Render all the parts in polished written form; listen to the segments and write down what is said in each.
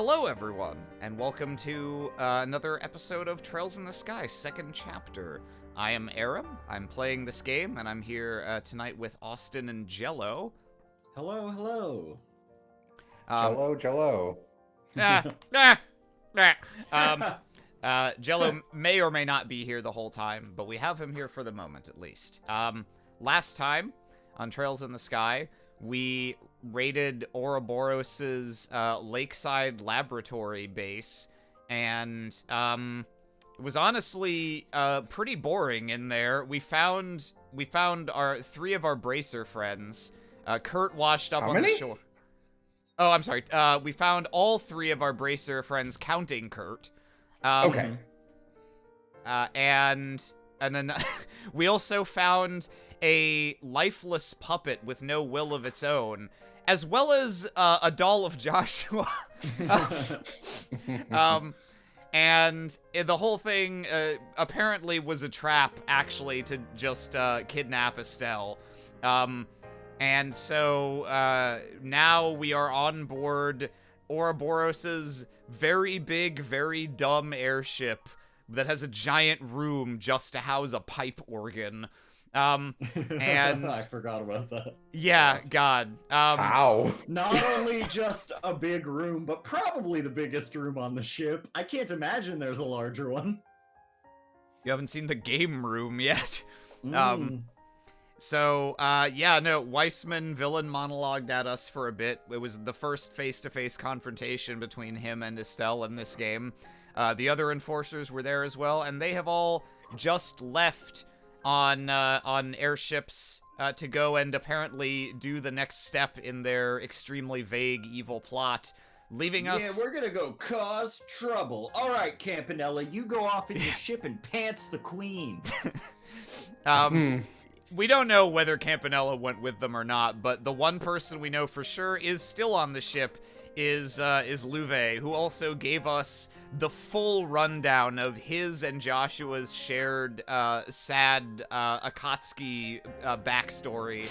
Hello, everyone, and welcome to another episode of Trails in the Sky, second chapter. I am Aram. I'm playing this game, and I'm here tonight with Austin and Jello. Hello, hello. Jello. Jello may or may not be here the whole time, but we have him here for the moment, at least. Last time, on Trails in the Sky, we raided Ouroboros's lakeside laboratory base, and it was honestly pretty boring in there. We found our three of our bracer friends. Kurt washed up on the shore. Oh, I'm sorry. We found all three of our bracer friends, counting Kurt. Okay. And then we also found a lifeless puppet with no will of its own, as well as a doll of Joshua. And the whole thing apparently was a trap, actually, to just kidnap Estelle. And so now we are on board Ouroboros's very big, very dumb airship that has a giant room just to house a pipe organ. And I forgot about that. Yeah, God. How? Not only just a big room, but probably the biggest room on the ship. I can't imagine there's a larger one. You haven't seen the game room yet. Mm. Weissman villain monologued at us for a bit. It was the first face-to-face confrontation between him and Estelle in this game. The other enforcers were there as well, and they have all just left on airships to go and apparently do the next step in their extremely vague evil plot, leaving us... Yeah, we're gonna go cause trouble. All right, Campanella, you go off in your ship and pants the queen. We don't know whether Campanella went with them or not, but the one person we know for sure is still on the ship is Louvet, who also gave us the full rundown of his and Joshua's shared sad Akatsuki backstory.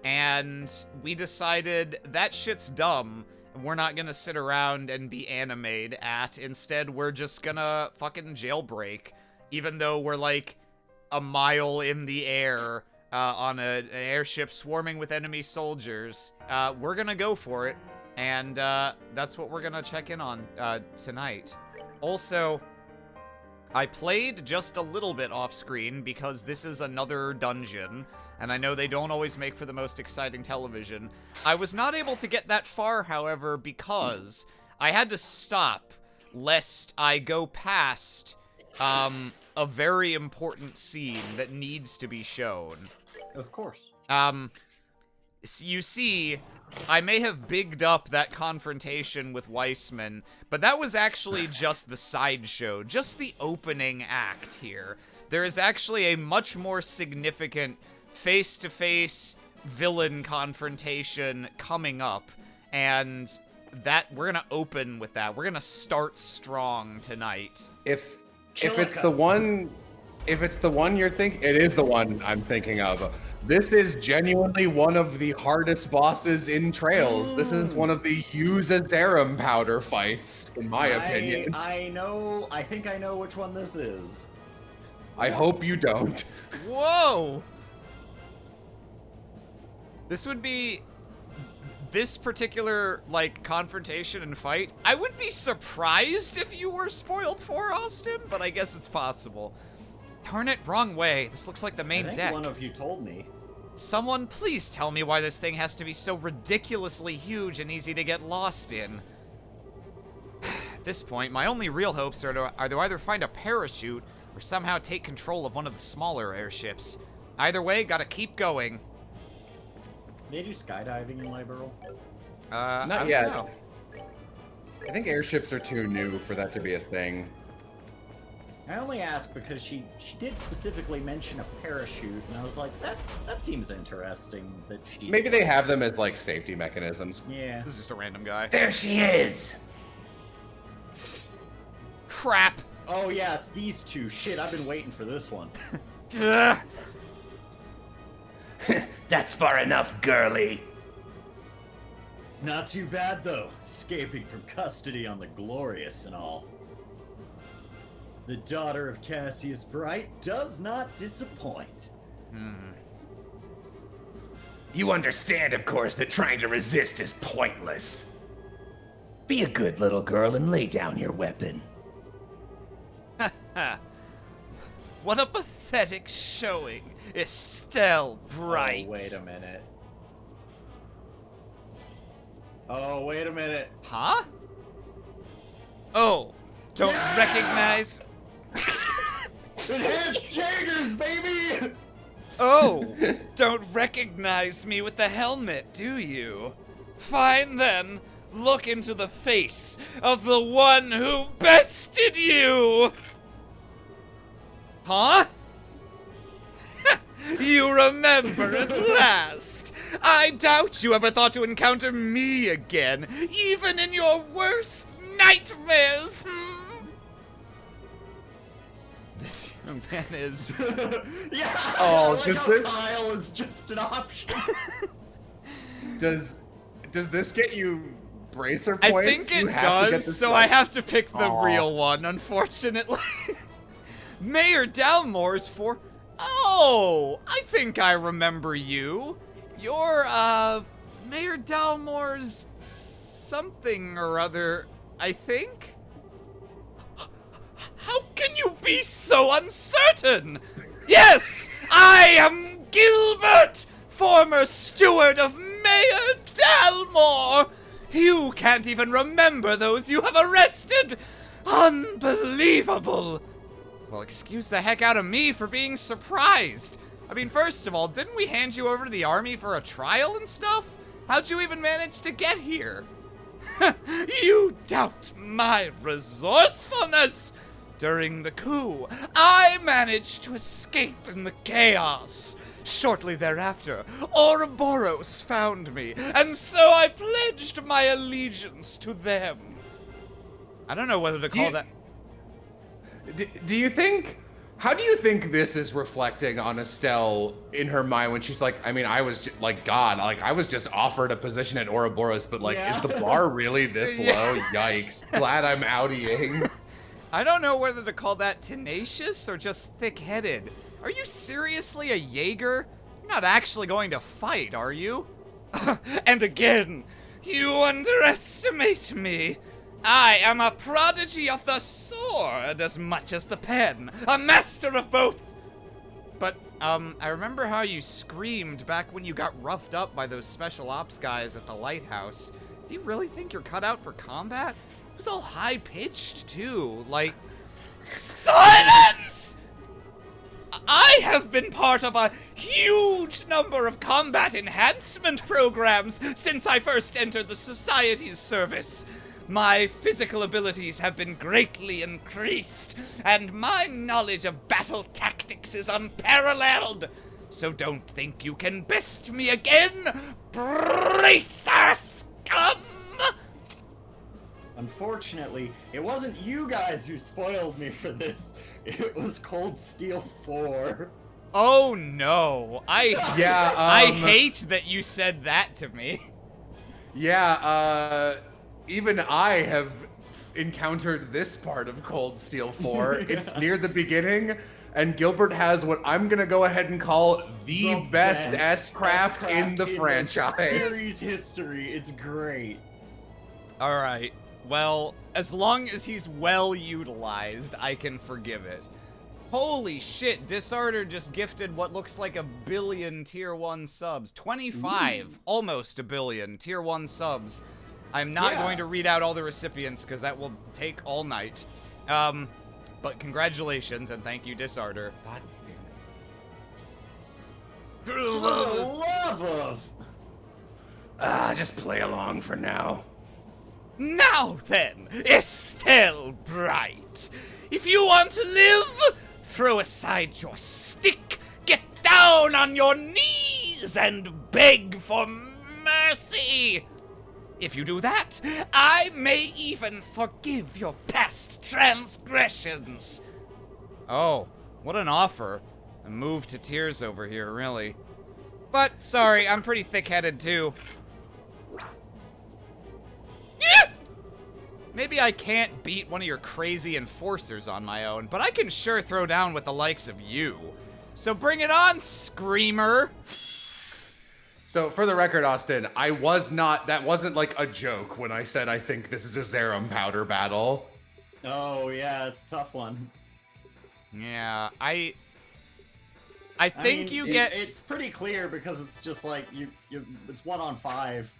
And we decided that shit's dumb. We're not gonna sit around and be animated at. Instead, we're just gonna fucking jailbreak, even though we're like a mile in the air on an airship swarming with enemy soldiers. We're gonna go for it, and that's what we're gonna check in on tonight. Also, I played just a little bit off screen because this is another dungeon, and I know they don't always make for the most exciting television. I was not able to get that far, however, because I had to stop lest I go past a very important scene that needs to be shown. Of course. You see, I may have bigged up that confrontation with Weissman, but that was actually just the sideshow, just the opening act here. There is actually a much more significant face-to-face villain confrontation coming up, and that we're gonna open with that. We're gonna start strong tonight. If it's the one you're thinking, it is the one I'm thinking of. This is genuinely one of the hardest bosses in Trails. This is one of the use as Aram powder fights, in my opinion. I think I know which one this is. I hope you don't. Whoa! This would be... This particular, like, confrontation and fight, I would be surprised if you were spoiled for, Austin, but I guess it's possible. Darn it, wrong way. This looks like the main I think deck. one of you told me. Someone please tell me why this thing has to be so ridiculously huge and easy to get lost in. At this point, my only real hopes are to either find a parachute or somehow take control of one of the smaller airships. Either way, gotta keep going. They do skydiving in Liberal? Not yet. I think airships are too new for that to be a thing. I only asked because she did specifically mention a parachute, and I was like, that seems interesting that she. Maybe they have them as like safety mechanisms. Yeah. This is just a random guy. There she is! Crap! Oh yeah, it's these two. Shit, I've been waiting for this one. That's far enough, girly. Not too bad, though, escaping from custody on the Glorious and all. The daughter of Cassius Bright does not disappoint. You understand, of course, that trying to resist is pointless. Be a good little girl and lay down your weapon. What a pathetic showing, Estelle Bright. Oh, wait a minute. Oh, wait a minute. Huh? Oh, don't recognize... Enhanced Jaegers, baby! Oh, don't recognize me with the helmet, do you? Fine then, look into the face of the one who bested you! Huh? You remember at last! I doubt you ever thought to encounter me again, even in your worst nightmares! This young man is... Yeah! Oh, like does how this- Kyle is just an option. Does this get you bracer I points? think You it have to get does, this so right. I have to pick the Aw. real one, unfortunately. Mayor Dalmore's for... Oh, I think I remember you. You're, Mayor Dalmore's something or other, I think? How can you be so uncertain? Yes, I am Gilbert, former steward of Mayor Dalmore. You can't even remember those you have arrested. Unbelievable. Well, excuse the heck out of me for being surprised. I mean, first of all, didn't we hand you over to the army for a trial and stuff? How'd you even manage to get here? You doubt my resourcefulness! During the coup, I managed to escape in the chaos. Shortly thereafter, Ouroboros found me, and so I pledged my allegiance to them. I don't know whether to call that... Do you think? How do you think this is reflecting on Estelle in her mind when she's like, I mean, I was like, God, like I was just offered a position at Ouroboros, but like, Yeah. is the bar really this low? Yikes! Glad I'm outying. I don't know whether to call that tenacious or just thick-headed. Are you seriously a Jaeger? You're not actually going to fight, are you? And again, you underestimate me. I am a prodigy of the sword as much as the pen, a master of both. But, I remember how you screamed back when you got roughed up by those special ops guys at the lighthouse. Do you really think you're cut out for combat? It was all high-pitched, too, like... Silence! I have been part of a huge number of combat enhancement programs since I first entered the Society's service. My physical abilities have been greatly increased, and my knowledge of battle tactics is unparalleled. So don't think you can best me again, bracer scum! Unfortunately, it wasn't you guys who spoiled me for this. It was Cold Steel 4. Oh no, Yeah, I hate that you said that to me. Yeah, even I have encountered this part of Cold Steel 4. It's near the beginning, and Gilbert has what I'm gonna go ahead and call the best S-craft in the franchise. Series history. It's great. All right. Well, as long as he's well utilized, I can forgive it. Holy shit, Disarder just gifted what looks like 1 billion tier 1 subs. 25, almost 1 billion tier 1 subs. I'm not going to read out all the recipients because that will take all night. But congratulations and thank you, Disarder. God For the love of... Just play along for now. Now then, Estelle Bright, if you want to live, throw aside your stick, get down on your knees, and beg for mercy. If you do that, I may even forgive your past transgressions. Oh, what an offer. A move to tears over here, really. But, sorry, I'm pretty thick-headed, too. Maybe I can't beat one of your crazy enforcers on my own, but I can sure throw down with the likes of you. So bring it on, Screamer! So for the record, Austin, that wasn't like a joke when I said I think this is a Zerum powder battle. Oh yeah, it's a tough one. Yeah, I think it's pretty clear because it's just like it's 1 on 5.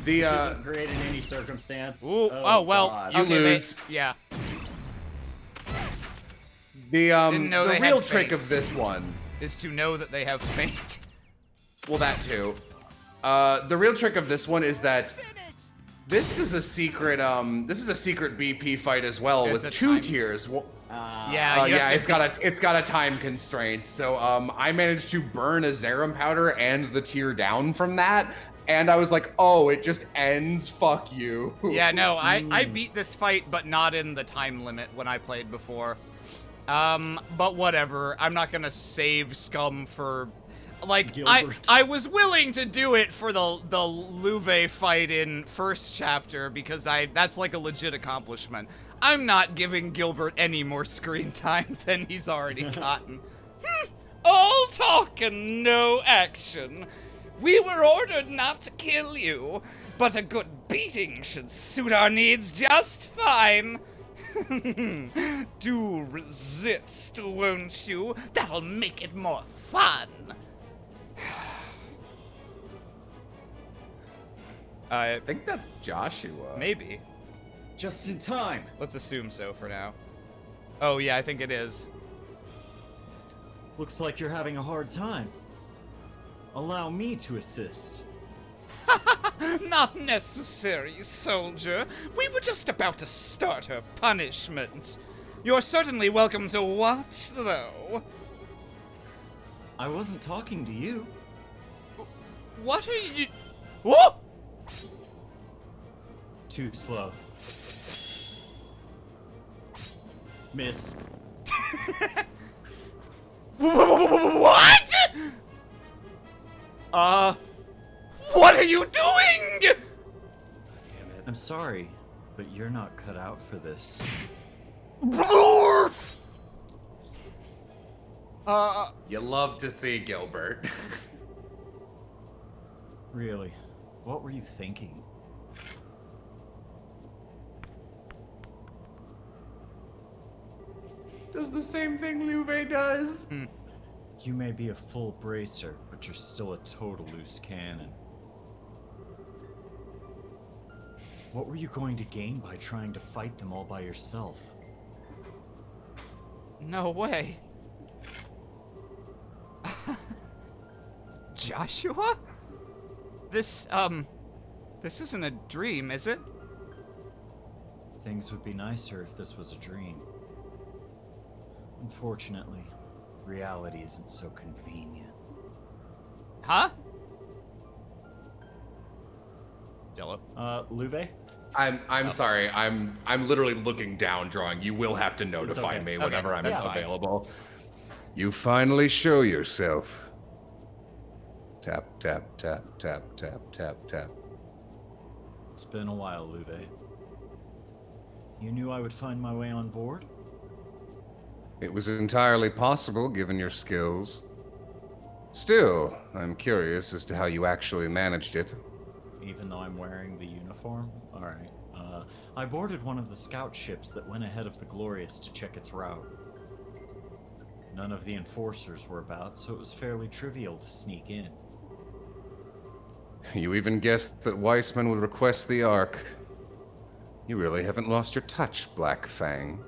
The which isn't great in any circumstance. Ooh, oh well, God. You okay, lose. yeah. The Didn't know the they real had trick fate. of this one Is to know that they have fate. Well, that too. The real trick of this one is that this is a secret BP fight as well It's with a 2 time- tiers. Yeah, you have to it's got a time constraint. So I managed to burn a Zerum powder and the tier down from that, and I was like, oh, it just ends. Fuck you. Yeah, no, I beat this fight, but not in the time limit when I played before. But whatever. I'm not gonna save Scum for, like, Gilbert. I was willing to do it for the Louve fight in first chapter because that's like a legit accomplishment. I'm not giving Gilbert any more screen time than he's already gotten. All talk and no action. We were ordered not to kill you, but a good beating should suit our needs just fine. Do resist, won't you? That'll make it more fun. I think that's Joshua. Maybe. Just in time. Let's assume so for now. Oh yeah, I think it is. Looks like you're having a hard time. Allow me to assist. Not necessary, soldier. We were just about to start her punishment. You're certainly welcome to watch, though. I wasn't talking to you. What are you... Whoa! Too slow. Miss. What? What are you doing? I'm sorry, but you're not cut out for this. You love to see Gilbert. Really? What were you thinking? Does the same thing Louve does. You may be a full bracer, but you're still a total loose cannon. What were you going to gain by trying to fight them all by yourself? No way. Joshua? This isn't a dream, is it? Things would be nicer if this was a dream. Unfortunately, reality isn't so convenient. Huh? Jello? Louve? I'm sorry. I'm literally looking down, drawing. You will have to notify okay. me Okay, whenever I'm that's fine. available. You finally show yourself. Tap, tap, tap, tap, tap, tap, tap. It's been a while, Louve. You knew I would find my way on board? It was entirely possible, given your skills. Still, I'm curious as to how you actually managed it. Even though I'm wearing the uniform? Alright. I boarded one of the scout ships that went ahead of the Glorious to check its route. None of the enforcers were about, so it was fairly trivial to sneak in. You even guessed that Weissman would request the Ark. You really haven't lost your touch, Black Fang.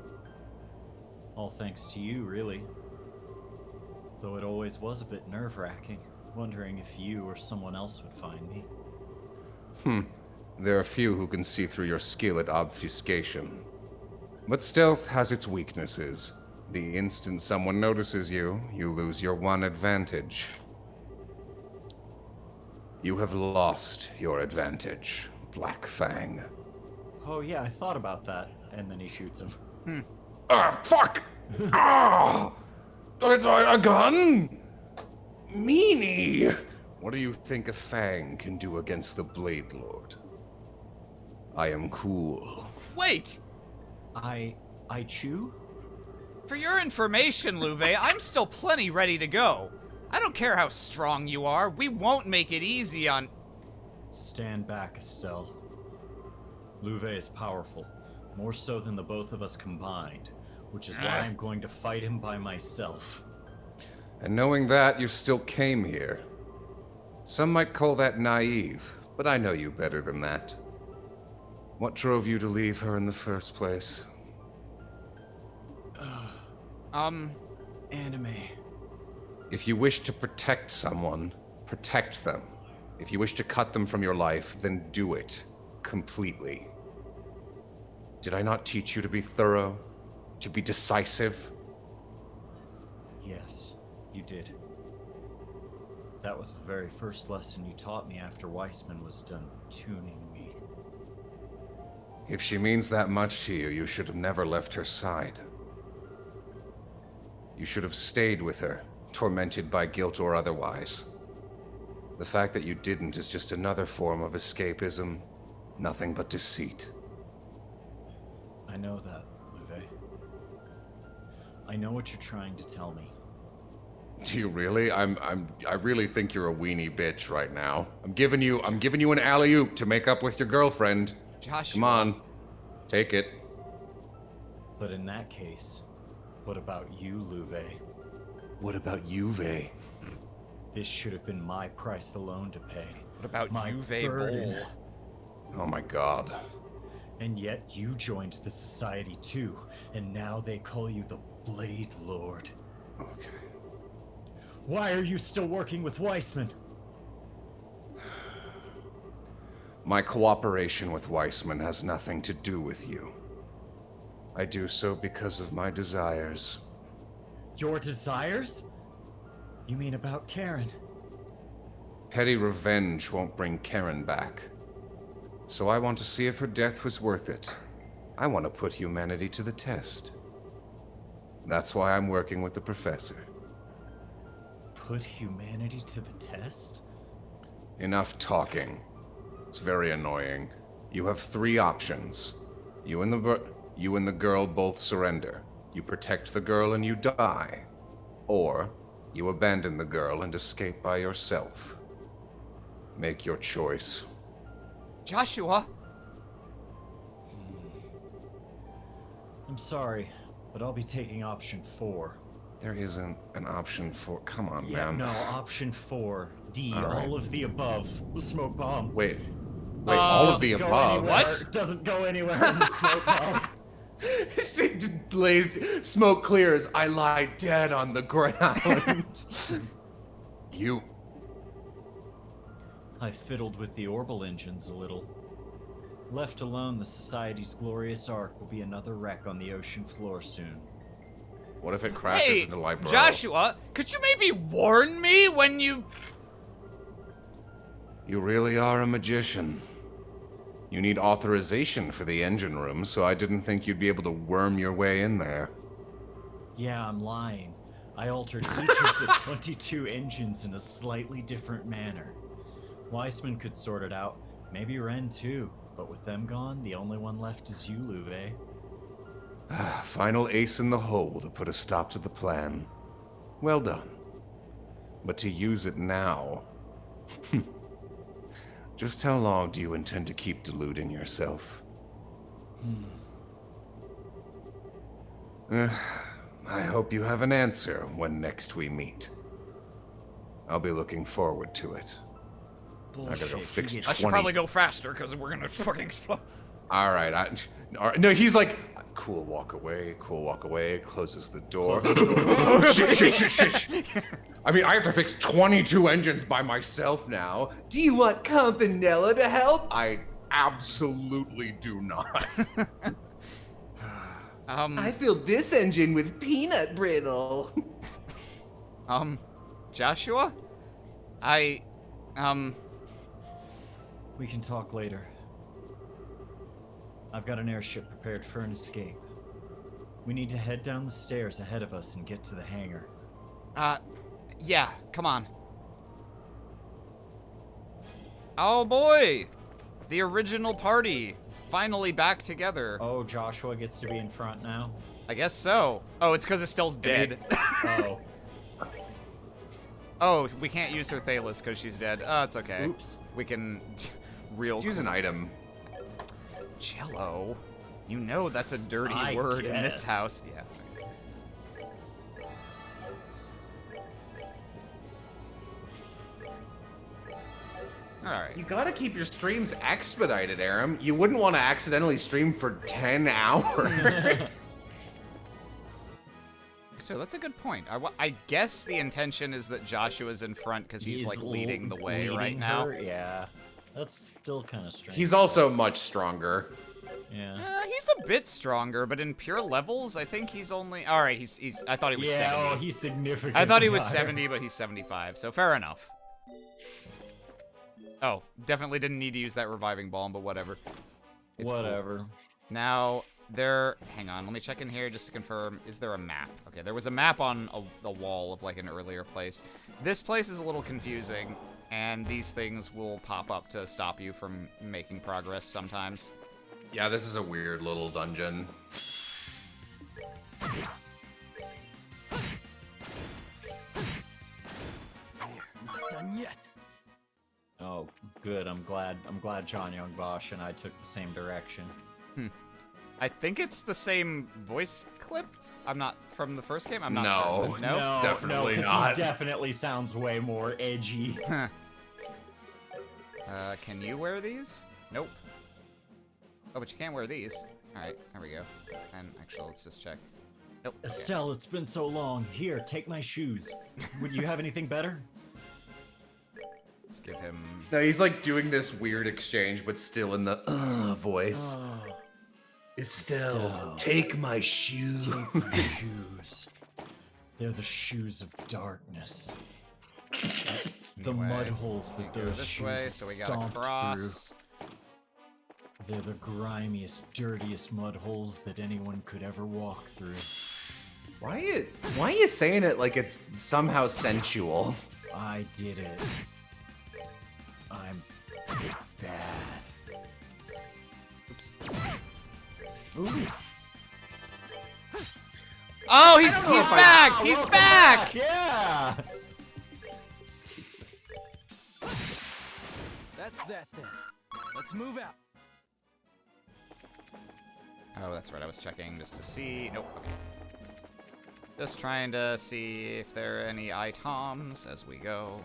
All thanks to you, really. Though it always was a bit nerve-wracking, wondering if you or someone else would find me. There are few who can see through your skill at obfuscation. But stealth has its weaknesses. The instant someone notices you, you lose your one advantage. You have lost your advantage, Black Fang. Oh yeah, I thought about that. And then he shoots him. Ah, fuck! Ah! A gun? Meanie! What do you think a Fang can do against the Blade Lord? I am cool. Wait! I chew? For your information, Louve, I'm still plenty ready to go. I don't care how strong you are. We won't make it easy on... Stand back, Estelle. Louve is powerful, more so than the both of us combined, which is why I'm going to fight him by myself. And knowing that, you still came here. Some might call that naive, but I know you better than that. What drove you to leave her in the first place? Anime. If you wish to protect someone, protect them. If you wish to cut them from your life, then do it. Completely. Did I not teach you to be thorough? To be decisive? Yes, you did. That was the very first lesson you taught me after Weissman was done tuning me. If she means that much to you, you should have never left her side. You should have stayed with her, tormented by guilt or otherwise. The fact that you didn't is just another form of escapism, nothing but deceit. I know that, Louve. I know what you're trying to tell me. Do you really? I really think you're a weenie bitch right now. I'm giving you an alley-oop to make up with your girlfriend. Joshua. Come on. Take it. But in that case, what about you, Louve? What about Juve? This should have been my price alone to pay. What about My Juve burden. Bowl? Oh my god. And yet you joined the society too, and now they call you the Blade Lord. Okay. Why are you still working with Weissman? My cooperation with Weissman has nothing to do with you. I do so because of my desires. Your desires? You mean about Karen? Petty revenge won't bring Karen back. So I want to see if her death was worth it. I want to put humanity to the test. That's why I'm working with the professor. Put humanity to the test? Enough talking. It's very annoying. You have 3 options. You and the girl both surrender. You protect the girl and you die. Or you abandon the girl and escape by yourself. Make your choice. Joshua? I'm sorry, but I'll be taking option 4. There isn't an option for... Come on, Yeah, man. no, option 4. D, All right. all of the above. The smoke bomb. Wait, all of the Doesn't go above. anywhere. What? Doesn't go anywhere in the smoke bomb. It blazed, smoke clears. I lie dead on the ground. You. I fiddled with the orbital engines a little. Left alone, the Society's glorious ark will be another wreck on the ocean floor soon. What if it crashes Hey, into Libro? Joshua, could you maybe warn me when you... You really are a magician. You need authorization for the engine room, so I didn't think you'd be able to worm your way in there. Yeah, I'm lying. I altered each of the 22 engines in a slightly different manner. Weissman could sort it out, maybe Ren too, but with them gone, the only one left is you, Louve. Final ace in the hole to put a stop to the plan. Well done. But to use it now... Just how long do you intend to keep deluding yourself? I hope you have an answer when next we meet. I'll be looking forward to it. I gotta go fix 20... I should probably go faster, because we're gonna fucking explode. Alright, all right. No, he's like, cool walk away, closes the door. Oh, shit. I mean, I have to fix 22 engines by myself now. Do you want Campanella to help? I absolutely do not. I filled this engine with peanut brittle. Joshua? We can talk later. I've got an airship prepared for an escape. We need to head down the stairs ahead of us and get to the hangar. Yeah, come on. Oh boy! The original party. finally back together. Oh, Joshua gets to be in front now. I guess so. Oh, it's because Estelle's dead. Oh. Oh, we can't use her Thalos because she's dead. Oh, it's okay. Oops. We can Use an item. Cello. You know that's a dirty I word in this guess. house. Yeah. Alright. You gotta keep your streams expedited, Aram. You wouldn't want to accidentally stream for 10 hours. So that's a good point. I guess the intention is that Joshua's in front because he's like leading the way right leading now. her? Yeah. That's still kind of strange. He's also much stronger. Yeah. He's a bit stronger, but in pure levels, I think he's only... Alright, he's... I thought he was 70. Oh, he's significant. I thought he was 70, but he's 75, so fair enough. Oh, definitely didn't need to use that reviving balm, but whatever. It's cool. Whatever. Now, hang on, let me check in here just to confirm. Is there a map? Okay, there was a map on a wall of like an earlier place. This place is a little confusing, and these things will pop up to stop you from making progress sometimes. Yeah, this is a weird little dungeon. Not done yet. Oh, good. I'm glad John Young Bosch and I took the same direction. I think it's the same voice clip. I'm not from the first game. I'm not No. certain. No. Definitely no, not. He definitely sounds way more edgy. Can you wear these? Nope. Oh, but you can't wear these. All right, there we go. And actually, let's just check. Nope. Okay. Estelle, it's been so long. Here, take my shoes. Would you have anything better? Let's give him. No, he's like doing this weird exchange, but still in the voice. Estelle, take my shoes. Take my shoes. They're the shoes of darkness. The Anyway, mud holes that go those this shoes way, have so we gotta stomped cross. through. They're the grimiest, dirtiest mud holes that anyone could ever walk through. Why are you saying it like it's somehow sensual? I did it. I'm bad. Oops. Ooh. Oh, he's if I- back! Oh, He's welcome back! Yeah! Jesus. That's that then. Let's move out. Oh, that's right. I was checking just to see. Nope. Okay. Just trying to see if there are any items as we go.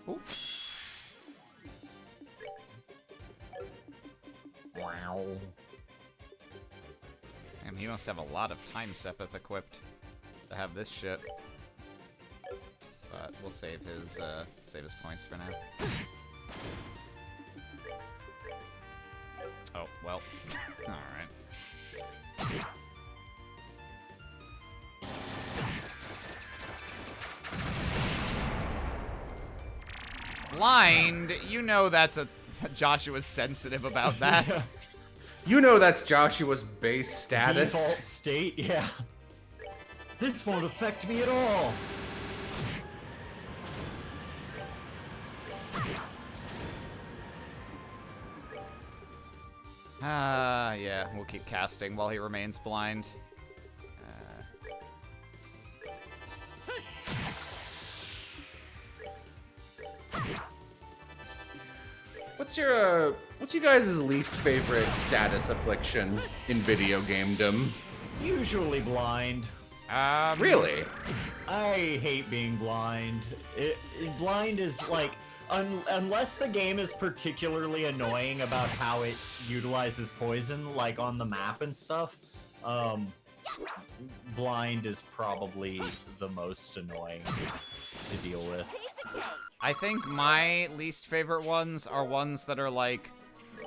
Oops. Wow. And he must have a lot of time Sepith equipped to have this shit. But we'll save his points for now. Oh, well. Alright. Blind, you know that's Joshua's sensitive about that. Yeah. You know that's Joshua's base status. Default state, yeah. This won't affect me at all. Yeah, we'll keep casting while he remains blind. What's you guys' least favorite status affliction in video gamedom? Usually blind. Really? I hate being blind. Blind is like, unless the game is particularly annoying about how it utilizes poison, like on the map and stuff, blind is probably the most annoying to deal with. I think my least favorite ones are ones that are like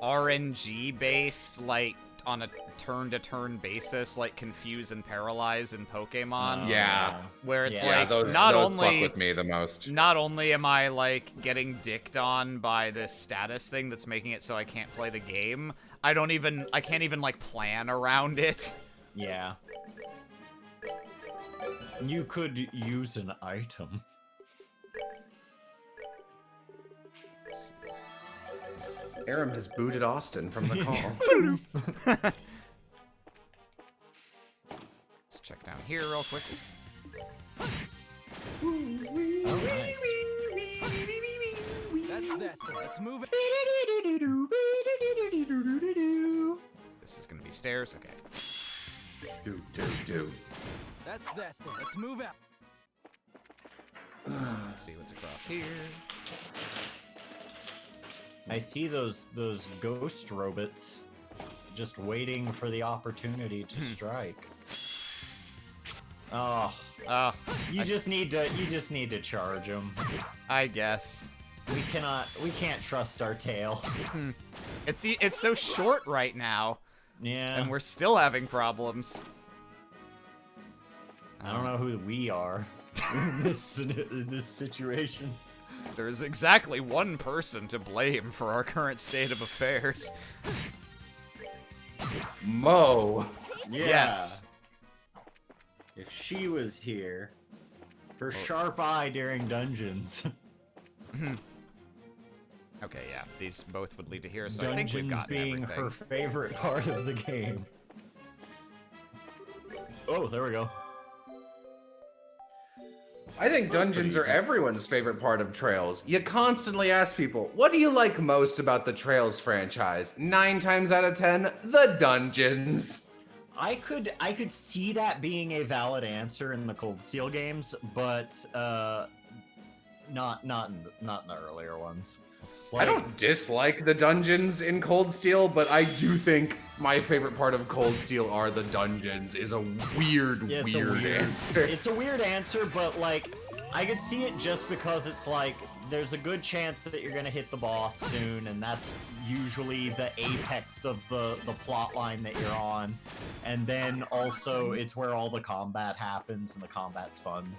RNG based, like on a turn-to-turn basis, like Confuse and Paralyze in Pokemon. Yeah. Where it's Yeah, like those not fuck only with me the most. not only am I like getting dicked on by this status thing that's making it so I can't play the game, I can't even like plan around it. Yeah. You could use an item. Aram has booted Austin from the call. Let's check down here real quick. Oh, nice. That's that. Let's move out. This is gonna be stairs. Okay. Do. That's that. Let's move out. Let's see what's across here. I see those ghost robots just waiting for the opportunity to strike. Oh, Oh, you just need to charge them. I guess. We can't trust our tail. It's so short right now, Yeah. and we're still having problems. I don't know who we are in this situation. There's exactly one person to blame for our current state of affairs. Mo. Yeah. Yes. If she was here, her sharp eye during dungeons. Okay, yeah, these both would lead to here, so I think we've Dungeons gotten being everything. her favorite part of the game. Oh, there we go. I think dungeons are everyone's favorite part of Trails. You constantly ask people, what do you like most about the Trails franchise? 9 times out of 10, the dungeons. I could see that being a valid answer in the Cold Steel games, but not in the earlier ones. I don't dislike the dungeons in Cold Steel, but I do think my favorite part of Cold Steel are the dungeons. Is a weird, Yeah, it's weird answer. It's a weird answer, but like, I could see it just because it's like, there's a good chance that you're gonna hit the boss soon, and that's usually the apex of the plot line that you're on. And then also, it's where all the combat happens, and the combat's fun.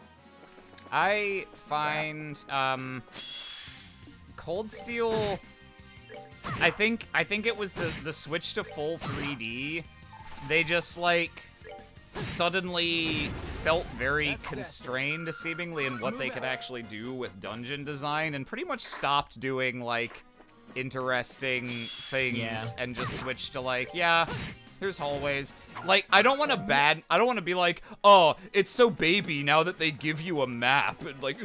I find Cold Steel. I think it was the switch to full 3D. They just like suddenly felt very constrained, seemingly, in what they could actually do with dungeon design, and pretty much stopped doing like interesting things and just switched to like, yeah, here's hallways. Like, I don't want to be like, oh, it's so baby now that they give you a map, and like,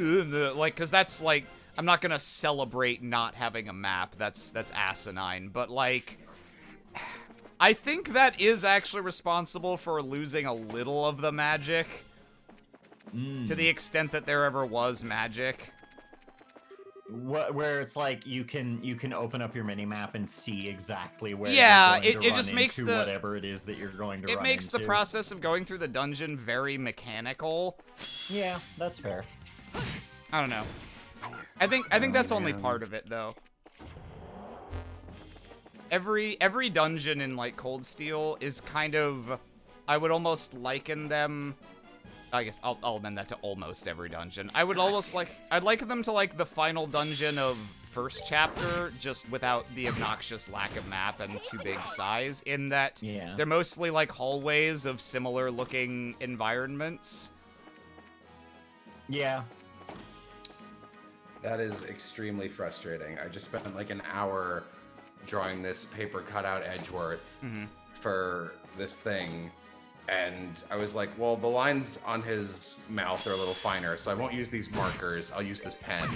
cause that's like, I'm not gonna celebrate not having a map. That's asinine. But like, I think that is actually responsible for losing a little of the magic, to the extent that there ever was magic. Where it's like you can open up your mini map and see exactly where Yeah, you're going to it just run makes into the whatever it is that you're going to it run makes the into. process of going through the dungeon very mechanical. Yeah, that's fair. I don't know. I think that's only part of it though. Every dungeon in like Cold Steel is kind of, I would almost liken them, I guess I'll amend that to almost every dungeon. I'd liken them to like the final dungeon of first chapter, just without the obnoxious lack of map and too big size, in that they're mostly like hallways of similar looking environments. Yeah. That is extremely frustrating. I just spent like an hour drawing this paper cutout Edgeworth for this thing, and I was like, well, the lines on his mouth are a little finer, so I won't use these markers, I'll use this pen.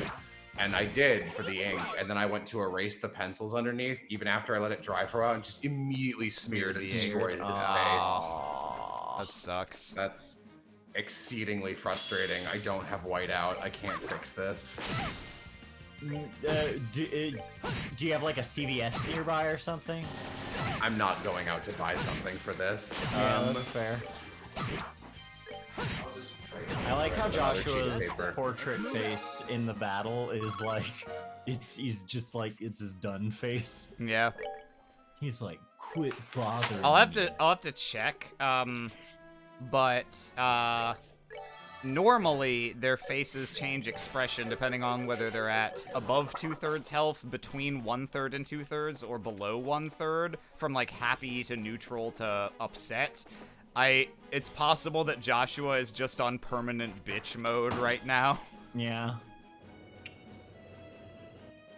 And I did for the ink, and then I went to erase the pencils underneath, even after I let it dry for a while, and just immediately smeared and destroyed its face. That sucks. That's exceedingly frustrating. I don't have whiteout. I can't fix this. Do you have like a CVS nearby or something? I'm not going out to buy something for this. That's fair. I like how Joshua's portrait face in the battle is like, he's just like, it's his done face. Yeah. He's like, quit bothering I'll me. have to check. But normally their faces change expression depending on whether they're at above 2/3 health, between 1/3 and 2/3, or below 1/3, from like happy to neutral to upset. It's possible that Joshua is just on permanent bitch mode right now. Yeah.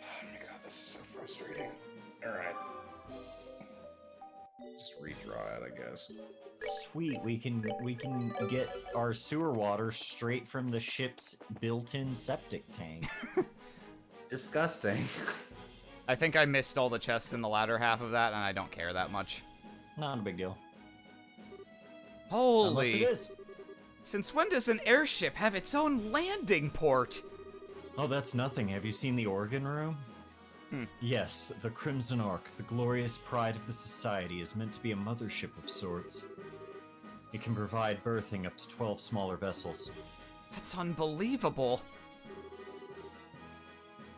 Oh my god, this is so frustrating. redraw it, I guess. Sweet, we can get our sewer water straight from the ship's built-in septic tank. Disgusting. I think I missed all the chests in the latter half of that, and I don't care that much. Not a big deal. Unless Holy! it is. Since when does an airship have its own landing port? Oh, that's nothing. Have you seen the organ room? Yes, the Crimson Ark, the glorious pride of the society, is meant to be a mothership of sorts. It can provide berthing up to 12 smaller vessels. That's unbelievable.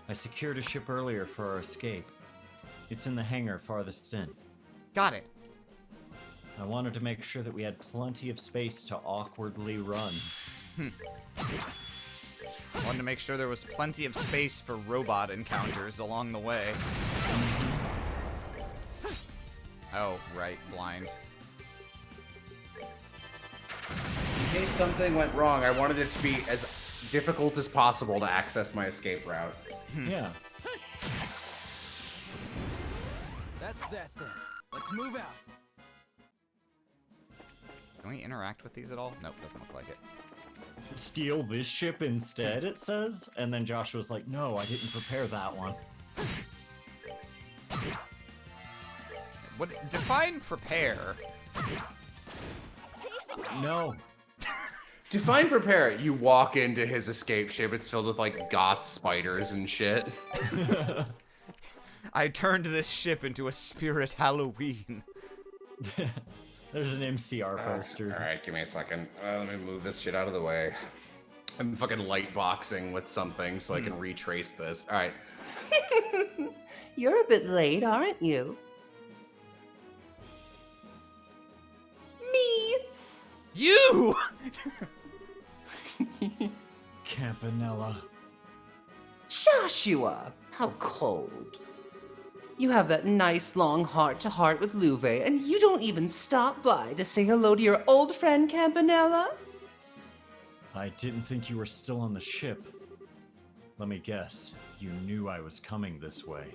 I secured a ship earlier for our escape. It's in the hangar farthest in. Got it. I wanted to make sure that we had plenty of space to awkwardly run. Wanted to make sure there was plenty of space for robot encounters along the way. Oh, right, blind. In case something went wrong, I wanted it to be as difficult as possible to access my escape route. Yeah. That's that then. Let's move out. Can we interact with these at all? Nope, doesn't look like it. Steal this ship instead, it says? And then Joshua's like, no, I didn't prepare that one. What? Define prepare. No. Define prepare. You walk into his escape ship, it's filled with like goth spiders and shit. I turned this ship into a spirit Halloween. There's an MCR poster. Alright, give me a second. Let me move this shit out of the way. I'm fucking light boxing with something so I can retrace this. Alright. You're a bit late, aren't you? Me! You! Campanella. Joshua! How cold. You have that nice long heart-to-heart with Louve, and you don't even stop by to say hello to your old friend Campanella? I didn't think you were still on the ship. Let me guess, you knew I was coming this way.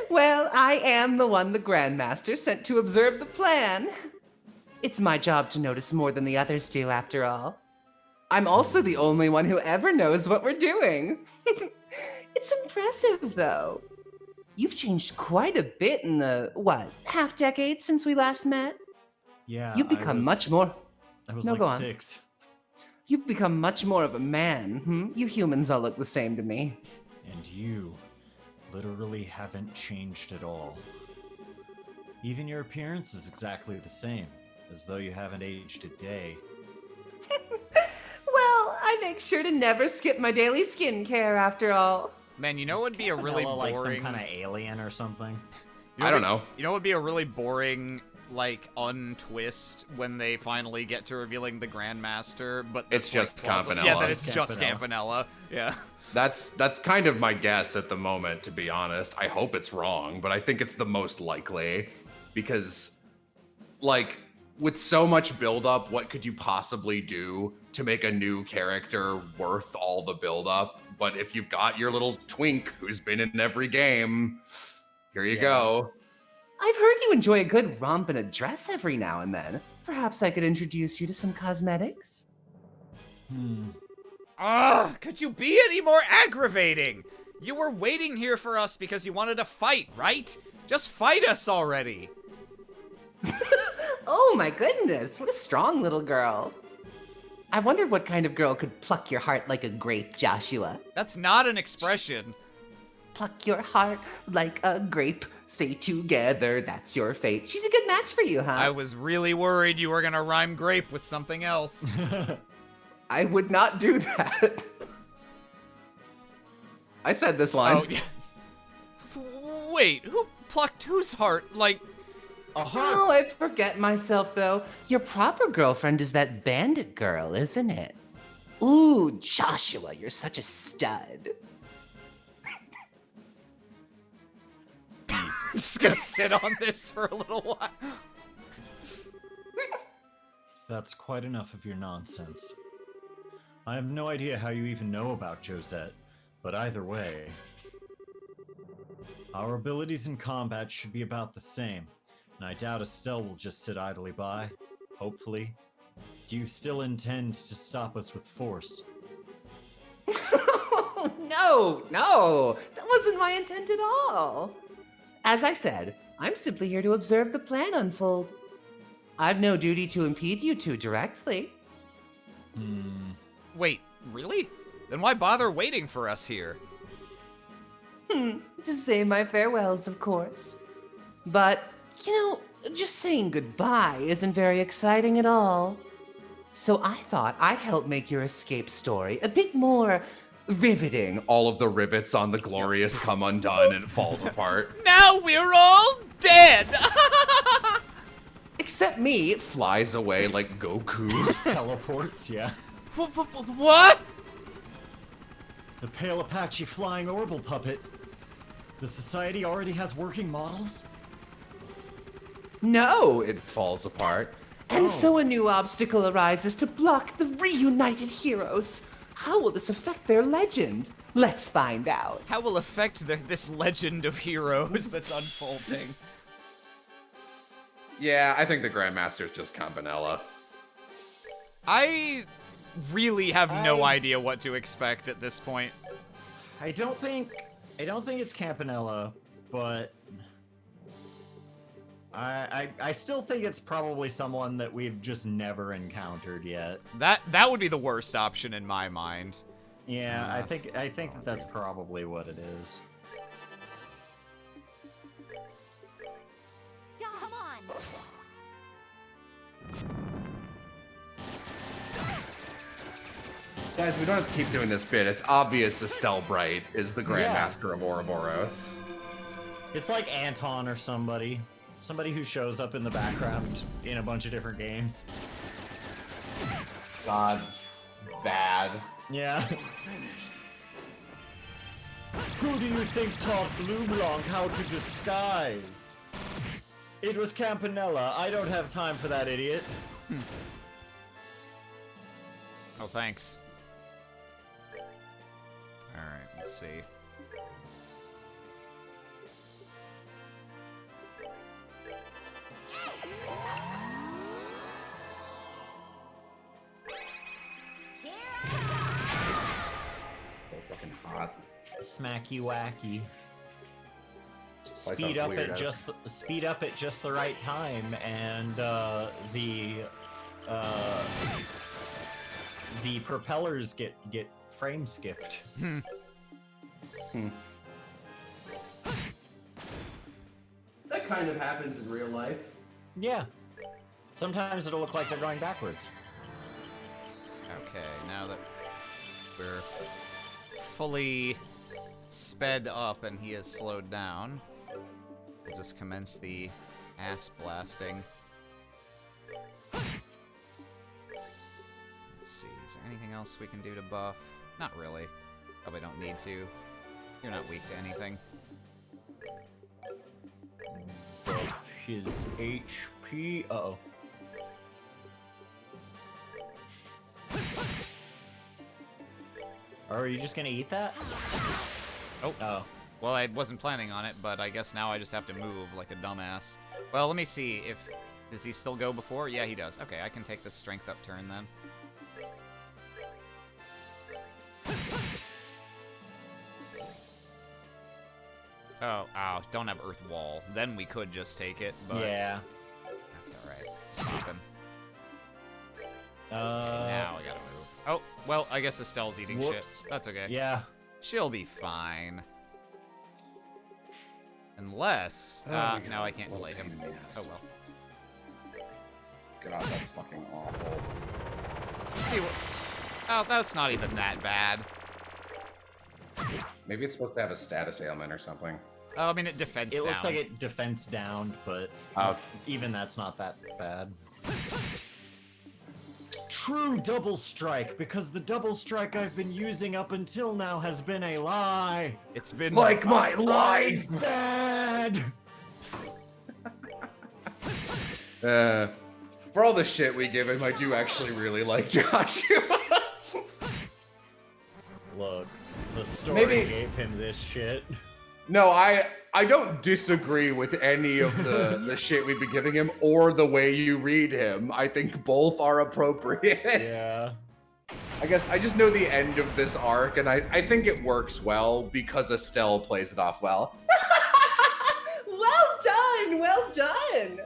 Well, I am the one the Grandmaster sent to observe the plan. It's my job to notice more than the others do, after all. I'm also the only one who ever knows what we're doing. It's impressive, though. You've changed quite a bit in the, half decade since we last met? Yeah, You've become much more... I was No, like go on. 6. You've become much more of a man, You humans all look the same to me. And you literally haven't changed at all. Even your appearance is exactly the same, as though you haven't aged a day. Well, I make sure to never skip my daily skincare, after all. Man, you know what would be a really Campanella like boring... some kind of alien or something? I don't know. You know what would be a really boring, like, untwist when they finally get to revealing the Grandmaster, but It's that's, just like, plausible. Campanella. Yeah, that it's just Campanella. Campanella. Yeah. That's kind of my guess at the moment, to be honest. I hope it's wrong, but I think it's the most likely because, like, with so much buildup, what could you possibly do to make a new character worth all the buildup? But if you've got your little twink who's been in every game, here you go. I've heard you enjoy a good romp in a dress every now and then. Perhaps I could introduce you to some cosmetics? Ugh, could you be any more aggravating? You were waiting here for us because you wanted to fight, right? Just fight us already. Oh my goodness, what a strong little girl. I wondered what kind of girl could pluck your heart like a grape, Joshua. That's not an expression. Pluck your heart like a grape. Stay together, that's your fate. She's a good match for you, huh? I was really worried you were gonna rhyme grape with something else. I would not do that. I said this line. Oh, yeah. Wait, who plucked whose heart? Like, Oh, I forget myself, though. Your proper girlfriend is that bandit girl, isn't it? Ooh, Joshua, you're such a stud. just gonna sit on this for a little while. That's quite enough of your nonsense. I have no idea how you even know about Josette, but either way, our abilities in combat should be about the same. And I doubt Estelle will just sit idly by. Hopefully. Do you still intend to stop us with force? No, no, that wasn't my intent at all. As I said, I'm simply here to observe the plan unfold. I've no duty to impede you two directly. Wait, really? Then why bother waiting for us here? To say my farewells, of course. But, you know, just saying goodbye isn't very exciting at all. So I thought I'd help make your escape story a bit more riveting. All of the rivets on the Glorious come undone and it falls apart. Now we're all dead! Except me. It flies away like Goku. Teleports, yeah. What? The pale Apache flying orbital puppet. The society already has working models? No, it falls apart. And so a new obstacle arises to block the reunited heroes. How will this affect their legend? Let's find out. How will affect this legend of heroes that's unfolding? Yeah, I think the Grandmaster's just Campanella. I really have no idea what to expect at this point. I don't think it's Campanella, but I still think it's probably someone that we've just never encountered yet. That would be the worst option in my mind. Yeah, I think that's probably what it is. Come on. Guys, we don't have to keep doing this bit. It's obvious Estelle Bright is the Grandmaster of Ouroboros. It's like Anton or somebody. Somebody who shows up in the background in a bunch of different games. God, bad. Yeah. Who do you think taught Bloomlong how to disguise? It was Campanella. I don't have time for that idiot. Oh, thanks. Alright, let's see. So fucking hot. Smacky wacky. sounds Speed up weird, at just the right time, and the propellers get frame skipped. That kind of happens in real life. Yeah. Sometimes it'll look like they're going backwards. Okay, now that we're fully sped up and he has slowed down, we'll just commence the ass blasting. Let's see, is there anything else we can do to buff? Not really. Probably don't need to. You're not weak to anything. Buff his HP. Uh-oh. Are you just gonna eat that? Oh. Oh. Well, I wasn't planning on it, but I guess now I just have to move like a dumbass. Well, let me see if... Does he still go before? Yeah, he does. Okay, I can take this strength up turn then. Oh, ow, don't have Earth Wall. Then we could just take it, but... Yeah. That's alright. Stop him. Uh. Now I gotta move. Oh, well, I guess Estelle's eating Whoops. shit. That's okay. Yeah. She'll be fine. Unless... Oh, now I can't play him. Yes. Oh well. God, that's fucking awful. Let's see what... Oh, that's not even that bad. Maybe it's supposed to have a status ailment or something. Oh, I mean, it defense It down. looks like it defense down, but even that's not that bad. True double strike, because the double strike I've been using up until now has been a lie. It's been... Like my life! Bad! For all the shit we give him, I do actually really like Joshua. Look, the story Maybe- gave him this shit. No, I don't disagree with any of the shit we've been giving him or the way you read him. I think both are appropriate. Yeah. I guess I just know the end of this arc, and I think it works well because Estelle plays it off well. Well done, well done.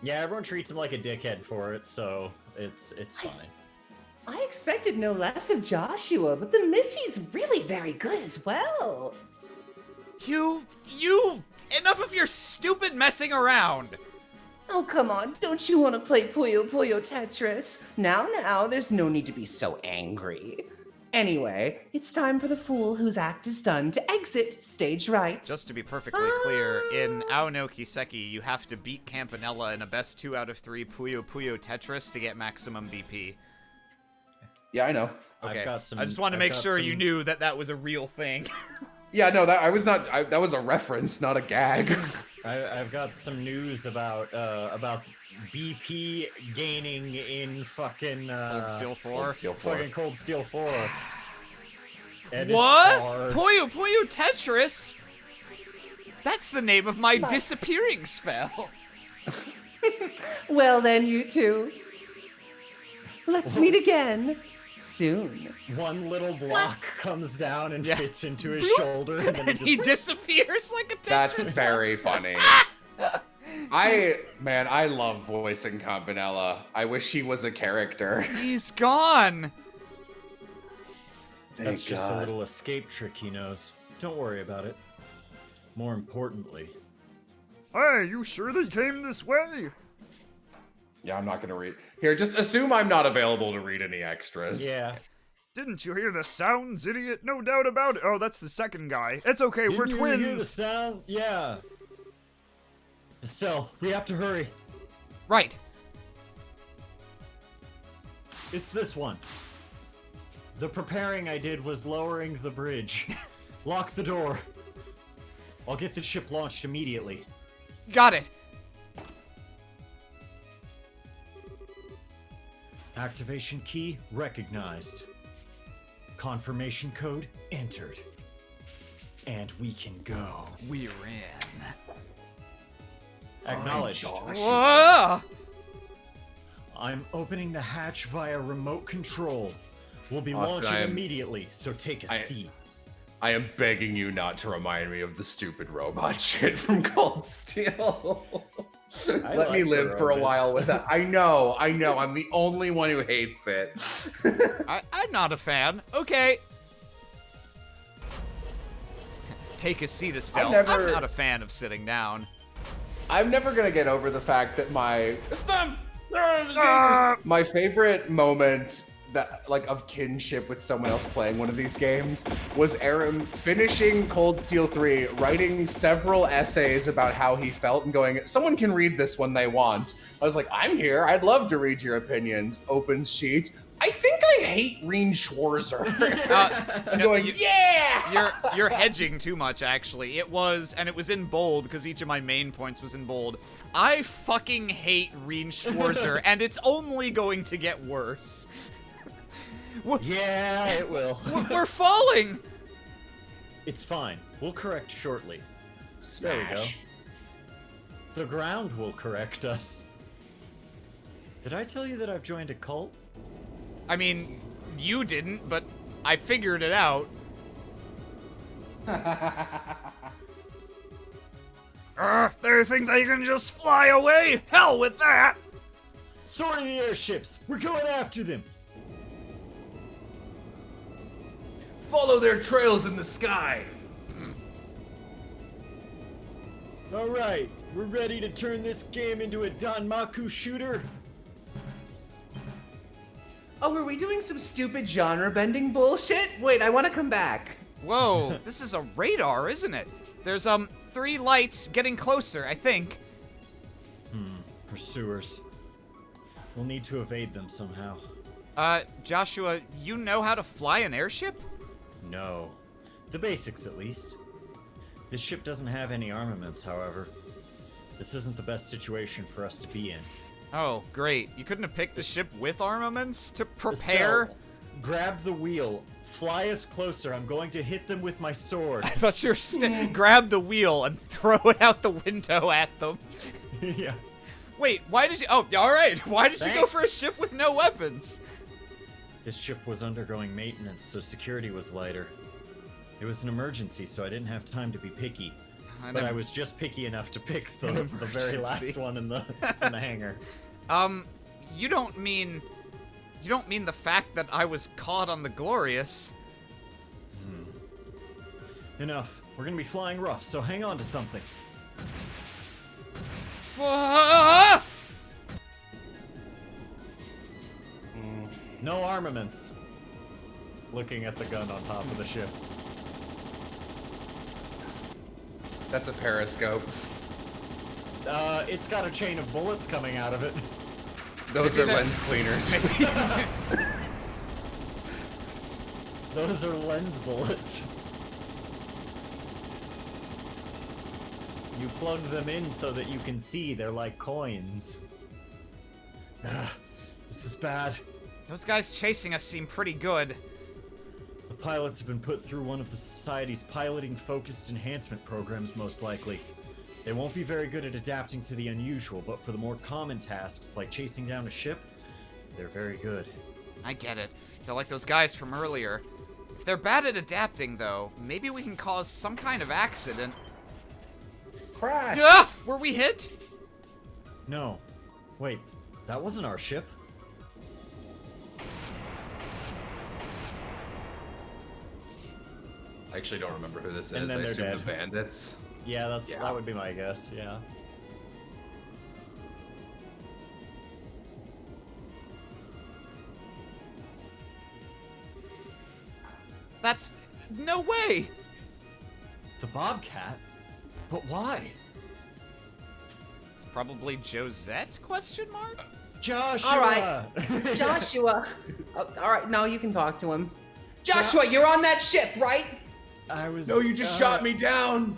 Yeah, everyone treats him like a dickhead for it, so it's fine. I expected no less of Joshua, but the Missy's really very good as well. You, enough of your stupid messing around. Oh, come on, don't you want to play Puyo Puyo Tetris? Now, there's no need to be so angry. Anyway, it's time for the fool whose act is done to exit stage right. Just to be perfectly clear, in Ao no Kiseki, you have to beat Campanella in a best 2 out of 3 Puyo Puyo Tetris to get maximum BP. Yeah, I know. Okay, I've got some, I just wanted to make sure you knew that that was a real thing. Yeah, no, that that was a reference, not a gag. I've got some news about BP gaining in fucking Cold Steel 4. Cold Steel 4. fucking Cold Steel 4. And it's What? hard. Puyo Puyo Tetris? That's the name of my disappearing spell. Well then, you two. Let's meet again. Soon. One little block comes down and fits into his shoulder, and then And he disappears like a Tetris. That's very funny. I love voicing Campanella. I wish he was a character. He's gone. That's just a little escape trick he knows. Don't worry about it. More importantly, Hey, you sure they came this way? Yeah, I'm not gonna read. Here, just assume I'm not available to read any extras. yeah. Didn't you hear the sounds, idiot? No doubt about it. Oh, that's the second guy. It's okay, we're Didn't you hear the twins. sound? Yeah. Estelle, we have to hurry. Right. It's this one. The preparing I did was lowering the bridge. Lock the door. I'll get the ship launched immediately. Got it. Activation key recognized. Confirmation code entered. And we can go. We're in. Acknowledged. Whoa! I'm opening the hatch via remote control. We'll be Austin, launching immediately, so take a seat. I am begging you not to remind me of the stupid robot shit from Cold Steel. Let me like live the for a robots. while with that. I know. I'm the only one who hates it. I'm not a fan. Okay. Take a seat, Estelle. I'm never- not a fan of sitting down. I'm never gonna get over the fact that my favorite moment that of kinship with someone else playing one of these games was Aaron finishing Cold Steel 3, writing several essays about how he felt and going, someone can read this when they want. I was like, I'm here, I'd love to read your opinions. Opens sheet. I think I hate Reen Schwarzer. I'm going, yeah! You're hedging too much, actually. It was in bold, because each of my main points was in bold. I fucking hate Reen Schwarzer, and it's only going to get worse. Yeah, it will. We're falling! It's fine. We'll correct shortly. There we go. The ground will correct us. Did I tell you that I've joined a cult? I mean, you didn't, but I figured it out. They think they can just fly away? Hell with that! Sorting the airships! We're going after them! Follow their trails in the sky. Alright, we're ready to turn this game into a Danmaku shooter. Oh, were we doing some stupid genre-bending bullshit? Wait, I want to come back. Whoa, this is a radar, isn't it? There's, 3 lights getting closer, I think. Pursuers. We'll need to evade them somehow. Joshua, you know how to fly an airship? No. The basics, at least. This ship doesn't have any armaments, however. This isn't the best situation for us to be in. Oh, great. You couldn't have picked a ship with armaments to prepare? Estelle, grab the wheel. Fly us closer. I'm going to hit them with my sword. I thought you were grab the wheel and throw it out the window at them. Yeah. Wait, why did you? Oh, all right. Why did you go Thanks. for a ship with no weapons? His ship was undergoing maintenance, so security was lighter. It was an emergency, so I didn't have time to be picky. But I was just picky enough to pick the very last one in the hangar. You don't mean the fact that I was caught on the Glorious. Enough. We're gonna be flying rough, so hang on to something. Ah! No armaments. Looking at the gun on top of the ship. That's a periscope. It's got a chain of bullets coming out of it. Those are lens cleaners. Those are lens bullets. You plug them in so that you can see. They're like coins. This is bad. Those guys chasing us seem pretty good. The pilots have been put through one of the Society's piloting focused enhancement programs, most likely. They won't be very good at adapting to the unusual, but for the more common tasks, like chasing down a ship, they're very good. I get it. They're like those guys from earlier. If they're bad at adapting, though, maybe we can cause some kind of accident. Crash. Ah! Were we hit? No. Wait, that wasn't our ship. I actually don't remember who this And is. then I they're assume dead. the bandits. Yeah, that Yeah. would be my guess, yeah. That's... no way! The Bobcat? But why? It's probably Josette, question mark? Joshua! All right. Joshua. All right, no, you can talk to him. Joshua, you're on that ship, right? I was... No, you just shot me down.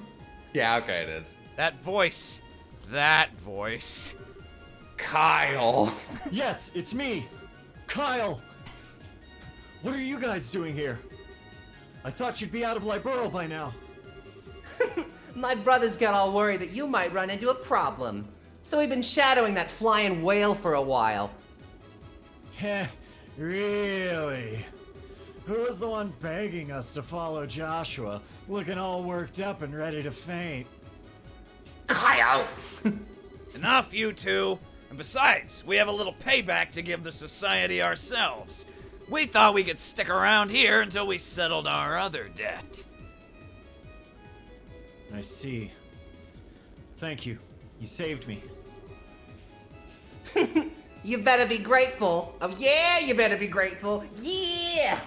Yeah, okay, it is. That voice. That voice. Kyle. Yes, it's me! Kyle! What are you guys doing here? I thought you'd be out of Libero by now. My brothers got all worried that you might run into a problem. So we've been shadowing that flying whale for a while. Heh, really? Who was the one begging us to follow Joshua, looking all worked up and ready to faint? Kyle! Enough, you two. And besides, we have a little payback to give the society ourselves. We thought we could stick around here until we settled our other debt. I see. Thank you. You saved me. You better be grateful. Oh yeah, you better be grateful. Yeah!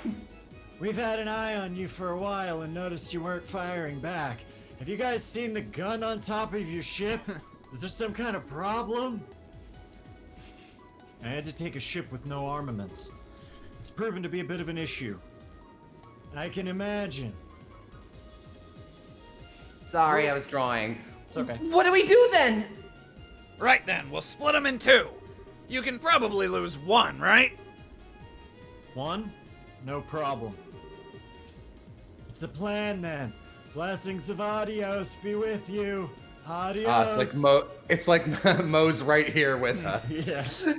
We've had an eye on you for a while and noticed you weren't firing back. Have you guys seen the gun on top of your ship? Is there some kind of problem? I had to take a ship with no armaments. It's proven to be a bit of an issue. I can imagine. Sorry, I was drawing. It's okay. What do we do then? Right then, we'll split them in two. You can probably lose one, right? One? No problem. It's a plan then. Blessings of adios be with you. Adios. It's like Mo's right here with us. Yeah.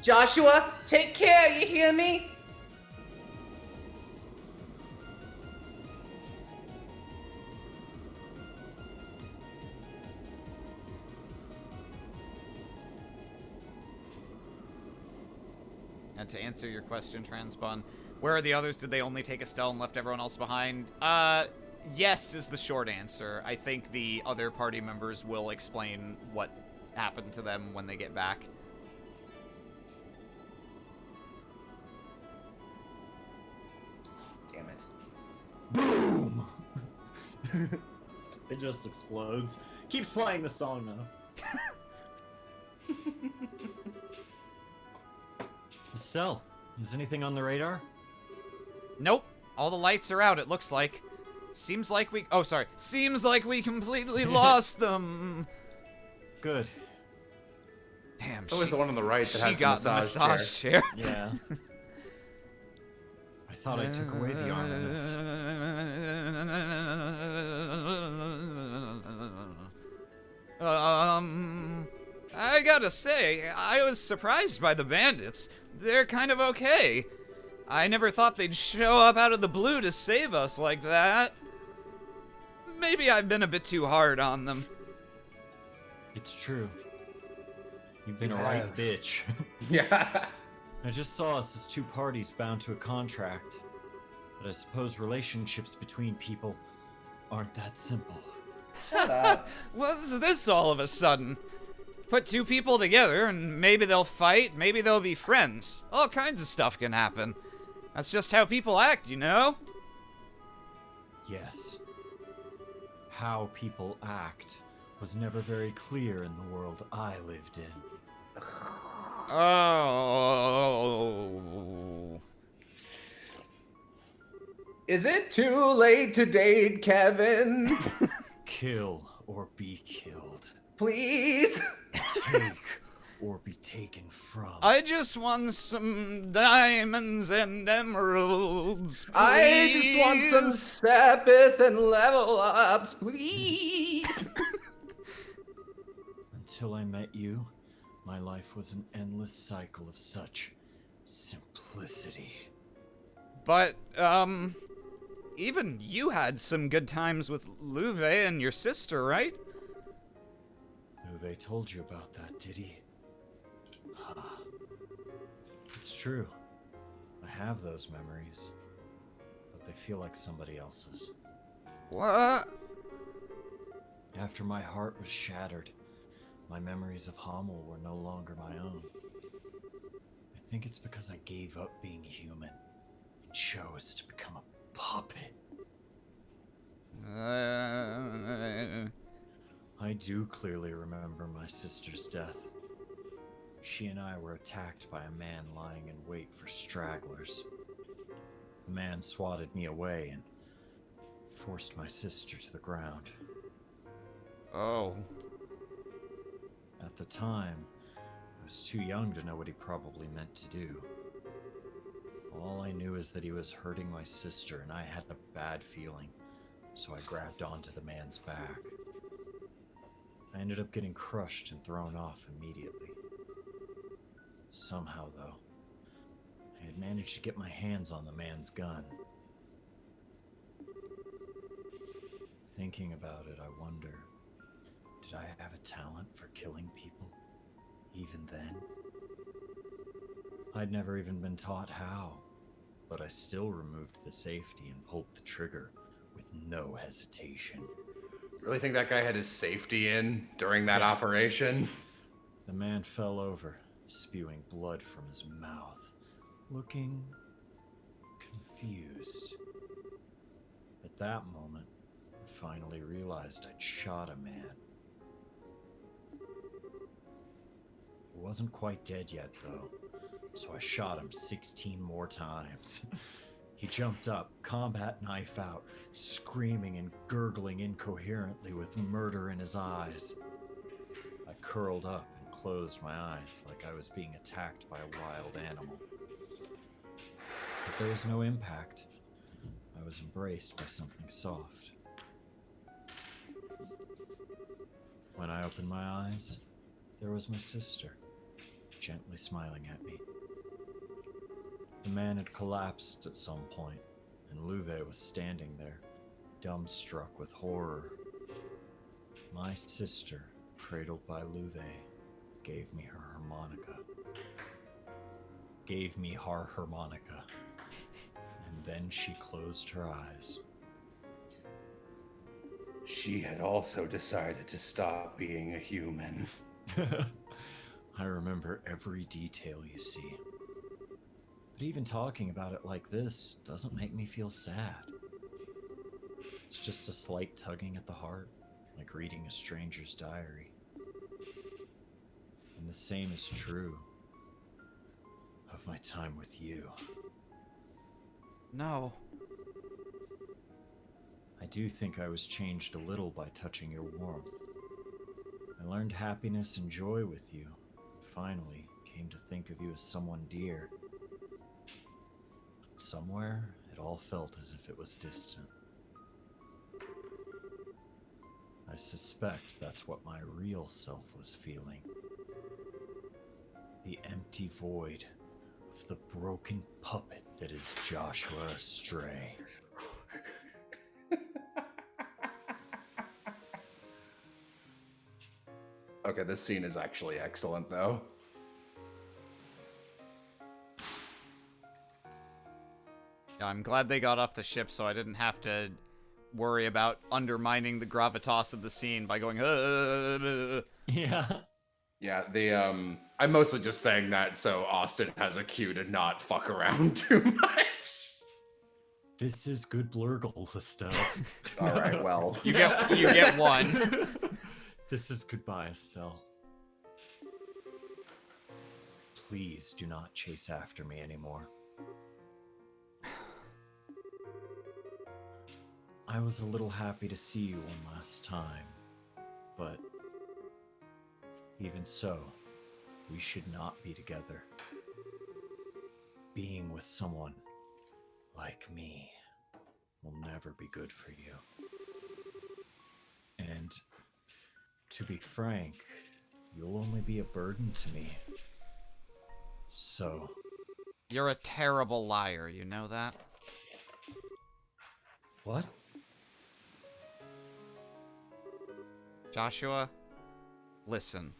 Joshua, take care, you hear me? And to answer your question, Transpun, where are the others? Did they only take Estelle and left everyone else behind? Yes is the short answer. I think the other party members will explain what happened to them when they get back. Damn it. Boom! It just explodes. Keeps playing the song though. Estelle, is anything on the radar? Nope. All the lights are out, it looks like. Seems like we... oh, sorry. Seems like we completely lost them. Good. Damn, It's always the one on the right that she has got the massage chair. chair. Yeah. I thought I took away the armaments. I gotta say, I was surprised by the bandits. They're kind of okay. I never thought they'd show up out of the blue to save us like that. Maybe I've been a bit too hard on them. It's true. You've been a right bitch. Yeah. I just saw us as two parties bound to a contract. But I suppose relationships between people aren't that simple. Shut up. What's this all of a sudden? Put two people together and maybe they'll fight, maybe they'll be friends. All kinds of stuff can happen. That's just how people act, you know? Yes. How people act was never very clear in the world I lived in. Oh. Is it too late to date, Kevin? Kill or be killed. Please? Take or be taken from. I just want some diamonds and emeralds, please. I just want some Sabbath and level ups, please. Until I met you, my life was an endless cycle of such simplicity. But, even you had some good times with Luve and your sister, right? Uwe told you about that, did he? It's true. I have those memories, but they feel like somebody else's. What? After my heart was shattered, my memories of Hamel were no longer my own. I think it's because I gave up being human and chose to become a puppet. I do clearly remember my sister's death. She and I were attacked by a man lying in wait for stragglers. The man swatted me away and forced my sister to the ground. Oh. At the time, I was too young to know what he probably meant to do. All I knew is that he was hurting my sister and I had a bad feeling, so I grabbed onto the man's back. I ended up getting crushed and thrown off immediately. Somehow, though, I had managed to get my hands on the man's gun. Thinking about it, I wonder, did I have a talent for killing people, even then? I'd never even been taught how, but I still removed the safety and pulled the trigger with no hesitation. Really think that guy had his safety in during that operation? The man fell over, spewing blood from his mouth, looking confused. At that moment, I finally realized I'd shot a man. He wasn't quite dead yet, though, so I shot him 16 more times. He jumped up, combat knife out, screaming and gurgling incoherently with murder in his eyes. I curled up and closed my eyes like I was being attacked by a wild animal. But there was no impact. I was embraced by something soft. When I opened my eyes, there was my sister, gently smiling at me. The man had collapsed at some point, and Luve was standing there, dumbstruck with horror. My sister, cradled by Luve, gave me her harmonica. And then she closed her eyes. She had also decided to stop being a human. I remember every detail, you see. But even talking about it like this doesn't make me feel sad. It's just a slight tugging at the heart, like reading a stranger's diary. And the same is true of my time with you. No. I do think I was changed a little by touching your warmth. I learned happiness and joy with you, and finally came to think of you as someone dear. Somewhere It all felt as if it was distant. I suspect that's what my real self was feeling. The empty void of the broken puppet that is Joshua Astray. Okay, this scene is actually excellent, though. Yeah, I'm glad they got off the ship so I didn't have to worry about undermining the gravitas of the scene by going, Yeah. Yeah, I'm mostly just saying that so Austin has a cue to not fuck around too much. This is good blurgle, Estelle. All right, well. You get one. This is goodbye, Estelle. Please do not chase after me anymore. I was a little happy to see you one last time, but even so, we should not be together. Being with someone like me will never be good for you. And to be frank, you'll only be a burden to me. So... You're a terrible liar, you know that? What? Joshua, listen.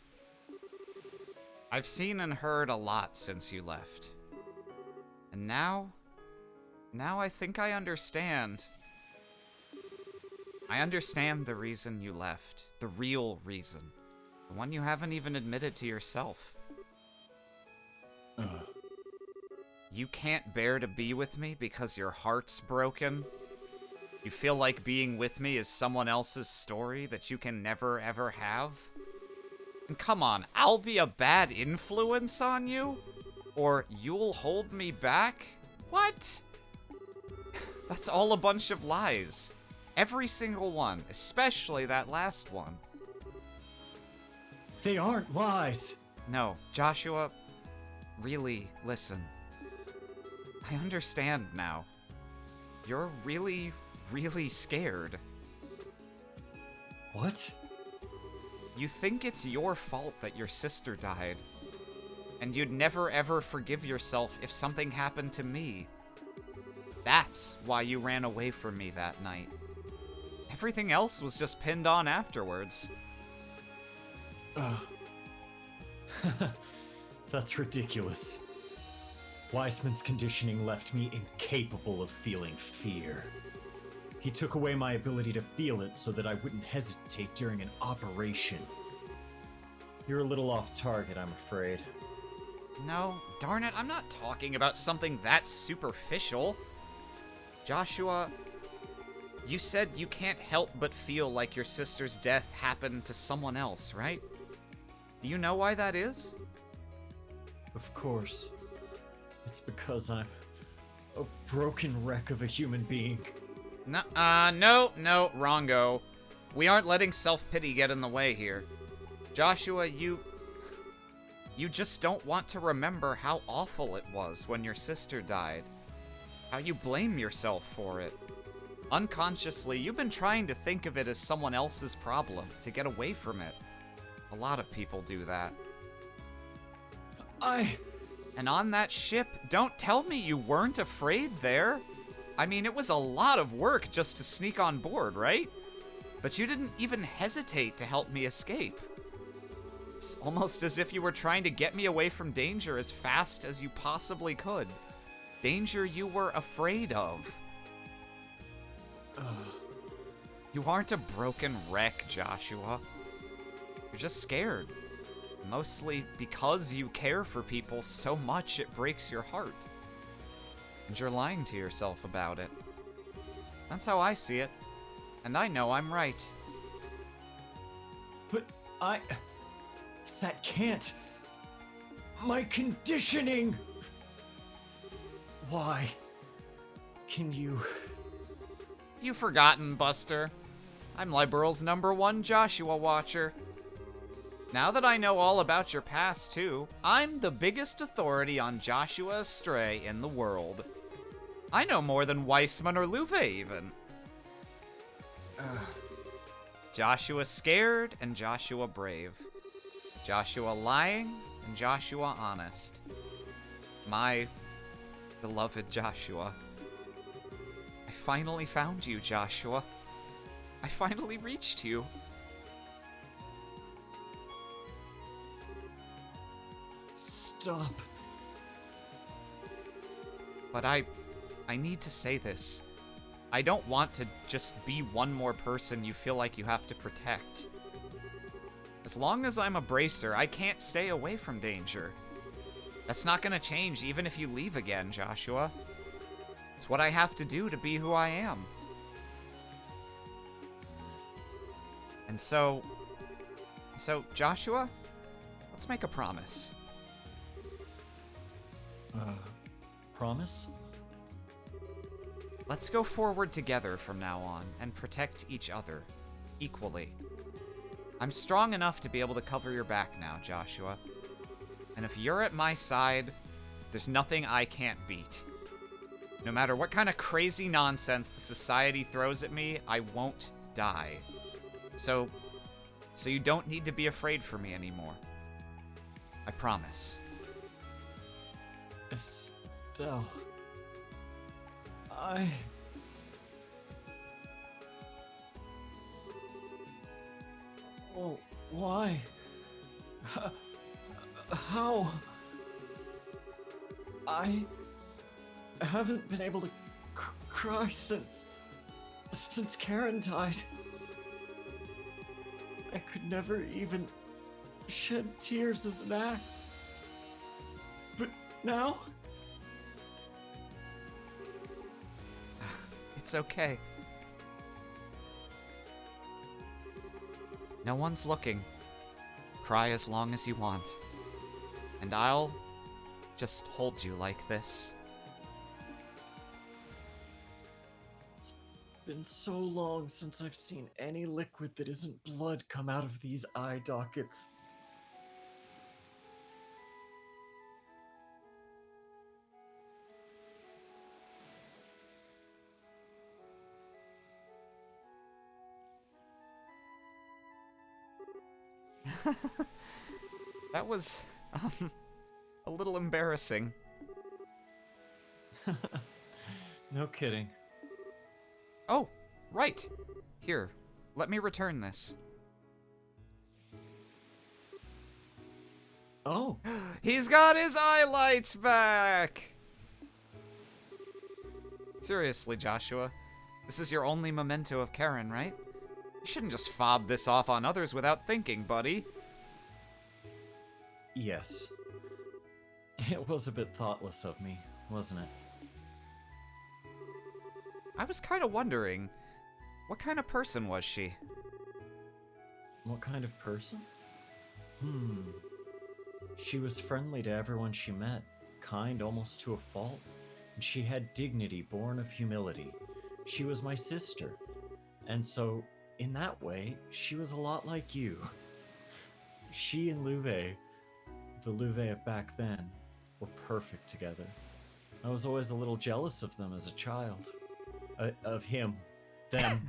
I've seen and heard a lot since you left. And now I think I understand. I understand the reason you left. The real reason. The one you haven't even admitted to yourself. You can't bear to be with me because your heart's broken? You feel like being with me is someone else's story that you can never ever have? And come on, I'll be a bad influence on you? Or you'll hold me back? What? That's all a bunch of lies. Every single one, especially that last one. They aren't lies! No, Joshua, really, listen. I understand now. You're really, really scared. What? You think it's your fault that your sister died. And you'd never ever forgive yourself if something happened to me. That's why you ran away from me that night. Everything else was just pinned on afterwards. That's ridiculous. Weissman's conditioning left me incapable of feeling fear. He took away my ability to feel it so that I wouldn't hesitate during an operation. You're a little off target, I'm afraid. No, darn it, I'm not talking about something that superficial. Joshua, you said you can't help but feel like your sister's death happened to someone else, right? Do you know why that is? Of course. It's because I'm a broken wreck of a human being. No, wrongo. We aren't letting self-pity get in the way here. Joshua, you just don't want to remember how awful it was when your sister died. How you blame yourself for it. Unconsciously, you've been trying to think of it as someone else's problem, to get away from it. A lot of people do that. And on that ship, don't tell me you weren't afraid there. I mean, it was a lot of work just to sneak on board, right? But you didn't even hesitate to help me escape. It's almost as if you were trying to get me away from danger as fast as you possibly could. Danger you were afraid of. You aren't a broken wreck, Joshua. You're just scared. Mostly because you care for people so much it breaks your heart. And you're lying to yourself about it. That's how I see it. And I know I'm right. But that can't... My conditioning! Why? Can you... You've forgotten, Buster. I'm Liberal's #1 Joshua watcher. Now that I know all about your past, too, I'm the biggest authority on Joshua Astray in the world. I know more than Weissman or Louve, even. Joshua scared and Joshua brave. Joshua lying and Joshua honest. My beloved Joshua. I finally found you, Joshua. I finally reached you. Stop. But I need to say this. I don't want to just be one more person you feel like you have to protect. As long as I'm a bracer, I can't stay away from danger. That's not gonna change even if you leave again, Joshua. It's what I have to do to be who I am. And so, Joshua, let's make a promise. Promise? Let's go forward together from now on and protect each other equally. I'm strong enough to be able to cover your back now, Joshua. And if you're at my side, there's nothing I can't beat. No matter what kind of crazy nonsense the society throws at me, I won't die. So you don't need to be afraid for me anymore. I promise. Estelle. Oh, why? How? I haven't been able to cry since Karen died. I could never even shed tears as an act. But now? It's okay. No one's looking. Cry as long as you want. And I'll just hold you like this. It's been so long since I've seen any liquid that isn't blood come out of these eye dockets. That was, a little embarrassing. No kidding. Oh, right. Here, let me return this. Oh, He's got his highlights back! Seriously, Joshua. This is your only memento of Karen, right? You shouldn't just fob this off on others without thinking, buddy. yes. It was a bit thoughtless of me, wasn't it? I was kind of wondering, what kind of person was she? What kind of person? She was friendly to everyone she met, kind almost to a fault, and she had dignity born of humility. She was my sister, and so, in that way, she was a lot like you. She and Louve, the Louve of back then, were perfect together. I was always a little jealous of them as a child. Of him. Them.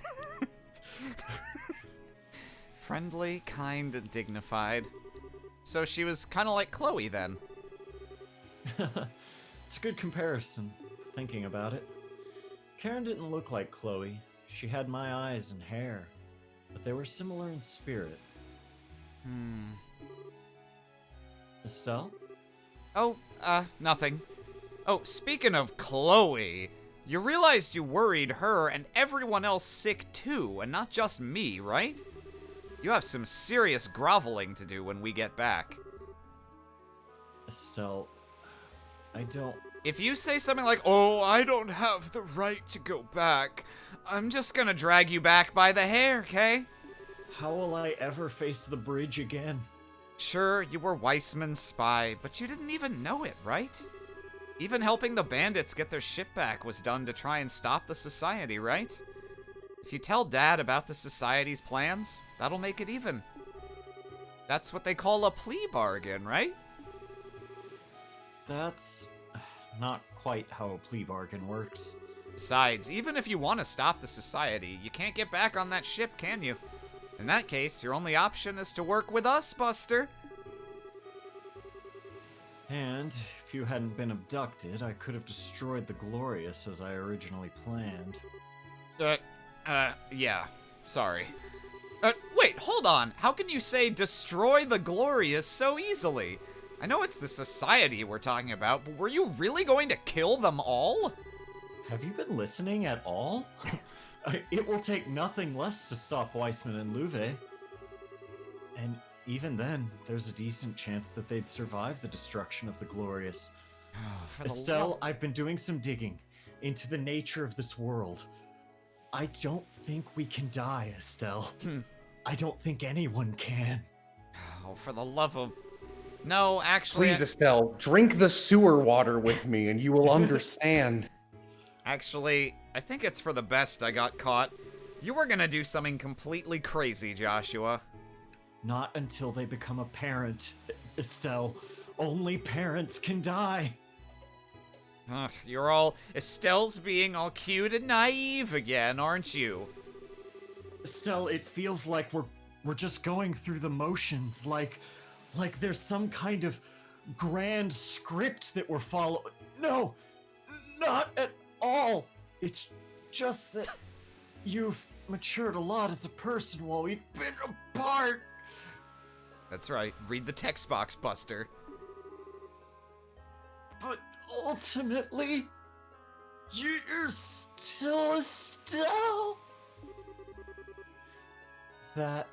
Friendly, kind, and dignified. So she was kind of like Chloe then. It's a good comparison, thinking about it. Karen didn't look like Chloe. She had my eyes and hair, but they were similar in spirit. Estelle? Oh, nothing. Oh, speaking of Chloe, you realized you worried her and everyone else sick too, and not just me, right? You have some serious groveling to do when we get back. Estelle, I don't... If you say something like, oh, I don't have the right to go back, I'm just gonna drag you back by the hair, okay? How will I ever face the bridge again? Sure, you were Weissman's spy, but you didn't even know it, right? Even helping the bandits get their ship back was done to try and stop the society, right? If you tell Dad about the society's plans, that'll make it even. That's what they call a plea bargain, right? That's not quite how a plea bargain works. Besides, even if you want to stop the society, you can't get back on that ship, can you? In that case, your only option is to work with us, Buster. And if you hadn't been abducted, I could have destroyed the Glorious as I originally planned. Yeah. Sorry. Wait, hold on. How can you say destroy the Glorious so easily? I know it's the society we're talking about, but were you really going to kill them all? Have you been listening at all? It will take nothing less to stop Weissman and Louvet. And even then, there's a decent chance that they'd survive the destruction of the Glorious. Estelle, I've been doing some digging into the nature of this world. I don't think we can die, Estelle. I don't think anyone can. Oh, for the love of... No, actually... Please, Estelle, drink the sewer water with me and you will understand. Actually, I think it's for the best I got caught. You were gonna do something completely crazy, Joshua. Not until they become a parent, Estelle. Only parents can die. You're all... Estelle's being all cute and naive again, aren't you? Estelle, it feels like we're just going through the motions, like there's some kind of grand script that we're following. No, not at all. It's just that you've matured a lot as a person while we've been apart. That's right. Read the text box, Buster. But ultimately, you're still Estelle. That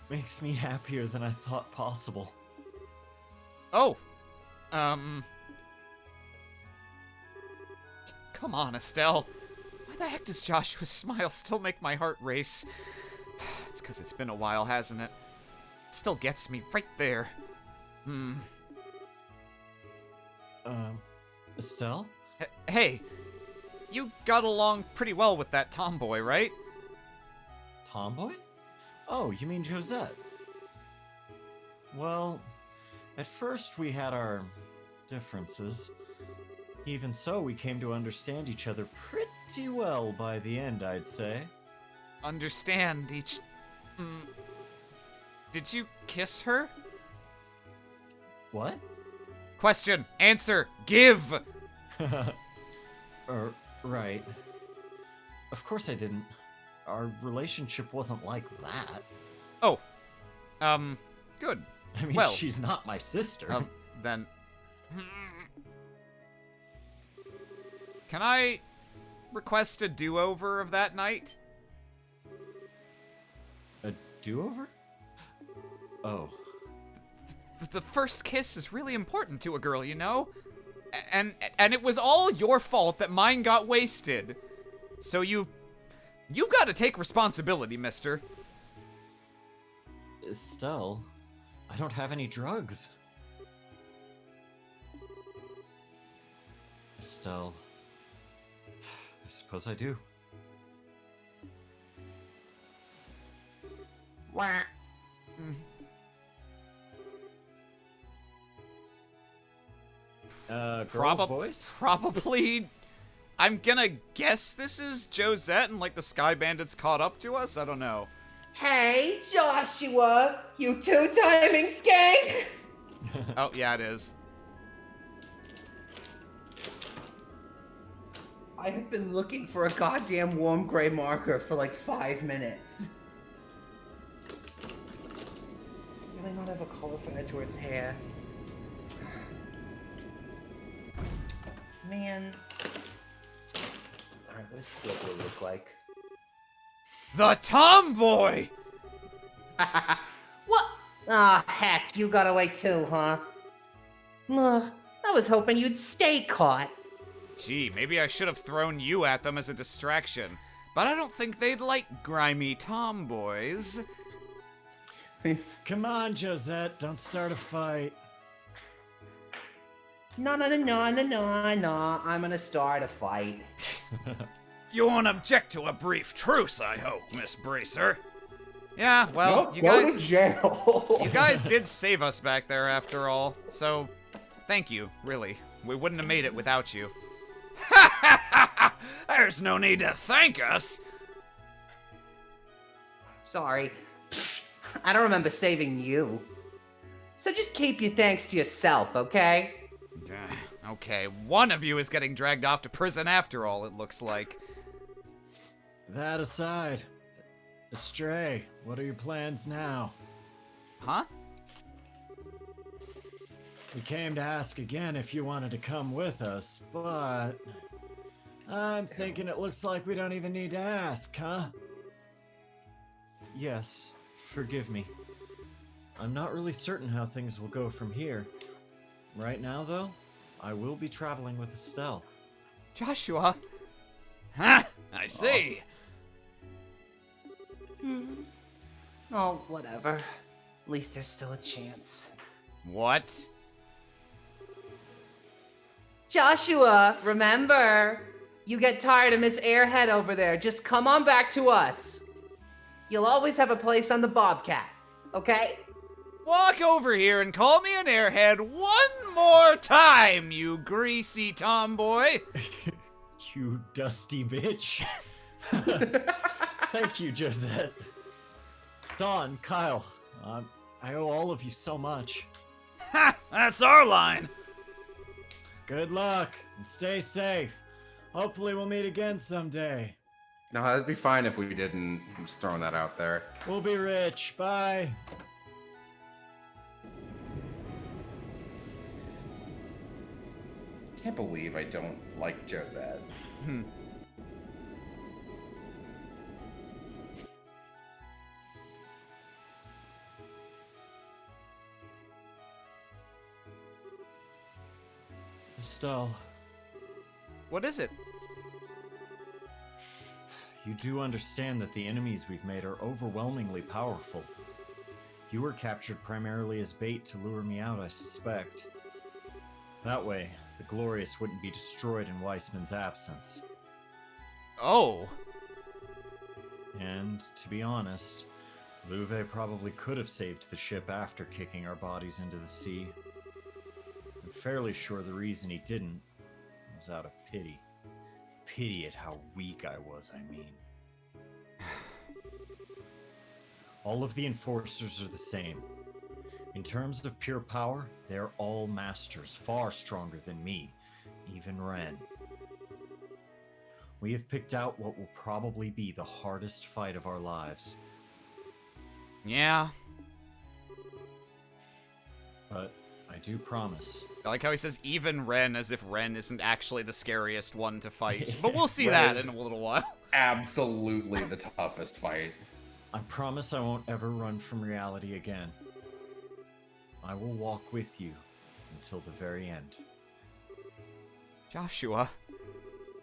makes me happier than I thought possible. Oh. Come on, Estelle. Why the heck does Joshua's smile still make my heart race? It's because it's been a while, hasn't it? It still gets me right there. Estelle? Hey, you got along pretty well with that tomboy, right? Tomboy? Oh, you mean Josette? Well, at first we had our differences. Even so, we came to understand each other pretty well by the end, I'd say. Understand each... Did you kiss her? What? Question. Answer. Give! Right. Of course I didn't. Our relationship wasn't like that. Oh. Good. I mean, well, she's not my sister. Then... Can I request a do-over of that night? A do-over? Oh. The first kiss is really important to a girl, you know? And it was all your fault that mine got wasted. So you've got to take responsibility, mister. Estelle, I don't have any drugs. Estelle, I suppose I do. Wah. Girl's voice? Probably. I'm gonna guess this is Josette and like the Sky Bandits caught up to us? I don't know. Hey, Joshua, you two-timing skank! Oh, yeah, it is. I have been looking for a goddamn warm gray marker for like 5 minutes. I really don't have a color for Edward's hair. Man. Alright, what does Silver look like? The tomboy! What? Ah, heck, you got away too, huh? Ugh, I was hoping you'd stay caught. Gee, maybe I should have thrown you at them as a distraction. But I don't think they'd like grimy tomboys. Come on, Josette, don't start a fight. No, I'm gonna start a fight. You won't object to a brief truce, I hope, Miss Bracer. Yeah, well, Nope, you go guys... to jail. You guys did save us back there after all, so thank you, really. We wouldn't have made it without you. There's no need to thank us. Sorry. I don't remember saving you. So just keep your thanks to yourself, okay? Okay, one of you is getting dragged off to prison after all, it looks like. That aside, Astray, what are your plans now? Huh? We came to ask again if you wanted to come with us, but I'm thinking it looks like we don't even need to ask, huh? Yes, forgive me. I'm not really certain how things will go from here. Right now, though, I will be traveling with Estelle. Joshua? Huh? I see. Oh, whatever. At least there's still a chance. What? Joshua, remember? You get tired of Miss Airhead over there, just come on back to us. You'll always have a place on the Bobcat, okay? Walk over here and call me an airhead one more time, you greasy tomboy. You dusty bitch. Thank you, Josette. Dawn, Kyle, I owe all of you so much. Ha! That's our line. Good luck and stay safe. Hopefully we'll meet again someday. No, that'd be fine if we didn't. I'm just throwing that out there. We'll be rich. Bye. I can't believe I don't like Josette. Estelle, What is it? you do understand that the enemies we've made are overwhelmingly powerful. You were captured primarily as bait to lure me out, I suspect. That way, the Glorious wouldn't be destroyed in Weissman's absence. Oh. And, to be honest, Louvet probably could have saved the ship after kicking our bodies into the sea. I'm fairly sure the reason he didn't was out of pity. Pity at how weak I was, I mean. All of the enforcers are the same. In terms of pure power, they're all masters, far stronger than me, even Ren. We have picked out what will probably be the hardest fight of our lives. Yeah. But I do promise. I like how he says even Ren as if Ren isn't actually the scariest one to fight. But we'll see Ren that is- in a little while. Absolutely the toughest fight. I promise I won't ever run from reality again. I will walk with you until the very end. Joshua,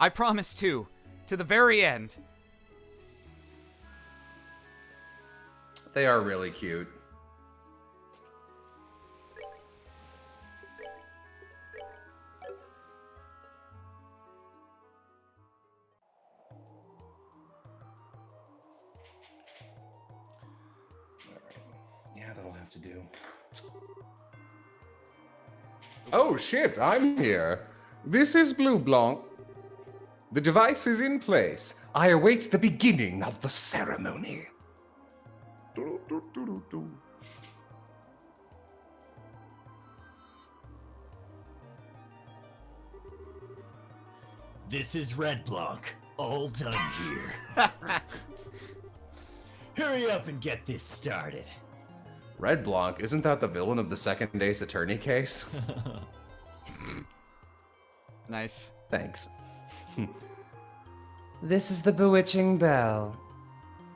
I promise too, to the very end. They are really cute. Yeah, that'll have to do. Oh shit, I'm here. This is Blue Blanc. The device is in place. I await the beginning of the ceremony. This is Red Blanc, all done here. Hurry up and get this started. Red Blanc, isn't that the villain of the second Ace Attorney case? Nice. Thanks. This is the bewitching bell.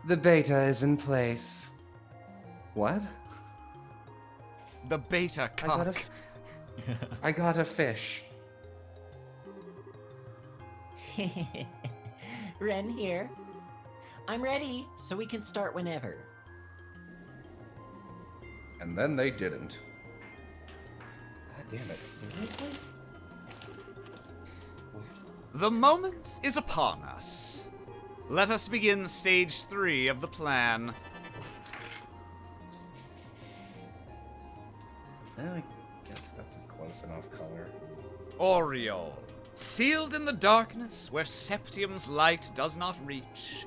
The beta is in place. What? The beta cock. I got a fish. Ren here. I'm ready, so we can start whenever. And then they didn't. God damn it, seriously? The moment is upon us. Let us begin stage 3 of the plan. I guess that's a close enough color. Oriole, sealed in the darkness where Septium's light does not reach,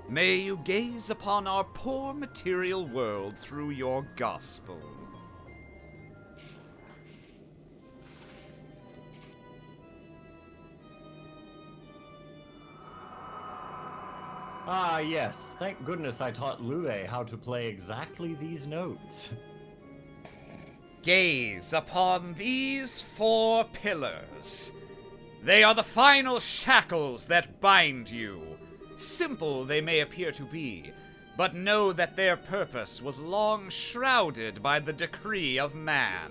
may you gaze upon our poor material world through your gospel. Ah, yes. Thank goodness I taught Lue how to play exactly these notes. Gaze upon these 4 pillars. They are the final shackles that bind you. Simple they may appear to be, but know that their purpose was long shrouded by the decree of man.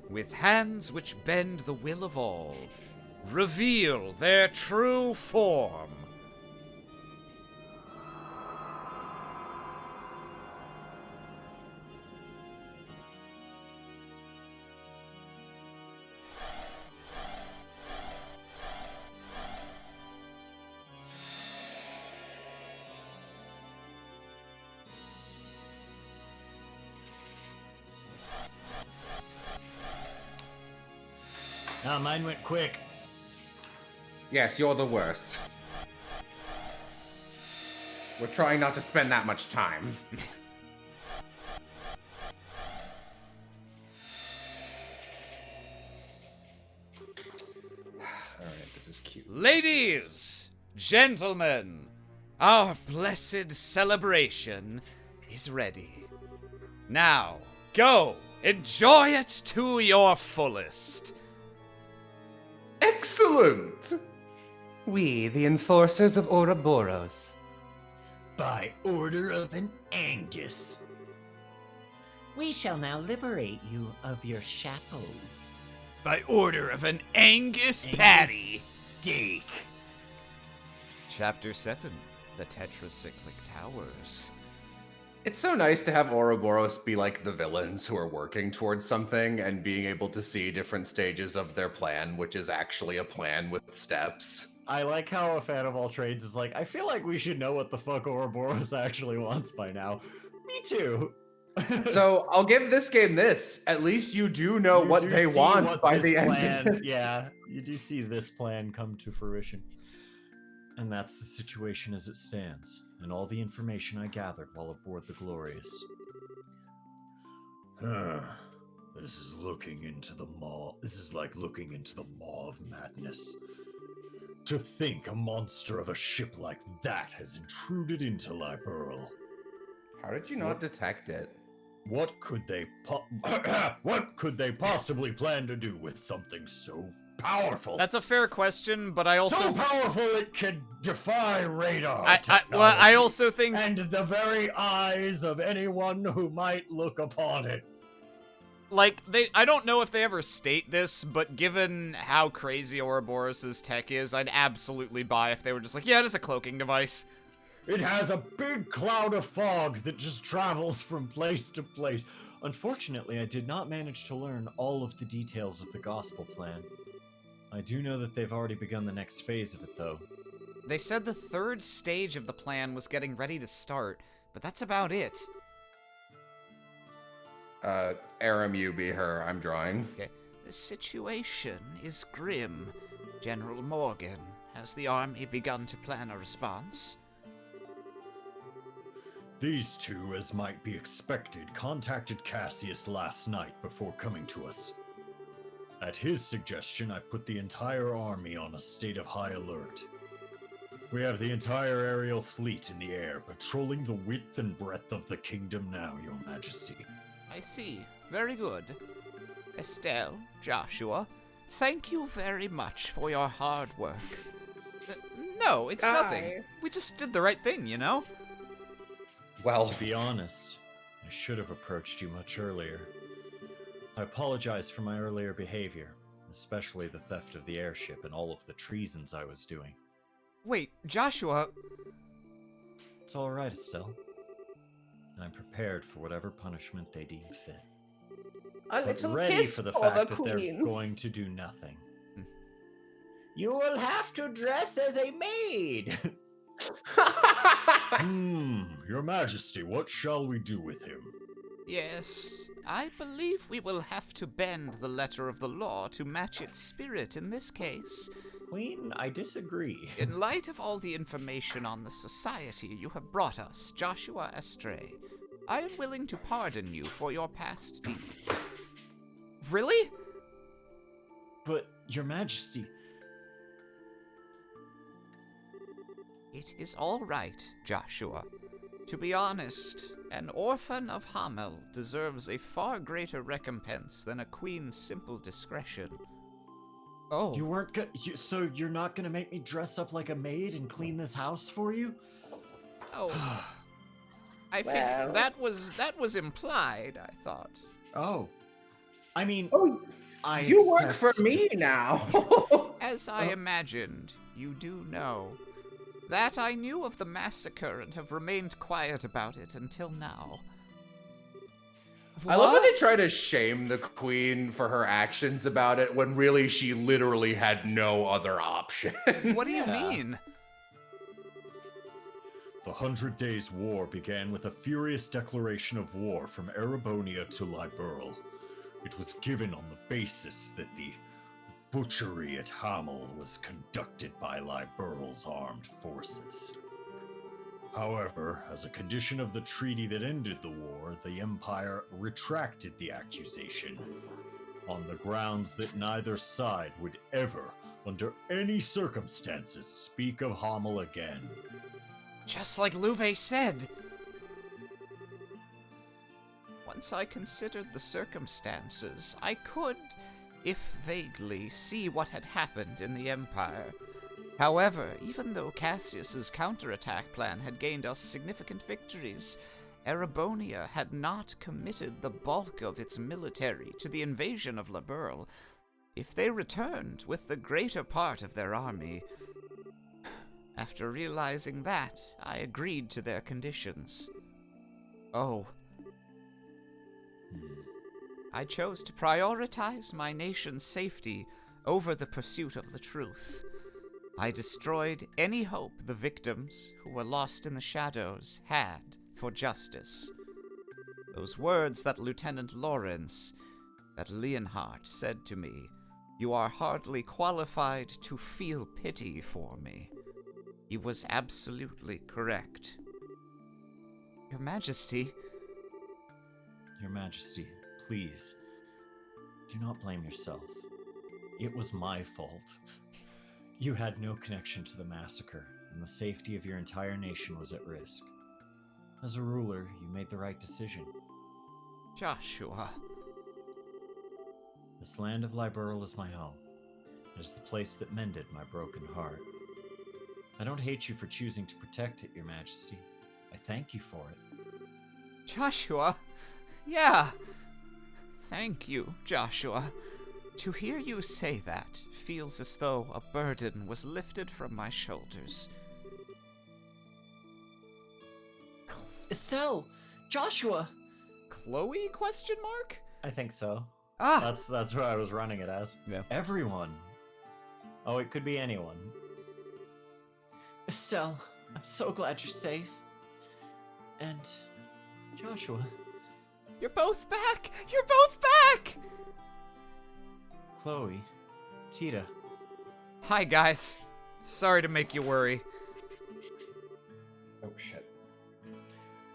With hands which bend the will of all, reveal their true form. Ah, mine went quick. Yes, you're the worst. We're trying not to spend that much time. Alright, this is cute. Ladies, gentlemen, our blessed celebration is ready. Now, go, enjoy it to your fullest. Excellent! We, the enforcers of Ouroboros. By order of an Angus. We shall now liberate you of your shackles. By order of an Angus Patty. Steak. Chapter 7, The Tetracyclic Towers. It's so nice to have Ouroboros be like the villains who are working towards something and being able to see different stages of their plan, which is actually a plan with steps. I like how a fan of all trades is like, I feel like we should know what the fuck Ouroboros actually wants by now. Me too. So I'll give this game this. At least you do know You what do they see want what by this the end. plan, Of this. Yeah, you do see this plan come to fruition. And that's the situation as it stands, and all the information I gathered while aboard the Glorious. This is looking into the maw. This is like looking into the maw of madness. To think a monster of a ship like that has intruded into Liberl. How did you not detect it? What could they what could they possibly plan to do with something so powerful? That's a fair question, but I also... So powerful it can defy radar I technology also think... and the very eyes of anyone who might look upon it. Like, I don't know if they ever state this, but given how crazy Ouroboros' tech is, I'd absolutely buy if they were just like, yeah, it is a cloaking device. It has a big cloud of fog that just travels from place to place. Unfortunately, I did not manage to learn all of the details of the gospel plan. I do know that they've already begun the next phase of it, though. They said the 3rd stage of the plan was getting ready to start, but that's about it. Aram, you be her. I'm drawing. Okay. The situation is grim. General Morgan, has the army begun to plan a response? These two, as might be expected, contacted Cassius last night before coming to us. At his suggestion, I've put the entire army on a state of high alert. We have the entire aerial fleet in the air, patrolling the width and breadth of the kingdom now, Your Majesty. I see. Very good. Estelle, Joshua, thank you very much for your hard work. No, it's nothing. We just did the right thing, you know? Well, To be honest, I should have approached you much earlier. I apologize for my earlier behavior, especially the theft of the airship and all of the treasons I was doing. Wait, Joshua... It's alright, Estelle. I'm prepared for whatever punishment they deem fit. A But little ready kiss for the for fact the that they're queen. going to do nothing. You will have to dress as a maid. Your Majesty, what shall we do with him? Yes, I believe we will have to bend the letter of the law to match its spirit in this case. Queen, I disagree. In light of all the information on the society you have brought us, Joshua Estray, I am willing to pardon you for your past deeds. Really? But, Your Majesty... It is all right, Joshua. To be honest, an orphan of Hamel deserves a far greater recompense than a queen's simple discretion. Oh. You weren't so you're not gonna make me dress up like a maid and clean this house for you? Oh. I think that was implied, I thought. Oh. I mean, You work for me now. As I imagined, you do know. That I knew of the massacre and have remained quiet about it until now. I love how they try to shame the queen for her actions about it when really she literally had no other option. What do you mean? The 100 Days' War began with a furious declaration of war from Erebonia to Liberl. It was given on the basis that the butchery at Hamel was conducted by Liberl's armed forces. However, as a condition of the treaty that ended the war, the Empire retracted the accusation, on the grounds that neither side would ever, under any circumstances, speak of Hamel again. Just like Louve said. Once I considered the circumstances, I could, if vaguely, see what had happened in the Empire. However, even though Cassius's counterattack plan had gained us significant victories, Erebonia had not committed the bulk of its military to the invasion of Liberl. If they returned with the greater part of their army... After realizing that, I agreed to their conditions. Oh. I chose to prioritize my nation's safety over the pursuit of the truth. I destroyed any hope the victims, who were lost in the shadows, had for justice. Those words that Lieutenant Lawrence, that Leonhardt said to me, "You are hardly qualified to feel pity for me." He was absolutely correct. Your Majesty... Your Majesty, please, do not blame yourself. It was my fault. You had no connection to the massacre, and the safety of your entire nation was at risk. As a ruler, you made the right decision. Joshua... This land of Liberl is my home. It is the place that mended my broken heart. I don't hate you for choosing to protect it, Your Majesty. I thank you for it. Joshua? Yeah. Thank you, Joshua. To hear you say that feels as though a burden was lifted from my shoulders. Estelle! Joshua! Chloe, question mark? I think so. Ah! That's what I was running it as. Yeah. Everyone. Oh, it could be anyone. Estelle, I'm so glad you're safe. And Joshua. You're both back! You're both back! Chloe. Tita. Hi, guys. Sorry to make you worry. Oh, shit.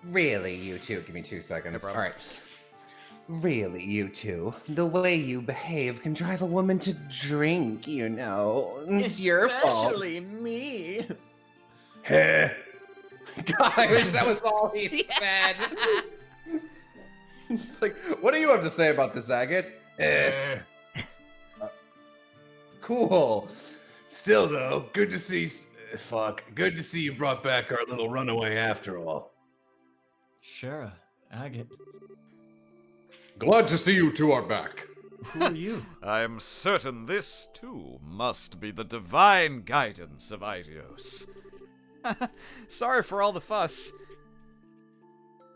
Really, you two? Give me 2 seconds. All right. Really, you two? The way you behave can drive a woman to drink, you know. It's your fault. Especially me. Guys, that was all he said. Just like, what do you have to say about this, Agate? Cool. Still, though, good to see. Good to see you brought back our little runaway after all. Shara, Agate. Glad to see you two are back. Who are you? I'm certain this, too, must be the divine guidance of Idios. Sorry for all the fuss.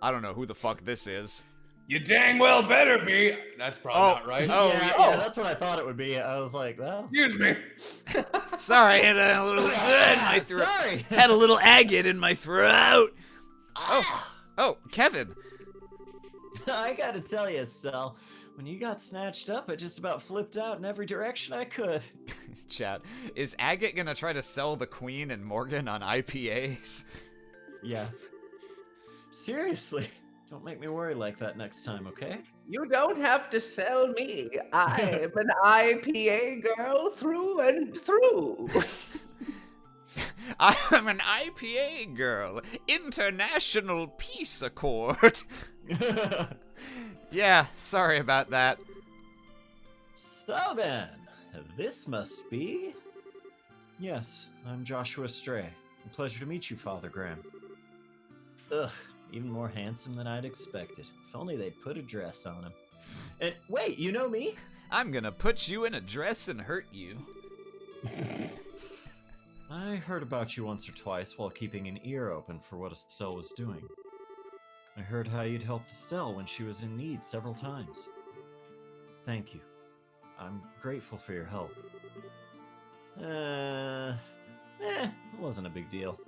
I don't know who the fuck this is. You dang well better be. That's probably not right. Oh, yeah, that's what I thought it would be. I was like, well. Excuse me. Sorry, I had a little in my throat. Sorry. Had a little agate in my throat. Oh, Kevin. I gotta tell you, Estelle, when you got snatched up, I just about flipped out in every direction I could. Chat, is Agate gonna try to sell the Queen and Morgan on IPAs? Yeah. Seriously, don't make me worry like that next time, okay? You don't have to sell me. I'm an IPA girl through and through. I'm an IPA girl. International Peace Accord. Yeah, sorry about that. So then, this must be... Yes, I'm Joshua Stray. A pleasure to meet you, Father Graham. Ugh, even more handsome than I'd expected. If only they'd put a dress on him. And wait, you know me? I'm gonna put you in a dress and hurt you. I heard about you once or twice while keeping an ear open for what Estelle was doing. I heard how you'd helped Estelle when she was in need several times. Thank you. I'm grateful for your help. It wasn't a big deal.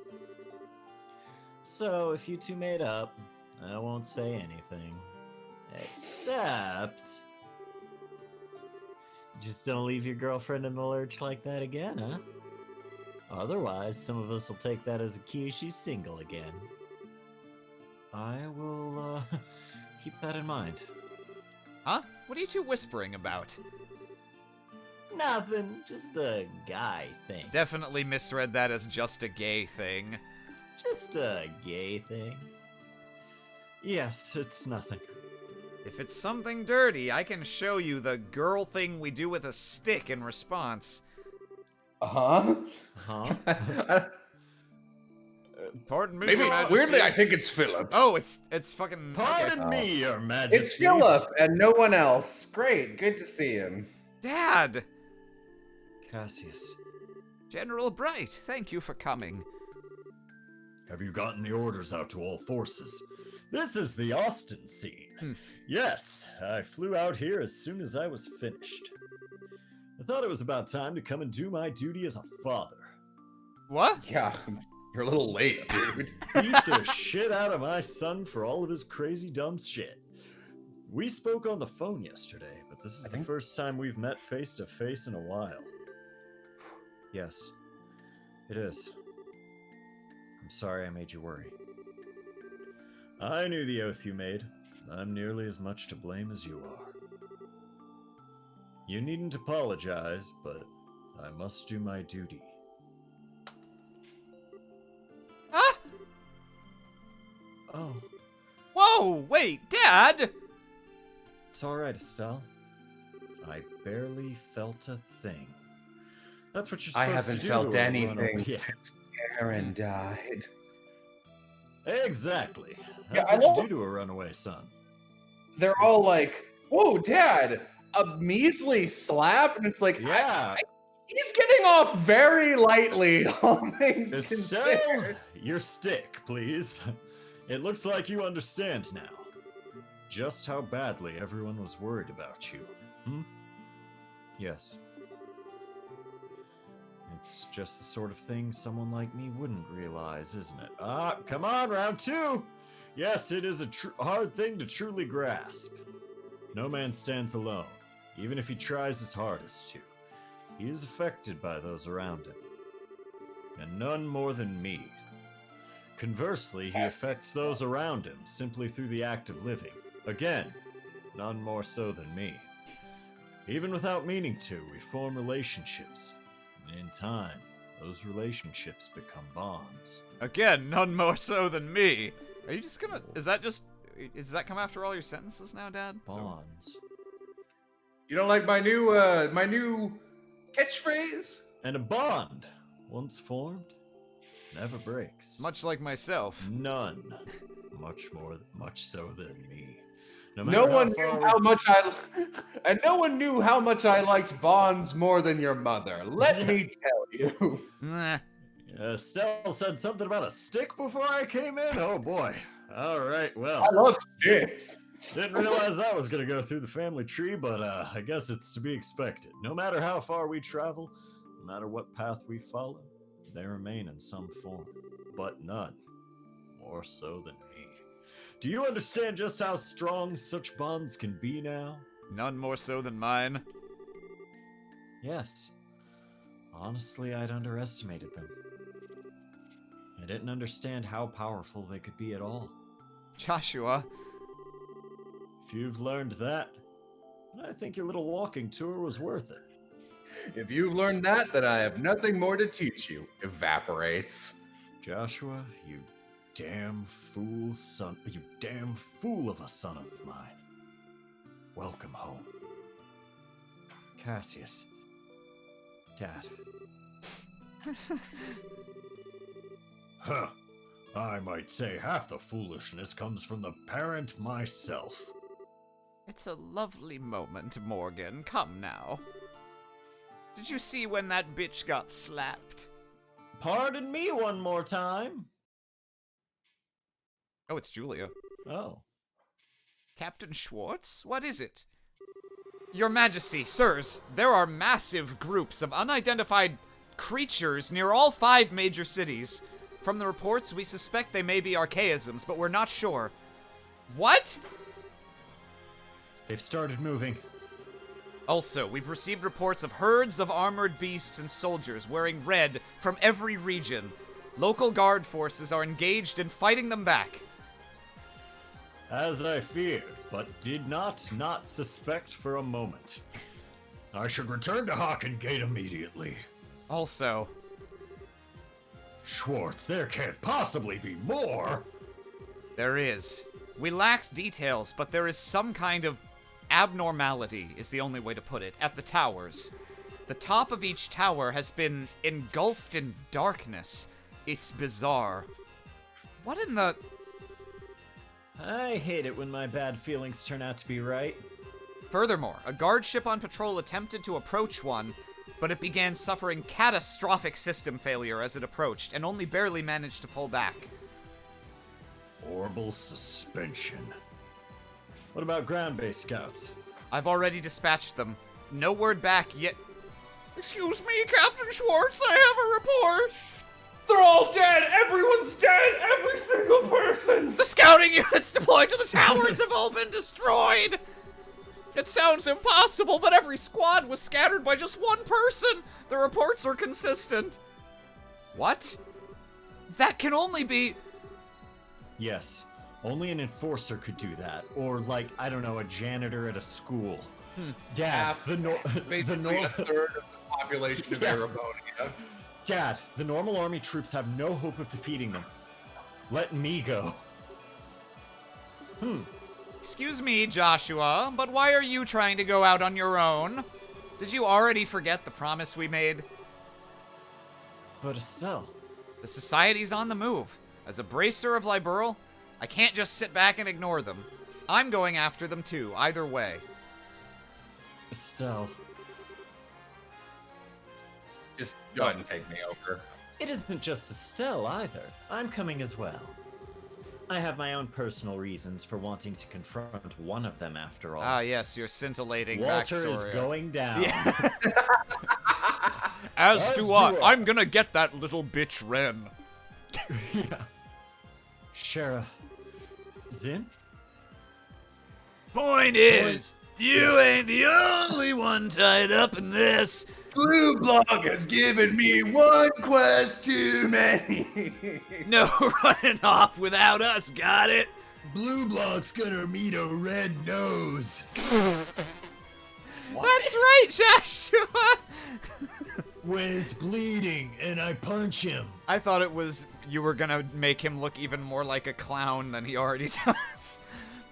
So, if you two made up, I won't say anything. Except... Just don't leave your girlfriend in the lurch like that again, huh? Otherwise, some of us will take that as a cue she's single again. I will, keep that in mind. Huh? What are you two whispering about? Nothing, just a guy thing. Definitely misread that as just a gay thing. Just a gay thing. Yes, it's nothing. If it's something dirty, I can show you the girl thing we do with a stick in response. Huh? Huh? Pardon me, Maybe Your Majesty. weirdly, I think it's Philip. Oh, it's fucking... Pardon okay. me, Your Majesty. It's Philip and no one else. Great, good to see him. Dad! Cassius. General Bright, thank you for coming. Have you gotten the orders out to all forces? This is the Austin scene. Yes, I flew out here as soon as I was finished. I thought it was about time to come and do my duty as a father. What? Yeah, you're a little late, dude. Beat the shit out of my son for all of his crazy dumb shit. We spoke on the phone yesterday, but this is the first time we've met face to face in a while. Yes, it is. I'm sorry I made you worry. I knew the oath you made. I'm nearly as much to blame as you are. You needn't apologize, but I must do my duty. Huh? Oh, Whoa, wait, Dad! it's alright, Estelle. I barely felt a thing. That's what you're I supposed haven't to do. felt to a anything grown-up. Yeah. since Aaron died. Exactly. Yeah, That's I what love- you do to a runaway son. They're all like, "Whoa, Dad, a measly slap," and it's like, Yeah. he's getting off very lightly, all things Estelle, considered. your stick, please. It looks like you understand now. Just how badly everyone was worried about you. Yes. It's just the sort of thing someone like me wouldn't realize, isn't it? Ah, come on, round two! Yes, it is a hard thing to truly grasp. No man stands alone, even if he tries his hardest to. He is affected by those around him. And none more than me. Conversely, he affects those around him simply through the act of living. Again, none more so than me. Even without meaning to, we form relationships. And in time, those relationships become bonds. Again, none more so than me. Are you just gonna... Does that come after all your sentences now, Dad? Bonds. You don't like my new catchphrase? And a bond, once formed, never breaks. Much like myself. None. Much so than me. No matter one knew far how we- much and no one knew how much I liked bonds more than your mother. Let me tell you. Nah. Estelle said something about a stick before I came in? Oh boy. All right, I well. love sticks. Didn't realize that was going to go through the family tree, but I guess it's to be expected. No matter how far we travel, no matter what path we follow, they remain in some form, but none more so than me. Do you understand just how strong such bonds can be now? None more so than mine. Yes. Honestly, I'd underestimated them. I didn't understand how powerful they could be at all. Joshua, If you've learned that, then I think your little walking tour was worth it. If you've learned that, then I have nothing more to teach you. Evaporates. Joshua, you damn fool son, you damn fool of a son of mine. Welcome home. Cassius. Dad. Huh. I might say half the foolishness comes from the parent myself. it's a lovely moment, Morgan. Come now. Did you see when that bitch got slapped? Pardon me one more time. Oh, it's Julia. Oh. Captain Schwartz? What is it? Your Majesty, sirs, there are massive groups of unidentified creatures near all 5 major cities. From the reports, we suspect they may be archaisms, but we're not sure. What? They've started moving. Also, we've received reports of herds of armored beasts and soldiers wearing red from every region. Local guard forces are engaged in fighting them back. As I feared, but did not suspect for a moment. I should return to Hockengate immediately. Also, Schwartz, there can't possibly be more! there is. We lacked details, but there is some kind of abnormality, is the only way to put it, at the towers. The top of each tower has been engulfed in darkness. It's bizarre. What in the... I hate it when my bad feelings turn out to be right. Furthermore, a guard ship on patrol attempted to approach one, but it began suffering catastrophic system failure as it approached, and only barely managed to pull back. Orbital suspension. What about ground-based scouts? I've already dispatched them. No word back yet. Excuse me, Captain Schwartz, I have a report! They're all dead! Everyone's dead! Every single person! The scouting units deployed to the towers have all been destroyed! It sounds impossible, but every squad was scattered by just one person! The reports are consistent. What? That can only be... Yes. Only an enforcer could do that. Or, like, I don't know, a janitor at a school. Dad, Half, basically a third of the population of Yeah. Erebonia. Dad, the normal army troops have no hope of defeating them. Let me go. Excuse me, Joshua, but why are you trying to go out on your own? Did you already forget the promise we made? But Estelle. The Society's on the move. As a bracer of Liberal, I can't just sit back and ignore them. I'm going after them too, either way. Estelle. Just go ahead and take me over. It isn't just Estelle either. I'm coming as well. I have my own personal reasons for wanting to confront one of them after all. Ah, yes, your scintillating Walter backstory. is going down. As As do do I. I. I'm gonna get that little bitch Ren. Yeah. Shara. Zin? Point is, you ain't the only one tied up in this. Blue Blog has given me one quest too many. No running off without us, got it? Blue Block's gonna meet a red nose. That's right, Joshua! When it's bleeding and I punch him. I thought it was you were gonna make him look even more like a clown than he already does.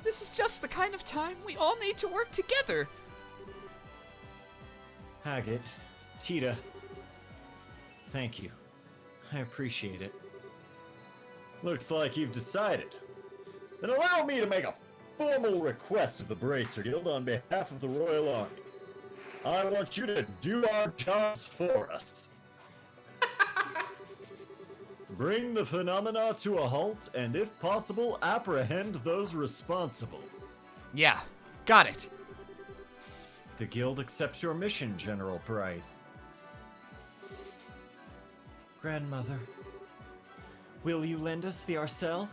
This is just the kind of time we all need to work together. Haggett. Tita. Thank you. I appreciate it. Looks like you've decided. Then allow me to make a formal request of the Bracer Guild on behalf of the Royal Army. I want you to do our jobs for us. Bring the phenomena to a halt, and if possible, apprehend those responsible. Yeah, got it. The Guild accepts your mission, General Bright. Grandmother, will you lend us the Arcel?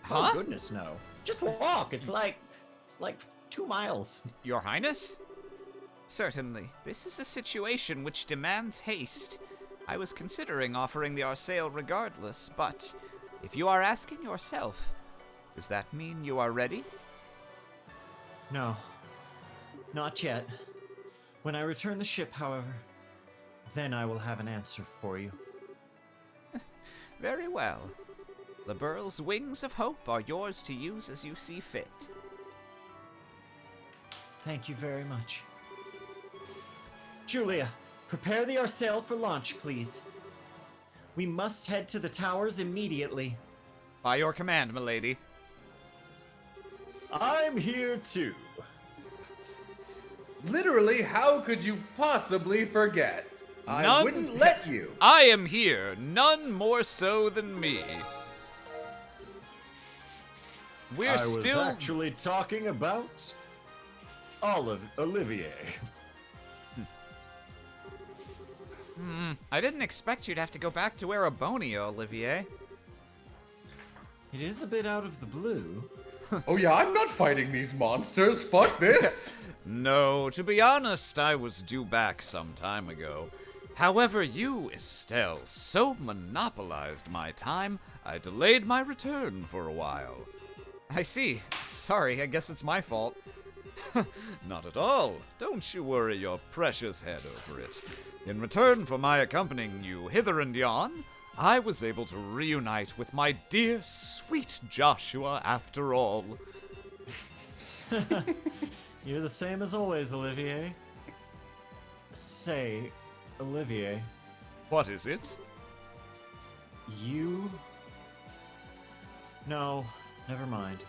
Huh? Oh, goodness, no. Just walk. It's like 2 miles. Your Highness? Certainly. This is a situation which demands haste. I was considering offering the Arsail regardless, but if you are asking yourself, does that mean you are ready? No. Not yet. When I return the ship, however, then I will have an answer for you. Very well. Liberl's wings of hope are yours to use as you see fit. Thank you very much. Julia, prepare the Arsail for launch, please. We must head to the towers immediately. By your command, milady. I'm here too. Literally, how could you possibly forget? I None- wouldn't let you. I am here, none more so than me. We're I was still... actually talking about Olivier. I didn't expect you'd have to go back to Erebonia, Olivier. It is a bit out of the blue. Oh yeah, I'm not fighting these monsters. Fuck this. No, to be honest, I was due back some time ago. However, you, Estelle, so monopolized my time, I delayed my return for a while. I see. Sorry, I guess it's my fault. Not at all. Don't you worry your precious head over it. In return for my accompanying you hither and yon, I was able to reunite with my dear, sweet Joshua after all. You're the same as always, Olivier. Say, Olivier, What is it? you... No, never mind.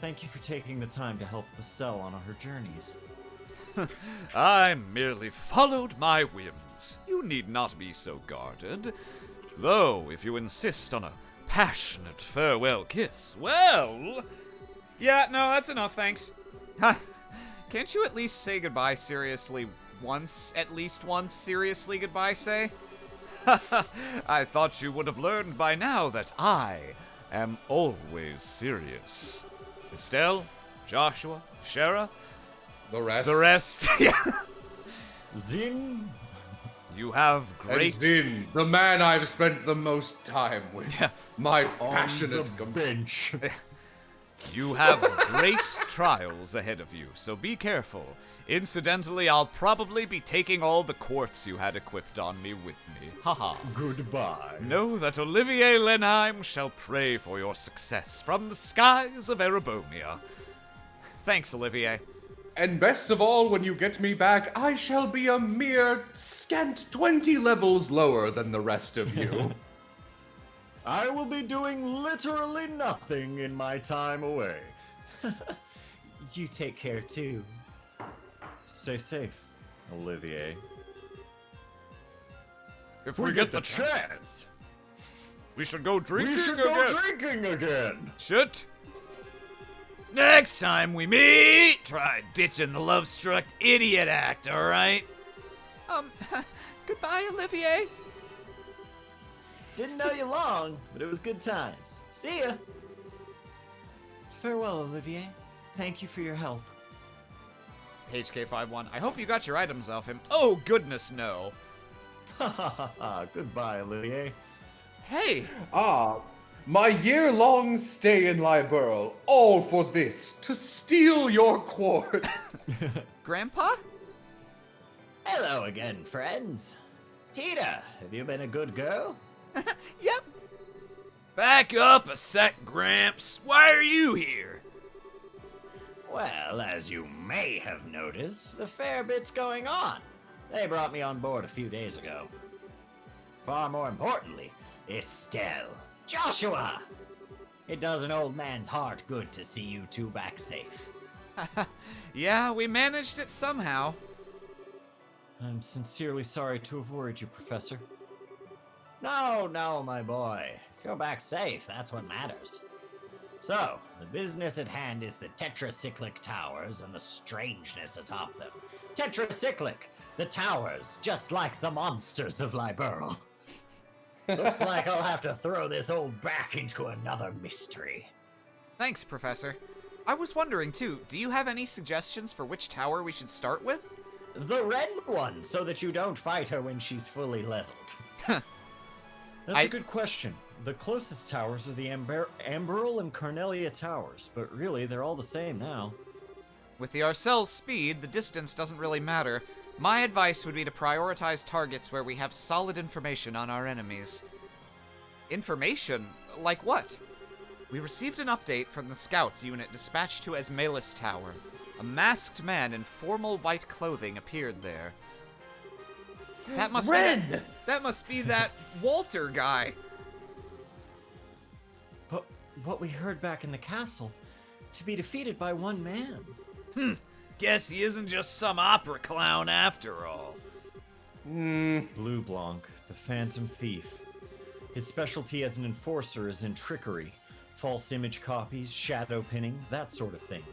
Thank you for taking the time to help Estelle on her journeys. I merely followed my whims. You need not be so guarded. Though, if you insist on a passionate farewell kiss, well... Yeah, no, that's enough, thanks. Can't you at least say goodbye seriously once? At least once seriously goodbye say? I thought you would have learned by now that I am always serious. Estelle, Joshua, Shara, The rest. the rest. Yeah. Zin? You have And great... Zin, the man I've spent the most time with. Yeah. My On passionate the companion. bench. You have great trials ahead of you, so be careful. Incidentally, I'll probably be taking all the quartz you had equipped on me with me. Haha. Goodbye. Know that Olivier Lenheim shall pray for your success from the skies of Erebonia. Thanks, Olivier. And best of all, when you get me back, I shall be a mere scant 20 levels lower than the rest of you. I will be doing literally nothing in my time away. You take care too. Stay safe, Olivier. If We get the chance. we should go drinking We should again. go drinking again. Should. Next time we meet, try ditching the love-struck idiot act, alright? Goodbye, Olivier. Didn't know you long, but it was good times. See ya! Farewell, Olivier. Thank you for your help. HK51, I hope you got your items off him. Oh, goodness, no. Ha ha ha ha. Goodbye, Olivier. Hey, My year-long stay in Liberl, all for this, to steal your quartz. Grandpa? Hello again, friends. Tita, have you been a good girl? Yep. Back up a sec, Gramps. Why are you here? Well, as you may have noticed, the fair bit's going on. They brought me on board a few days ago. Far more importantly, Estelle, Joshua! It does an old man's heart good to see you two back safe. Yeah, we managed it somehow. I'm sincerely sorry to have worried you, Professor. No, my boy. If you're back safe, that's what matters. So, the business at hand is the tetracyclic towers and the strangeness atop them. Tetracyclic! The towers, just like the monsters of Liberl. Looks like I'll have to throw this old back into another mystery. Thanks, Professor. I was wondering, too, do you have any suggestions for which tower we should start with? The red one, so that you don't fight her when she's fully leveled. That's a good question. The closest towers are the Amberl and Carnelia towers, but really they're all the same now. With the Arcel's speed, the distance doesn't really matter. My advice would be to prioritize targets where we have solid information on our enemies. Information? Like what? We received an update from the scout unit dispatched to Esmelis Tower. A masked man in formal white clothing appeared there. That must Ren! That must be that Walter guy. But what we heard back in the castle, to be defeated by one man. Guess he isn't just some opera clown after all. Blue Blanc, the Phantom Thief. His specialty as an enforcer is in trickery, false image copies, shadow pinning, that sort of thing.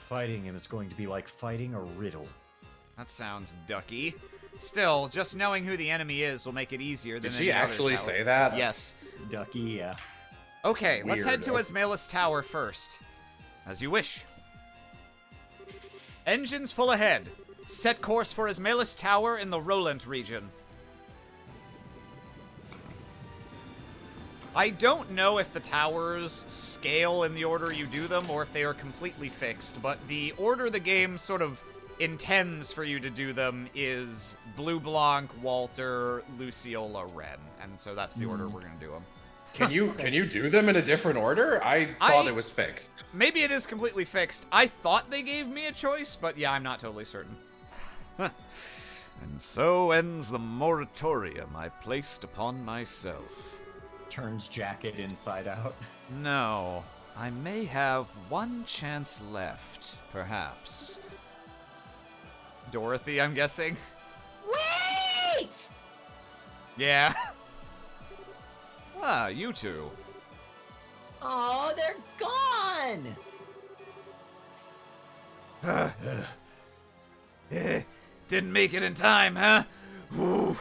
Fighting him is going to be like fighting a riddle. That sounds ducky. Still, just knowing who the enemy is will make it easier than Did any she other actually tower. say that? Yes. Ducky, yeah. Okay, let's head to Weird. Esmelis Tower first. As you wish. Engines full ahead. Set course for Esmelis Tower in the Roland region. I don't know if the towers scale in the order you do them or if they are completely fixed, but the order the game sort of intends for you to do them is Blue Blanc, Walter, Luciola, Ren. And so that's the order we're going to do them. Can you do them in a different order? I thought it was fixed. Maybe it is completely fixed. I thought they gave me a choice, but yeah, I'm not totally certain. And so ends the moratorium I placed upon myself. Turns jacket inside out. No, I may have one chance left, perhaps. Dorothy, I'm guessing. Wait! Yeah. Ah, you two. Oh, they're gone! Didn't make it in time, huh? Whew.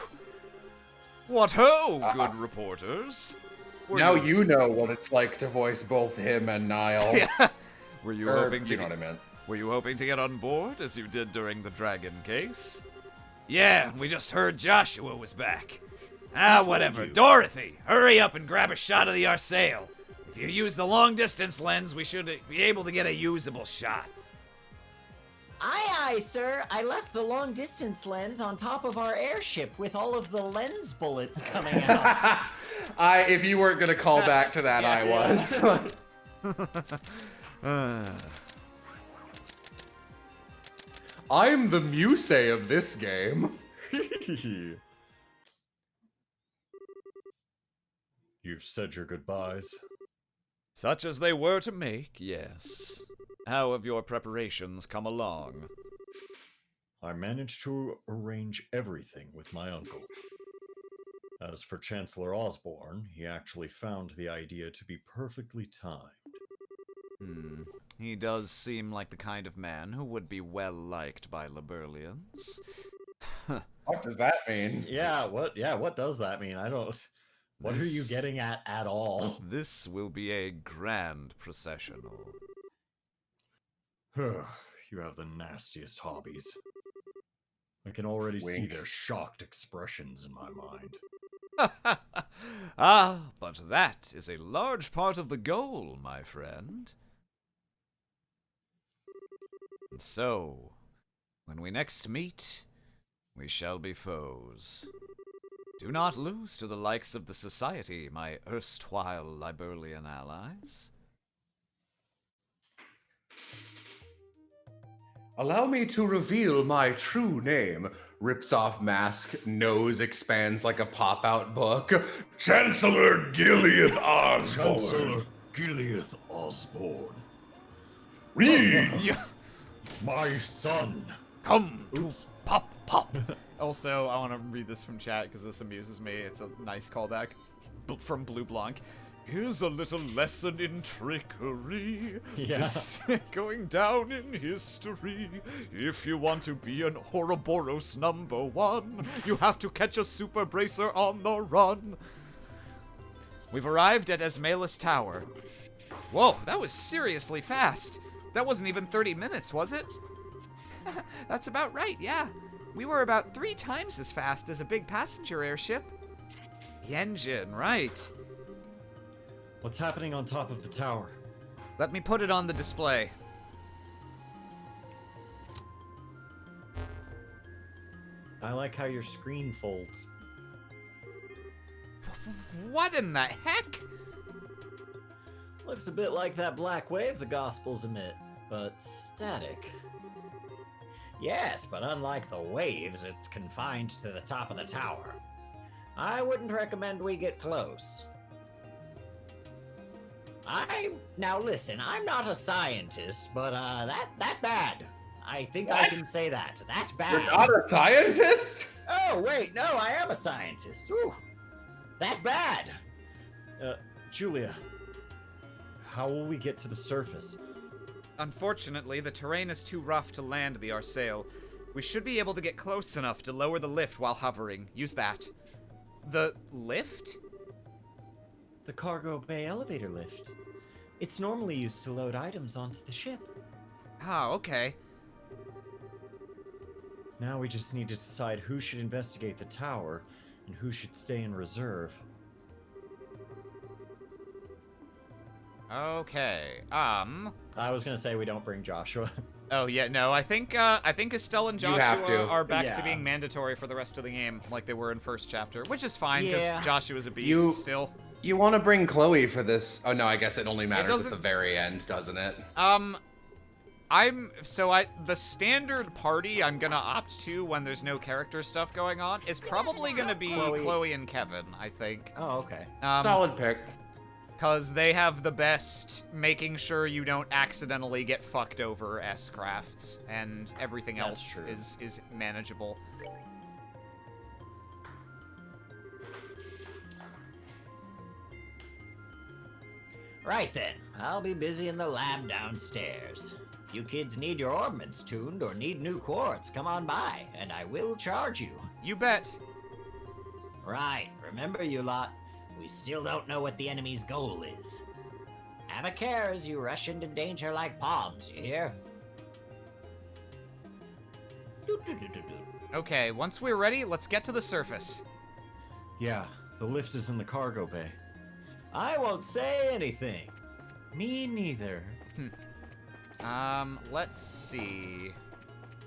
What ho, good reporters. Now you know what it's like to voice both him and Niall. Yeah. Were you hoping to you know what I meant. Were you hoping to get on board as you did during the dragon case? Yeah, we just heard Joshua was back. Ah, whatever. Dorothy, hurry up and grab a shot of the Arsail. If you use the long distance lens, we should be able to get a usable shot. Aye, aye, sir. I left the long distance lens on top of our airship with all of the lens bullets coming out. If you weren't gonna call back to that, I was. I'm the muse of this game. You've said your goodbyes. Such as they were to make, yes. How have your preparations come along? I managed to arrange everything with my uncle. As for Chancellor Osborne, he actually found the idea to be perfectly timed. He does seem like the kind of man who would be well liked by Liberlians. What does that mean? What does that mean? I don't... What are you getting at all? This will be a grand processional. You have the nastiest hobbies. I can already see their shocked expressions in my mind. Ah, but that is a large part of the goal, my friend. And so, when we next meet, we shall be foes. Do not lose to the likes of the Society, my erstwhile Liberlian allies. Allow me to reveal my true name. Rips off mask, nose expands like a pop-out book. Chancellor Gileath Osborne. Chancellor Gileath Osborne. Read! My son. Come to pop. Also, I want to read this from chat because this amuses me. It's a nice callback from Blue Blanc. Here's a little lesson in trickery. Yeah. It's going down in history. If you want to be an Ouroboros #1, you have to catch a super bracer on the run. We've arrived at Esmalus Tower. Whoa, that was seriously fast. That wasn't even 30 minutes, was it? That's about right, yeah. We were about 3 times as fast as a big passenger airship. The engine, right. What's happening on top of the tower? Let me put it on the display. I like how your screen folds. What in the heck? Looks a bit like that black wave the Gospels emit, but static. Yes, but unlike the waves, it's confined to the top of the tower. I wouldn't recommend we get close. Now listen, I'm not a scientist, but that bad. I think I can say that. That bad. You're not a scientist? Oh, wait, no, I am a scientist. Ooh, that bad. Julia, how will we get to the surface? Unfortunately, the terrain is too rough to land the Arsail. We should be able to get close enough to lower the lift while hovering. Use that. The lift? The cargo bay elevator lift. It's normally used to load items onto the ship. Oh, okay. Now we just need to decide who should investigate the tower and who should stay in reserve. Okay. I was gonna say we don't bring Joshua. Oh yeah, no. I think Estelle and You have Joshua to. are back to Yeah. being mandatory for the rest of the game, like they were in first chapter, which is fine because Yeah. Joshua's a beast You- still. You want to bring Chloe for this? Oh no, I guess it only matters at doesn't- the very end, doesn't it? The standard party I'm gonna opt to when there's no character stuff going on is probably gonna be Chloe and Kevin, I think. Oh, okay. Solid pick. Because they have the best making sure you don't accidentally get fucked over S-crafts, and everything That's else true. is manageable. Right then, I'll be busy in the lab downstairs. If you kids need your orbments tuned or need new quartz, come on by, and I will charge you. You bet. Right, remember you lot, we still don't know what the enemy's goal is. Have a care as you rush into danger like palms, you hear? Okay, once we're ready, let's get to the surface. Yeah, the lift is in the cargo bay. I won't say anything. Me neither. Let's see.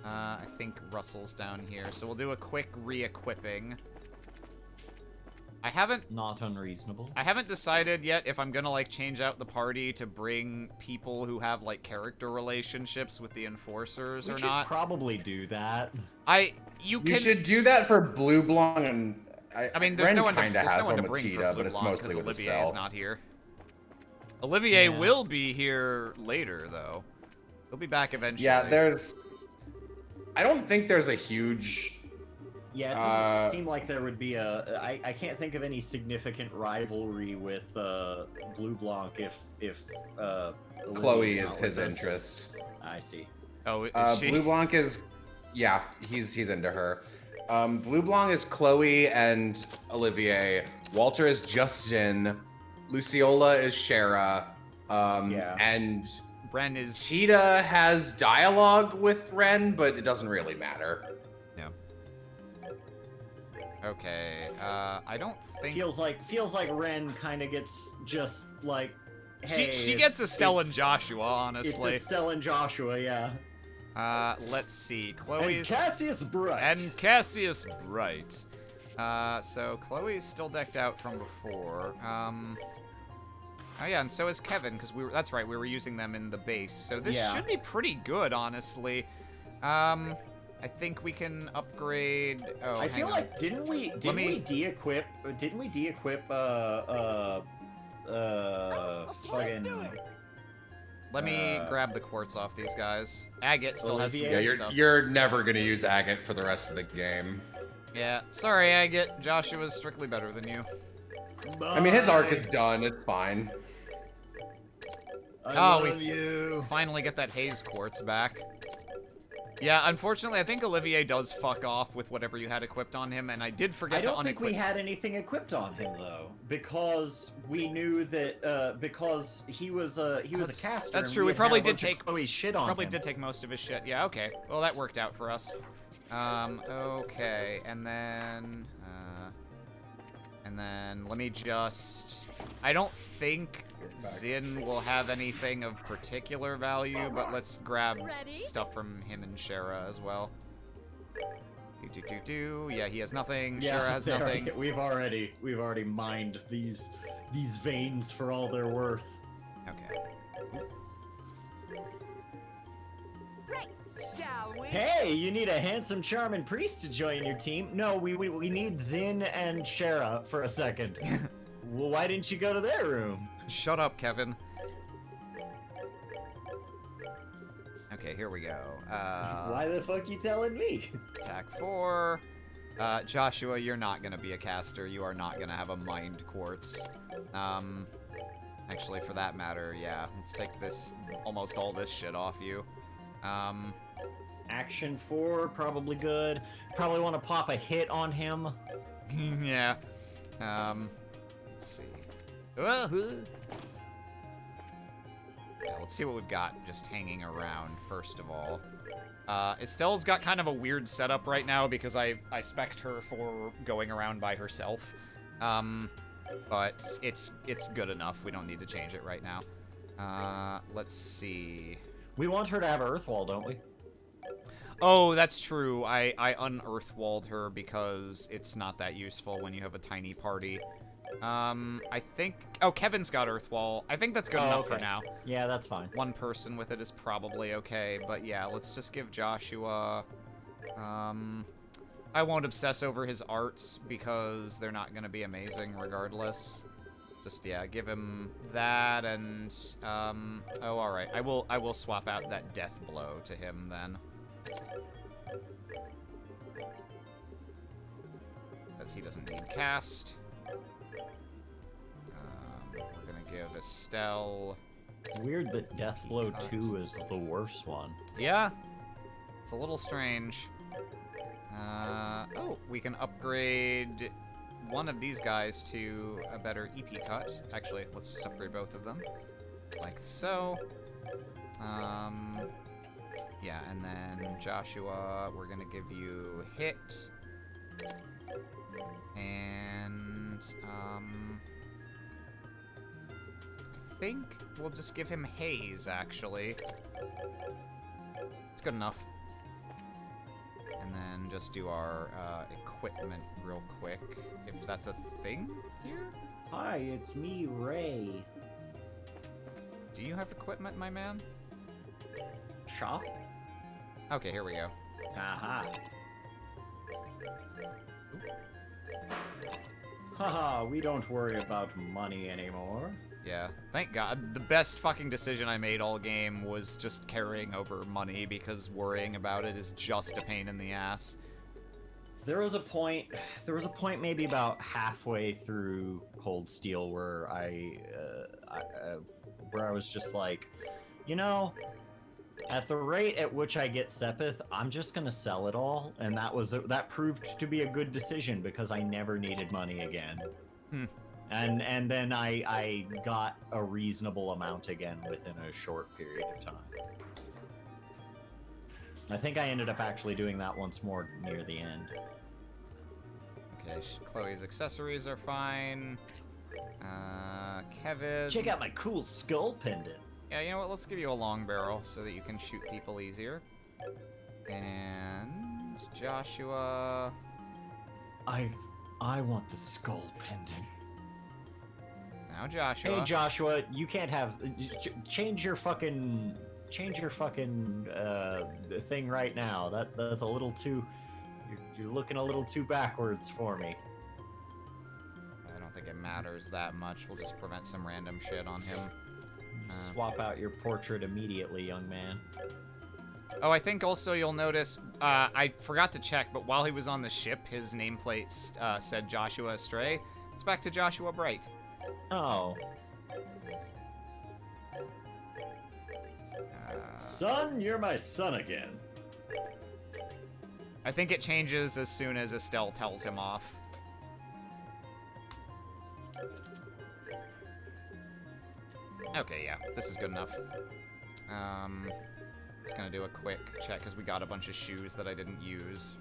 I think Russell's down here, so we'll do a quick re-equipping. I haven't Not unreasonable. decided yet if I'm gonna like change out the party to bring people who have like character relationships with the enforcers We or should not. probably do that. You You can. should do that for Blue Blonde and I mean, there's Ren no one to, kinda there's has no one to one with bring Tita, for but it's Blue mostly with Olivier is Estelle. not here. Olivier Yeah. will be here later though. He'll be back eventually. Yeah, I don't think there's a huge. Yeah, it doesn't seem like there would be I can't think of any significant rivalry with Blue Blanc if Chloe Olivia's is not his with us. interest. I see. Oh, is she? Blue Blanc is, yeah, he's into her. Blue Blanc is Chloe and Olivier. Walter is Justin. Luciola is Shara. Yeah. And Bren is. Tita has dialogue with Ren, but it doesn't really matter. No. Okay. I don't think. Feels like Ren kind of gets just like. Hey, She gets Estelle and it's- Joshua, honestly. It's Estelle and Joshua, yeah. Let's see. And Chloe's. Cassius Bright. And Cassius Bright. So Chloe's still decked out from before. Oh yeah, and so is Kevin, because that's right, we were using them in the base. So this Yeah. should be pretty good, honestly. I think we can upgrade. Oh, I hang feel on. like didn't we de-equip fucking Let me grab the quartz off these guys. Agate still has some Olivier? Yeah, good stuff. you're never gonna use Agate for the rest of the game. Yeah, sorry, Agate. Joshua's strictly better than you. I mean, his arc is done. It's fine. I Oh, love you. Finally get that haze quartz back. Yeah, unfortunately, I think Olivier does fuck off with whatever you had equipped on him, and I did forget I to don't think we unequip. had anything equipped on him though, because we knew that because he was a caster. That's and true. We had probably had a did bunch of take Chloe's shit on Probably him. did take most of his shit. Yeah, okay. Well, that worked out for us. Okay, and then let me just. I don't think Zin will have anything of particular value, but let's grab stuff from him and Shara as well. Yeah, he has nothing. Shara has nothing. We've already mined these veins for all they're worth. Okay. Shall we? Hey, you need a handsome, charming priest to join your team. No, we need Zin and Shara for a second. Well, why didn't you go to their room? Shut up, Kevin. Okay, here we go. Why the fuck you telling me? Attack 4. Joshua, you're not gonna be a caster. You are not gonna have a mind quartz. Actually, for that matter, yeah. Let's take this, almost all this shit off you. Action 4, probably good. Probably want to pop a hit on him. Yeah. Let's see. Yeah, let's see what we've got just hanging around, first of all. Estelle's got kind of a weird setup right now because I spec'd her for going around by herself. But it's good enough. We don't need to change it right now. Let's see. We want her to have Earthwall, don't we? Oh, that's true. I unearthwalled her because it's not that useful when you have a tiny party. I think... Oh, Kevin's got Earthwall. I think that's good enough for now. Yeah, that's fine. One person with it is probably okay, but yeah, let's just give Joshua... I won't obsess over his arts because they're not going to be amazing regardless. Just, yeah, give him that and... Oh, alright. I will swap out that death blow to him then. Because he doesn't need cast. We're gonna give Estelle... Weird that Deathblow 2 is the worst one. Yeah. It's a little strange. Oh, we can upgrade one of these guys to a better EP cut. Actually, let's just upgrade both of them. Like so. Yeah, and then Joshua, we're gonna give you hit. And, I think we'll just give him haze, actually. It's good enough. And then just do our equipment real quick, if that's a thing here. Hi, it's me, Ray. Do you have equipment, my man? Shop? Okay, here we go. Aha. Haha, we don't worry about money anymore. Yeah, thank God. The best fucking decision I made all game was just carrying over money because worrying about it is just a pain in the ass. There was a point maybe about halfway through Cold Steel where I was just like, you know, at the rate at which I get Sepith, I'm just gonna sell it all, and that proved to be a good decision because I never needed money again. And then I got a reasonable amount again within a short period of time. I think I ended up actually doing that once more near the end. Okay, Chloe's accessories are fine. Kevin... Check out my cool skull pendant. Yeah, you know what? Let's give you a long barrel so that you can shoot people easier. And... Joshua... I want the skull pendant. Now Joshua. Hey Joshua, you can't have... Change your fucking thing right now. That's a little too... You're looking a little too backwards for me. I don't think it matters that much. We'll just prevent some random shit on him. Swap out your portrait immediately, young man. Oh, I think also you'll notice, I forgot to check, but while he was on the ship, his nameplate said Joshua Astray. It's It's back to Joshua Bright. Oh. Son, you're my son again. I think it changes as soon as Estelle tells him off. Okay, yeah, this is good enough. Just gonna do a quick check because we got a bunch of shoes that I didn't use.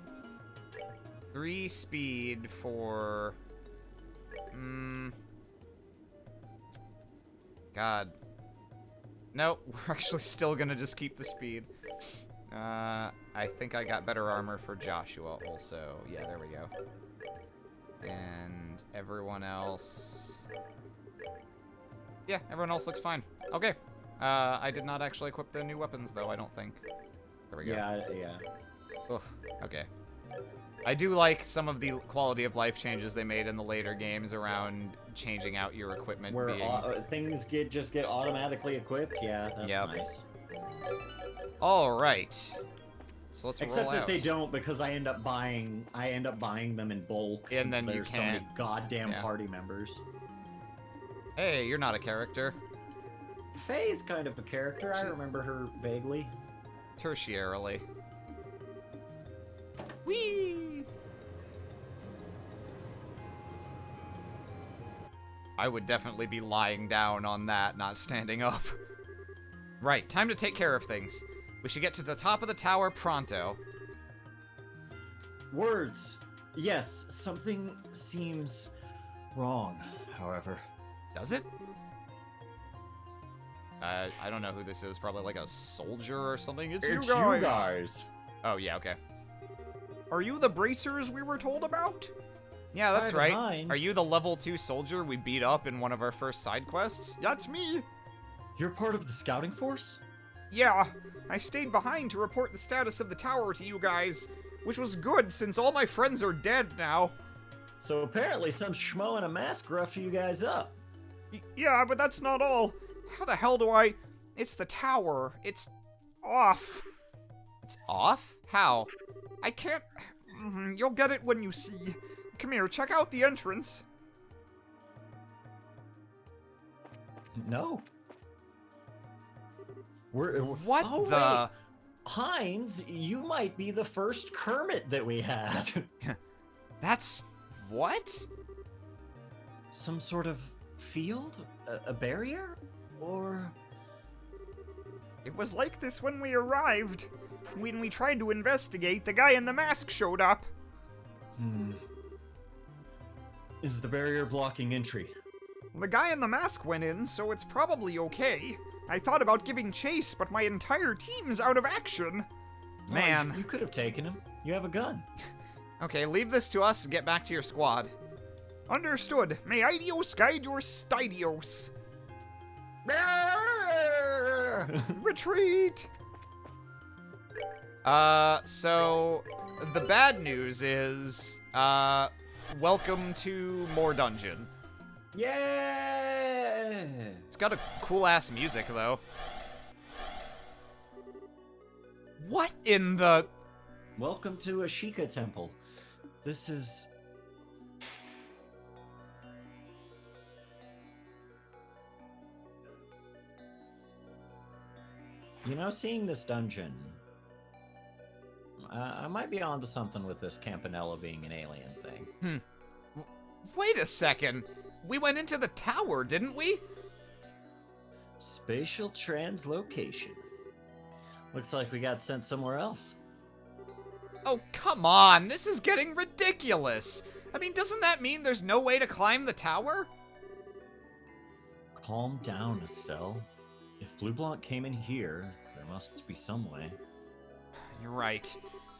3 speed for... God. Nope, we're actually still gonna just keep the speed. I think I got better armor for Joshua also. Yeah, there we go. And everyone else... Yeah, everyone else looks fine. Okay. I did not actually equip the new weapons, though, I don't think. There we go. Yeah. Ugh, okay. I do like some of the quality of life changes they made in the later games around changing out your equipment. Where things just get automatically equipped. Yeah, that's nice. All right. So let's Except roll that out. they don't, because I end up buying them in bulk. And then you there's so many can't. goddamn party members. Hey, you're not a character. Faye's kind of a character. I remember her vaguely. Tertiarily. Whee! I would definitely be lying down on that, not standing up. Right, time to take care of things. We should get to the top of the tower pronto. Words. Yes, something seems wrong, however. Does it? I don't know who this is. Probably like a soldier or something. It's It's you guys. you guys. Oh, yeah, okay. Are you the bracers we were told about? Yeah, that's Private right. Hines. Are you the level 2 soldier we beat up in one of our first side quests? That's me. You're part of the scouting force? Yeah, I stayed behind to report the status of the tower to you guys, which was good since all my friends are dead now. So apparently some schmo in a mask roughed you guys up. Yeah, but that's not all. How the hell do I... It's the tower. It's off. It's off? How? I can't... You'll get it when you see. Come here, check out the entrance. No. What oh, the... Wait. Hines, you might be the first Kermit that we had. That's... what? Some sort of field? A barrier? Or... It was like this when we arrived. When we tried to investigate, the guy in the mask showed up. Is the barrier blocking entry? The guy in the mask went in, so it's probably okay. I thought about giving chase, but my entire team's out of action. Man. You could have taken him. You have a gun. Okay, leave this to us and get back to your squad. Understood. May Idios guide your Stydios. Retreat! So, the bad news is, welcome to more dungeon. Yeah! It's got a cool-ass music, though. What in the... Welcome to Ashika Temple. This is... You know, seeing this dungeon, I might be onto something with this Campanella being an alien thing. Wait a second. We went into the tower, didn't we? Spatial translocation. Looks like we got sent somewhere else. Oh, come on. This is getting ridiculous. I mean, doesn't that mean there's no way to climb the tower? Calm down, Estelle. If Blue Blanc came in here, there must be some way. You're right.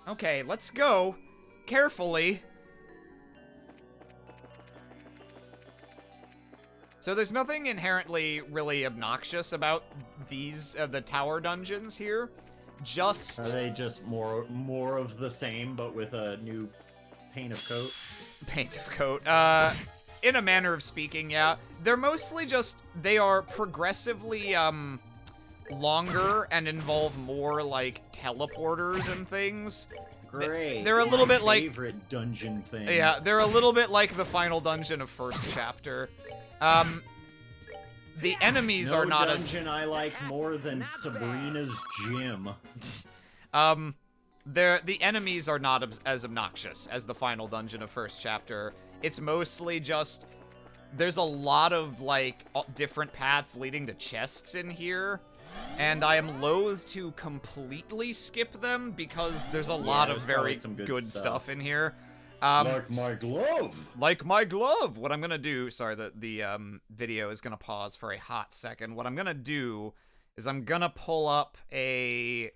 Okay, let's go. Carefully. So there's nothing inherently really obnoxious about these, the tower dungeons here. Just... Are they just more of the same, but with a new paint of coat? Paint of coat. In a manner of speaking, yeah. They're mostly just, they are progressively, longer and involve more, like, teleporters and things. Great. they're a little My bit like favorite dungeon thing. yeah, they're a little bit like the final dungeon of first chapter. The enemies No are not as dungeon I like more than Sabrina's gym. the enemies are not as obnoxious as the final dungeon of first chapter. It's mostly just there's a lot of like different paths leading to chests in here, and I am loath to completely skip them because there's a lot of there's very probably some good good stuff. stuff in here. Like my glove. Like my glove. What I'm gonna do, sorry, the video is gonna pause for a hot second. What I'm gonna do is I'm gonna pull up a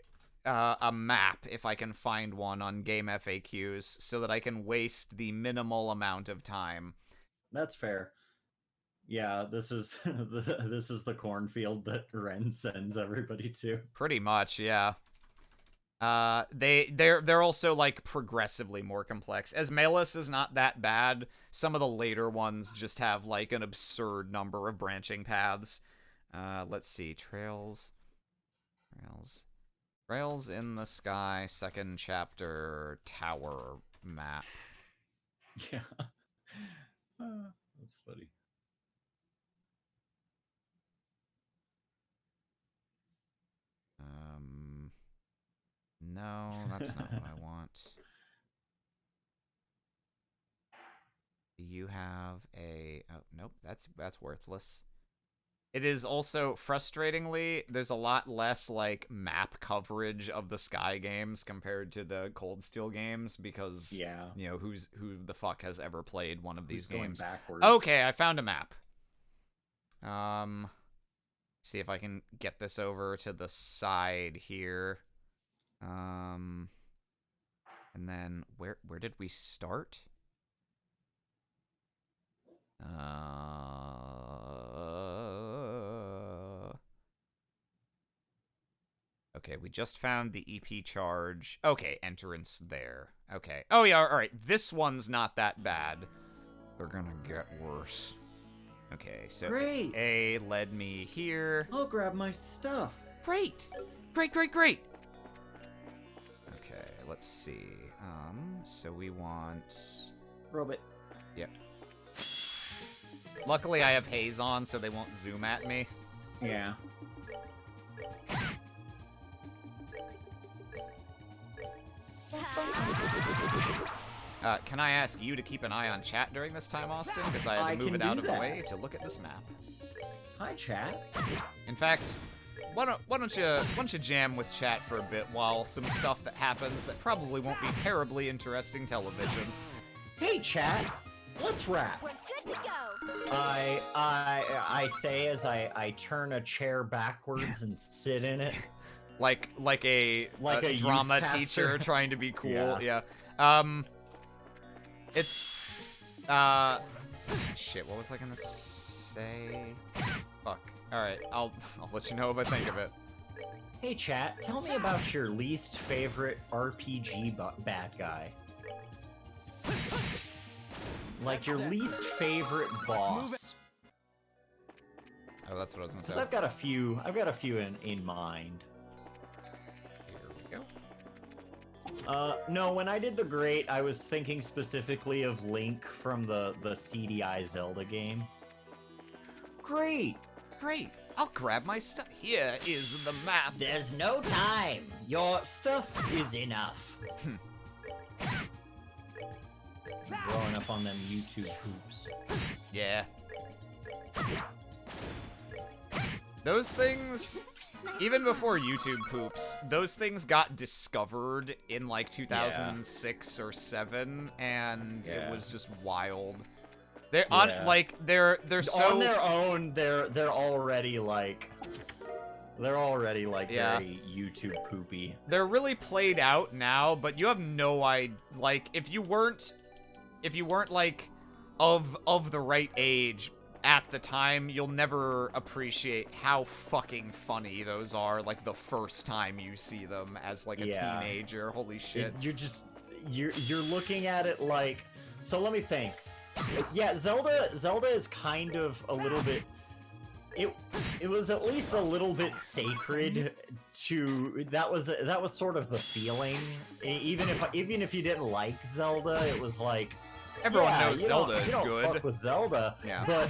map, if I can find one on Game FAQs, so that I can waste the minimal amount of time. That's fair. Yeah, this is this is the cornfield that Ren sends everybody to. Pretty much, yeah. They're also like progressively more complex. Esmalus is not that bad. Some of the later ones just have like an absurd number of branching paths. Let's see, trails in the sky, second chapter, tower map. Yeah. That's funny. No, that's not what I want. Do you have a... Oh, nope, that's worthless. It is also, frustratingly, there's a lot less, like, map coverage of the Sky games compared to the Cold Steel games, because, Yeah. you know, who the fuck has ever played one of these Who's going games? backwards? Okay, I found a map. See if I can get this over to the side here. And then where did we start? Okay, we just found the EP charge. Okay, entrance there. Okay. Oh yeah, all right. This one's not that bad. They're gonna get worse. Okay, so Great. A led me here. I'll grab my stuff. Great! Great! Okay, let's see. So we want... Robot. Yep. Luckily I have haze on, so they won't zoom at me. Yeah. Can I ask you to keep an eye on chat during this time, Austin? Because I had to move can it out do of the that. way to look at this map. Hi, chat. In fact, why don't you jam with chat for a bit while some stuff that happens that probably won't be terribly interesting television. Hey, chat. Let's rap. We're good to go. I say as I turn a chair backwards and sit in it. Like a youth drama pastor. teacher trying to be cool. Yeah. It's shit, what was I gonna say? Fuck. Alright, I'll let you know if I think of it. Hey, chat. Tell me about your least favorite RPG bad guy. Like your least favorite boss. Oh, that's what I was gonna say. Because I've got a few in mind. Here we go. No, when I did the Great, I was thinking specifically of Link from the CDI Zelda game. Great! Great. I'll grab my stuff. Here is the map. There's no time. Your stuff is enough. Growing up on them YouTube hoops. Yeah. Those things, even before YouTube poops, those things got discovered in like 2006 or 7, and it was just wild. They're on they're so on their own. They're already like very YouTube poopy. They're really played out now, but you have no idea. Like if you weren't like of the right age at the time, you'll never appreciate how fucking funny those are, like the first time you see them as like a teenager. Holy shit. You're looking at it like, so let me think. Yeah, Zelda is kind of a little bit it was at least a little bit sacred to that was sort of the feeling. Even if you didn't like Zelda, it was like Everyone yeah, knows you Zelda don't- is you don't good. Fuck with Zelda, Yeah.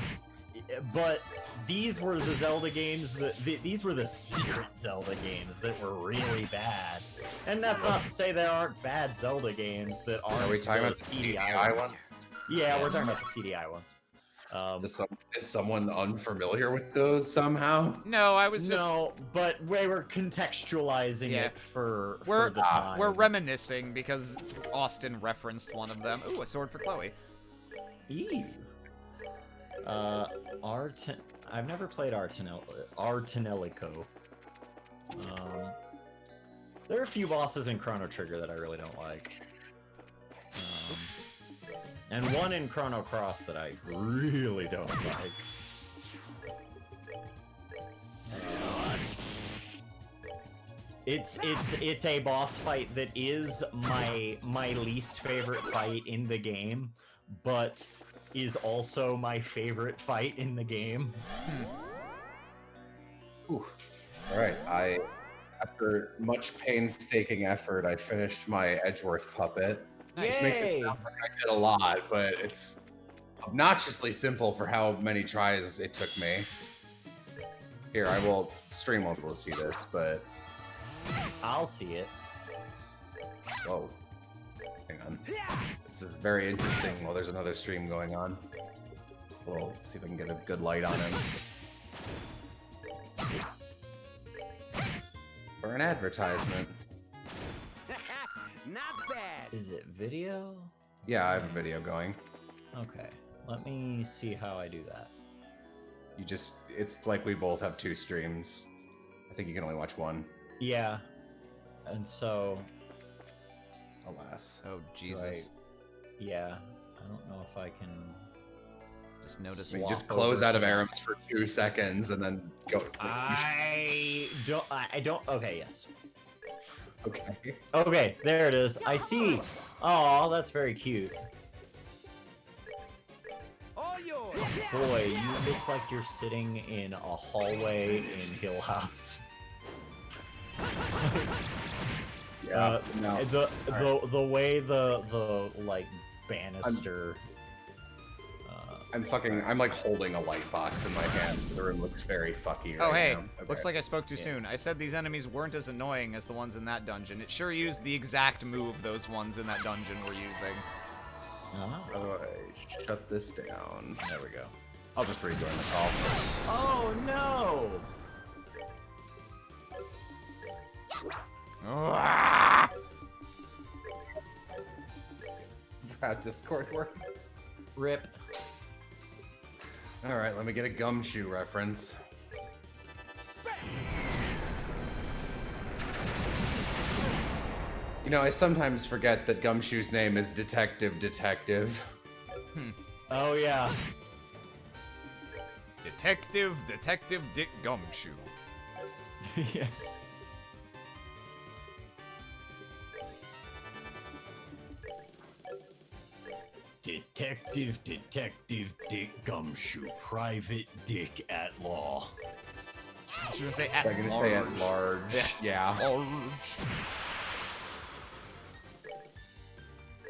but these were the Zelda games these were the secret Zelda games that were really bad. And that's not to say there aren't bad Zelda games that aren't Are we talking the about the CDI ones. ones? Yeah, we're talking about the CDI ones. Is someone unfamiliar with those somehow? No, I was just No, but we were contextualizing Yeah. it for we're the time. we're reminiscing because Austin referenced one of them. Ooh, a sword for Chloe. Ew. I've never played Artanelico. There are a few bosses in Chrono Trigger that I really don't like. And one in Chrono Cross that I really don't like. It's a boss fight that is my least favorite fight in the game, but is also my favorite fight in the game. Ooh. All right, after much painstaking effort, I finished my Edgeworth puppet. Which makes it sound like I did a lot, but it's obnoxiously simple for how many tries it took me. Here, I will stream won't be able to see this, but I'll see it. whoa, hang on. This is very interesting. Well, there's another stream going on. So we'll see if I can get a good light on him. For an advertisement. Not bad. Is it video? Yeah, I have a video going. Okay, let me see how I do that. It's like we both have 2 streams. I think you can only watch one. Yeah, and so, Alas. Oh Jesus! yeah, I don't know if I can. Just notice. So you Swap just close over out to of that. Aramis for 2 seconds and then go. I don't. Okay, yes. Okay. Okay, there it is. I see. Oh, that's very cute. All yours. Boy, you look like you're sitting in a hallway in Hill House. Yeah. No. The way the like banister. I'm like holding a light box in my hand. The room looks very fucky Oh right hey, now. Okay. looks like I spoke too soon. I said these enemies weren't as annoying as the ones in that dungeon. It sure used the exact move those ones in that dungeon were using. How do I shut this down? There we go. I'll just rejoin the call. Oh no! How Discord works. Rip. All right, let me get a gumshoe reference. You know, I sometimes forget that Gumshoe's name is Detective. Oh yeah. Detective Dick Gumshoe. Yeah. Detective Dick Gumshoe, Private Dick at Law. I was gonna say at I'm gonna say at large. Yeah. Large.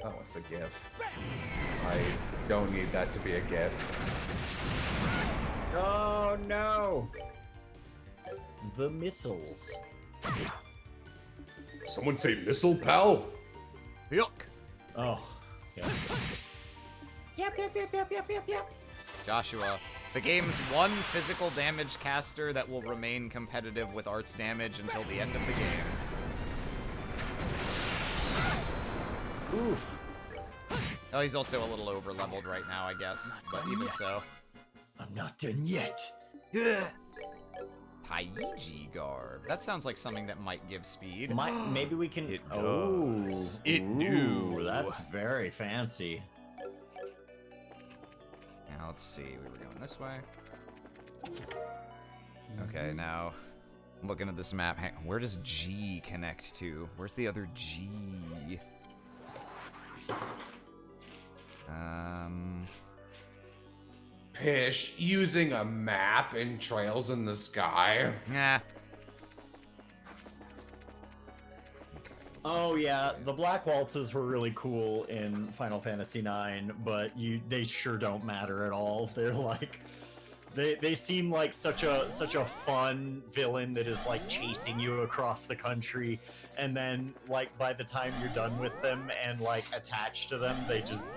Oh, it's a GIF. I don't need that to be a GIF. Oh no! The missiles. Someone say missile, pal? Yuck. Oh. Yeah. Joshua, the game's one physical damage caster that will remain competitive with arts damage until the end of the game. Oof. Oh, he's also a little over-leveled right now, I guess. But even so. I'm not done yet. Paiji Garb. That sounds like something that might give speed. Maybe we can. It Oh, does. It ooh, do. That's very fancy. Now, let's see. We were going this way. Okay, now, I'm looking at this map. Where does G connect to? Where's the other G? pish using a map and trails in the sky. Nah. Oh yeah, the Black Waltzes were really cool in Final Fantasy IX, but they sure don't matter at all. They're like they seem like such a fun villain that is like chasing you across the country, and then like by the time you're done with them and like attached to them,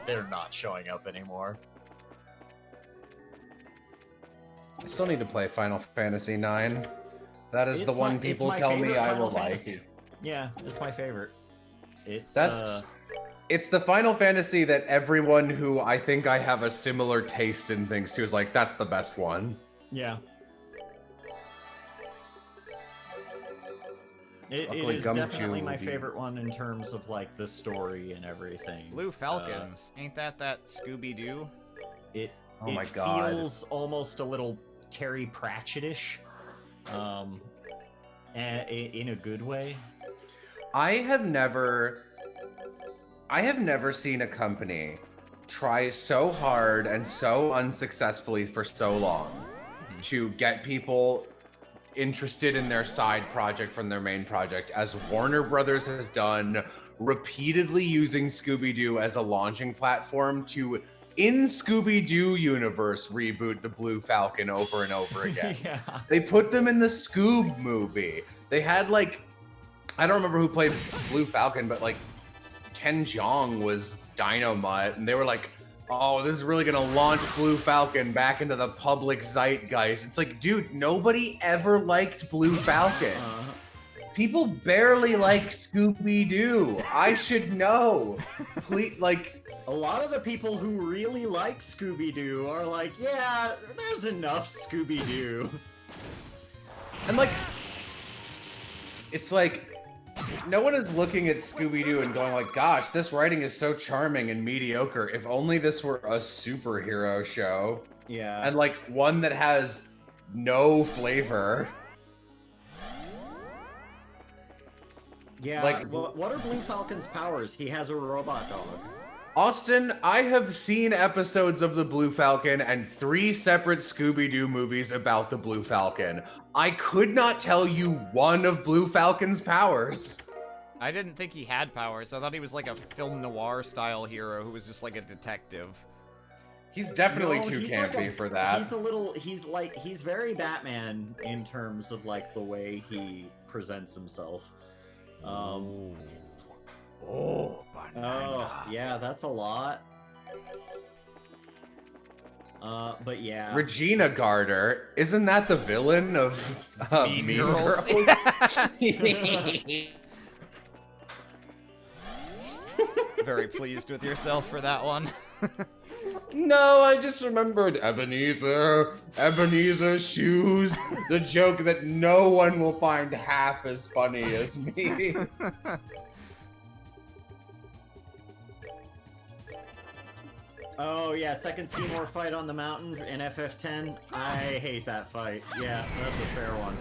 they're not showing up anymore. I still need to play Final Fantasy IX. That is the one people tell me I will like. Yeah, it's my favorite. It's it's the Final Fantasy that everyone who I think I have a similar taste in things to is like, that's the best one. Yeah. It is definitely my favorite one in terms of like the story and everything. Blue Falcons. Ain't that Scooby-Doo? It Oh my God. feels almost a little Terry Pratchett-ish. In a good way. I have never seen a company try so hard and so unsuccessfully for so long to get people interested in their side project from their main project as Warner Brothers has done, repeatedly using Scooby-Doo as a launching platform to, in Scooby-Doo universe, reboot the Blue Falcon over and over again. Yeah. They put them in the Scoob movie. They had like, I don't remember who played Blue Falcon, but like Ken Jeong was Dynamite, and they were like, oh, this is really gonna launch Blue Falcon back into the public zeitgeist. It's like, dude, nobody ever liked Blue Falcon. People barely like Scooby-Doo. I should know. Please, like, a lot of the people who really like Scooby-Doo are like, yeah, there's enough Scooby-Doo. and like, it's like, no one is looking at Scooby-Doo and going like, gosh, this writing is so charming and mediocre. If only this were a superhero show. Yeah. And like one that has no flavor. Yeah, like, what are Blue Falcon's powers? He has a robot dog. Austin, I have seen episodes of the Blue Falcon and 3 separate Scooby-Doo movies about the Blue Falcon. I could not tell you one of Blue Falcon's powers. I didn't think he had powers. I thought he was like a film noir style hero who was just like a detective. He's definitely too campy for that. He's very Batman in terms of like the way he presents himself. Banana. Yeah, that's a lot. But yeah. Regina Garter, isn't that the villain of Mean Girls? Very pleased with yourself for that one. No, I just remembered Ebenezer shoes, the joke that no one will find half as funny as me. Oh yeah, second Seymour fight on the mountain in FF10. I hate that fight. Yeah, that's a fair one.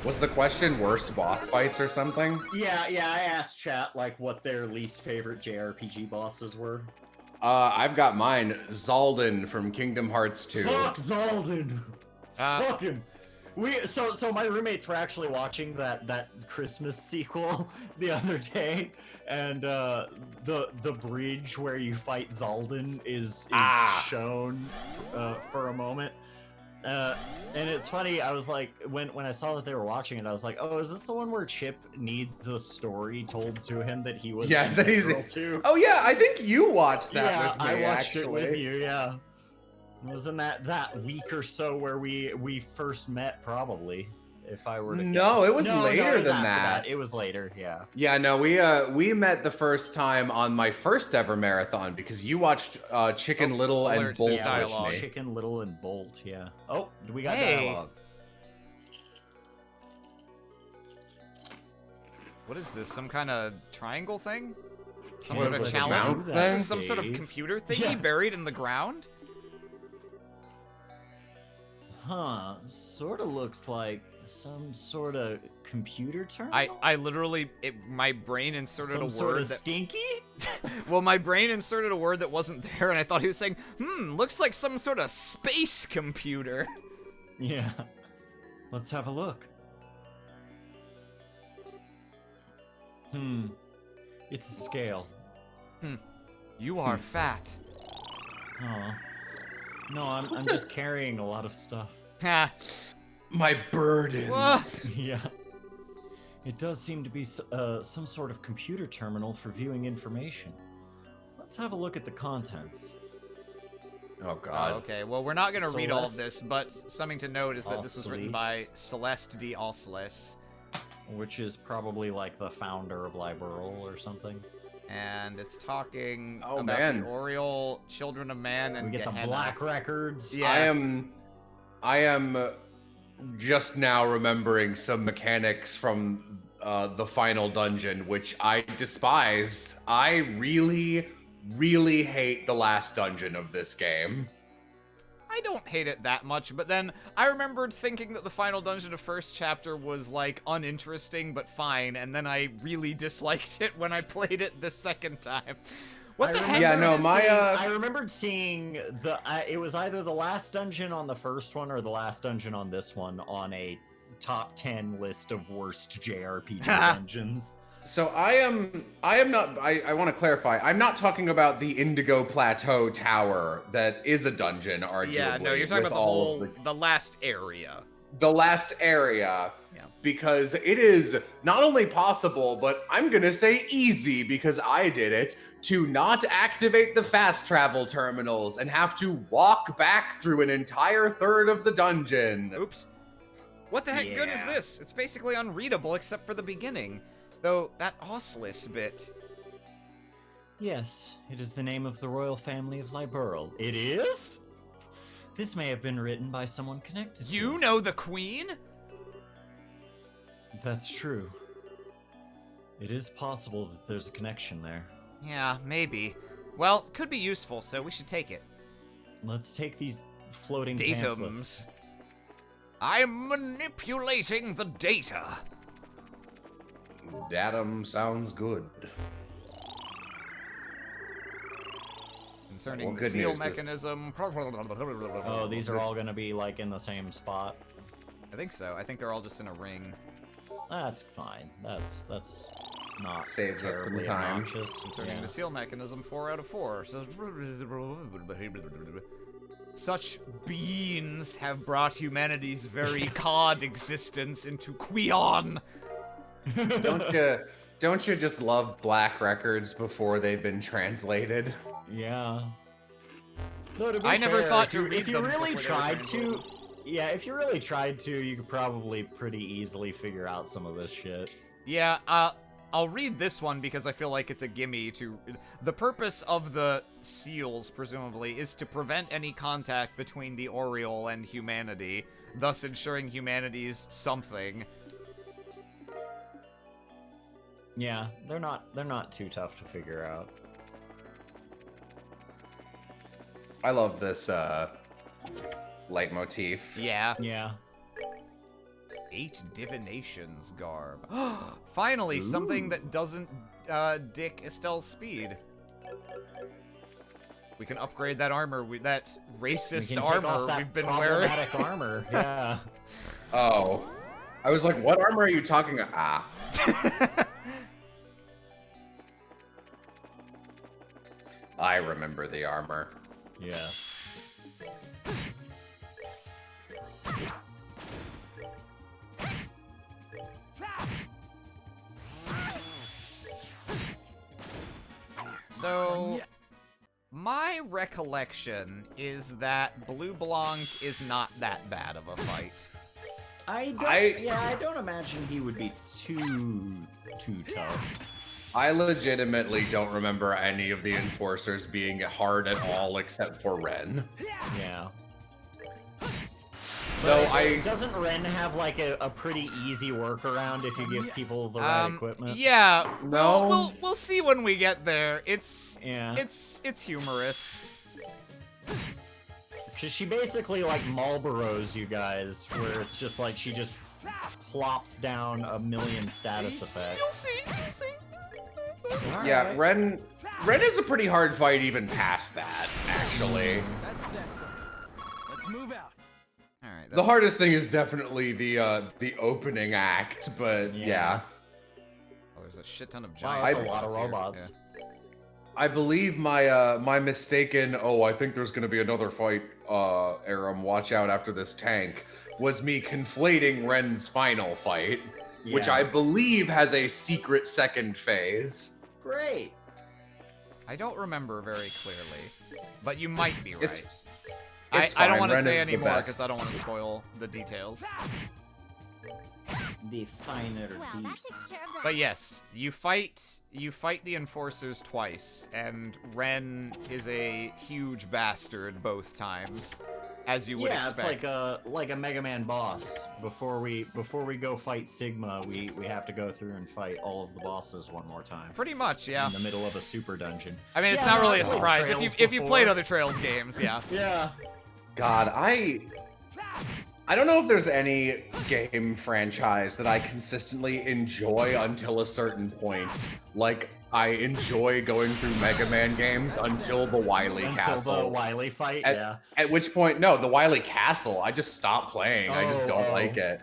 Was the question worst boss fights or something? Yeah, I asked chat like what their least favorite JRPG bosses were. I've got mine. Zaldin from Kingdom Hearts 2. Fuck Zaldin! Fuck him! So my roommates were actually watching that Christmas sequel the other day, and the bridge where you fight Zaldin is shown for a moment. And it's funny, I was like, when I saw that they were watching it, I was like, oh, is this the one where Chip needs a story told to him that he was integral to? Oh yeah, I think you watched that with me, I watched actually. it with you, yeah. It was in that week or so where we first met, probably. If I were to No, guess. it was later it was than after that. It was later, yeah. Yeah, no, we met the first time on my first ever marathon because you watched Chicken Little and Bolt with me. Chicken Little and Bolt, yeah. Oh, we got Hey. dialogue. What is this? Some kind of triangle thing? Some What, sort of like a challenge? mount This thing? is some sort of computer thingy buried in the ground? Huh, sort of looks like Some sort of computer terminal? I literally, my brain inserted Some a sort word of that, stinky? well, my brain inserted a word that wasn't there, and I thought he was saying, looks like some sort of space computer. Yeah. Let's have a look. It's a scale. You are fat. Oh. No, I'm just carrying a lot of stuff. Ha. My burdens. Whoa. Yeah. It does seem to be some sort of computer terminal for viewing information. Let's have a look at the contents. Oh god. Okay, well, we're not going to read all of Celeste this, but something to note is that this was written by Oscelis. Celeste D. Oscelis, Which is probably like the founder of Liberal or something. and it's talking Oh, about man. the Oriole, Children of Man, and We get Gehenna. the Black Records. Yeah. I am just now remembering some mechanics from the final dungeon, which I despise. I really, really hate the last dungeon of this game. I don't hate it that much, but then I remembered thinking that the final dungeon of first chapter was, like, uninteresting but fine, and then I really disliked it when I played it the second time. What the heck? Yeah, no, I remembered seeing it was either the last dungeon on the first one or the last dungeon on this one on a top 10 list of worst JRPG dungeons. So I am not, I want to clarify, I'm not talking about the Indigo Plateau Tower that is a dungeon, arguably. Yeah, no, you're talking with about the all whole, of the last area. the last area. Yeah. Because it is not only possible, but I'm gonna say easy, because I did it, to not activate the fast travel terminals and have to walk back through an entire third of the dungeon. Oops. What the heck good is Yeah. this? It's basically unreadable except for the beginning. Though, that Oscelis bit. Yes, it is the name of the royal family of Liberal. It is? This may have been written by someone connected to You us. know the queen? That's true. It is possible that there's a connection there. Yeah, maybe. Well, could be useful, so we should take it. Let's take these floating pamphlets. Datums. I'm manipulating the data. Datum sounds good. Concerning Well, the good seal news, this- mechanism. Oh, these are all gonna be like in the same spot. I think so. I think they're all just in a ring. That's fine. That's not Saves us some terribly time. obnoxious. Concerning Yeah. the seal mechanism, 4 out of 4. Says, such beings have brought humanity's very cod existence into Quion. Don't you just love black records before they've been translated? Yeah. Though, to be I never fair, thought if to you, read if you them really before they were tried to. Yeah, if you really tried to, you could probably pretty easily figure out some of this shit. Yeah, I'll read this one because I feel like it's a gimme to... The purpose of the seals, presumably, is to prevent any contact between the Oriole and humanity, thus ensuring humanity's something. Yeah, they're not too tough to figure out. I love this leitmotif. Yeah. Yeah. 8 divinations garb. Finally, something that doesn't dick Estelle's speed. We can upgrade that armor. That We racist can take off armor that we've been wearing. problematic armor. Yeah. Oh. I was like, what armor are you talking about? Ah. I remember the armor. Yeah. So, my recollection is that Blue Blanc is not that bad of a fight. I don't imagine he would be too tough. I legitimately don't remember any of the enforcers being hard at all except for Ren. Yeah. Though Doesn't Ren have like a pretty easy workaround if you give people the right equipment? Yeah, No. we'll see when we get there. It's Yeah. it's humorous. Because she basically like Marlboros you guys, where it's just like she just plops down a million status effects. Yeah, Ren is a pretty hard fight even past that, actually. That's that. Let's move out. All right. The hardest thing is definitely the opening act, but yeah. Oh, there's a shit ton of Wow, giant. that's a lot of here. robots. Yeah. I believe my mistaken, oh, I think there's gonna be another fight, Aram, watch out after this tank, was me conflating Ren's final fight, which Yeah. I believe has a secret second phase. Great. I don't remember very clearly, but you might be right. It's I don't fine, want to Ren say is the anymore best. because I don't want to spoil the details. The finer Well, that beasts. takes care of that. But yes, you fight the enforcers twice, and Ren is a huge bastard both times, as you would Yeah, expect. it's like a Mega Man boss. Before we go fight Sigma, we have to go through and fight all of the bosses one more time. Pretty much, yeah. In the middle of a super dungeon. I mean, it's Yeah, not really a I've played surprise Trails if you before. played other Trails games, yeah. Yeah. God, I don't know if there's any game franchise that I consistently enjoy until a certain point. Like, I enjoy going through Mega Man games until the Wily Castle. Until the Wily fight, yeah. At which point, no, the Wily Castle, I just stop playing. I just don't like it.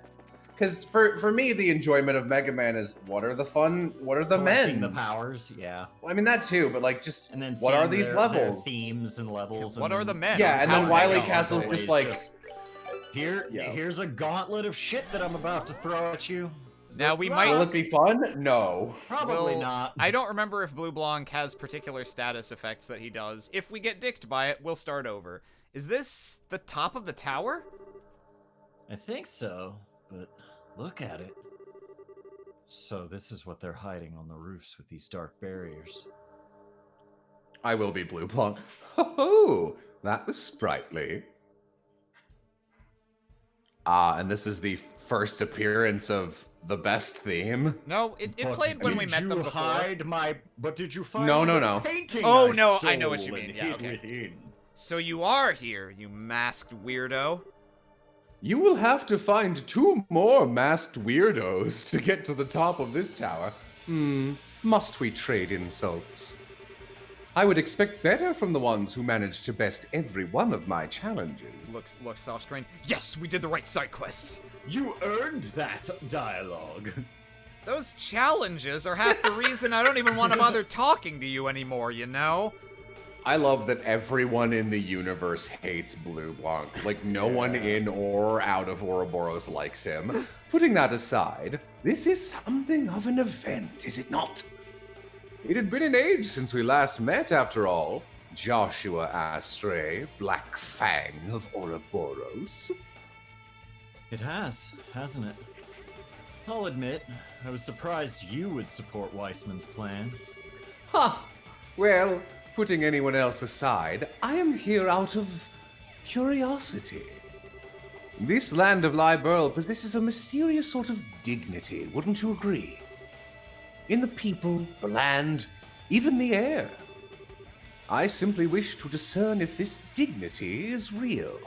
Because for me, the enjoyment of Mega Man is what are the Collecting men? the powers, yeah. Well, I mean that too, but like just And then what are seeing these their levels? themes and levels. What and are the men? Yeah, and How then do Wily they know? Castle always just like here's a gauntlet of shit that I'm about to throw at you. Now we will might. it be fun? No. Probably Well, not. I don't remember if Blue Blanc has particular status effects that he does. If we get dicked by it, we'll start over. Is this the top of the tower? I think so, but look at it. So this is what they're hiding on the roofs with these dark barriers. I will be Blue Blanc. Ho, that was sprightly. And this is the first appearance of the best theme. No, it But played when we did met you them before. hide my? But did you find No, the no. painting? Oh, I no, I know what stole you mean. and Yeah, hid okay. within? So you are here, you masked weirdo. You will have to find 2 more masked weirdos to get to the top of this tower. Must we trade insults? I would expect better from the ones who managed to best every one of my challenges. Looks off screen. Yes, we did the right side quests. You earned that dialogue. Those challenges are half the reason I don't even want to bother talking to you anymore, you know? I love that everyone in the universe hates Blue Blanc. Like, no one in or out of Ouroboros likes him. Putting that aside, this is something of an event, is it not? It had been an age since we last met, after all. Joshua Astray, Black Fang of Ouroboros. It has, hasn't it? I'll admit, I was surprised you would support Weissman's plan. Ha! Well, putting anyone else aside, I am here out of curiosity. This land of Liberl possesses a mysterious sort of dignity, wouldn't you agree? In the people, the land, even the air. I simply wish to discern if this dignity is real.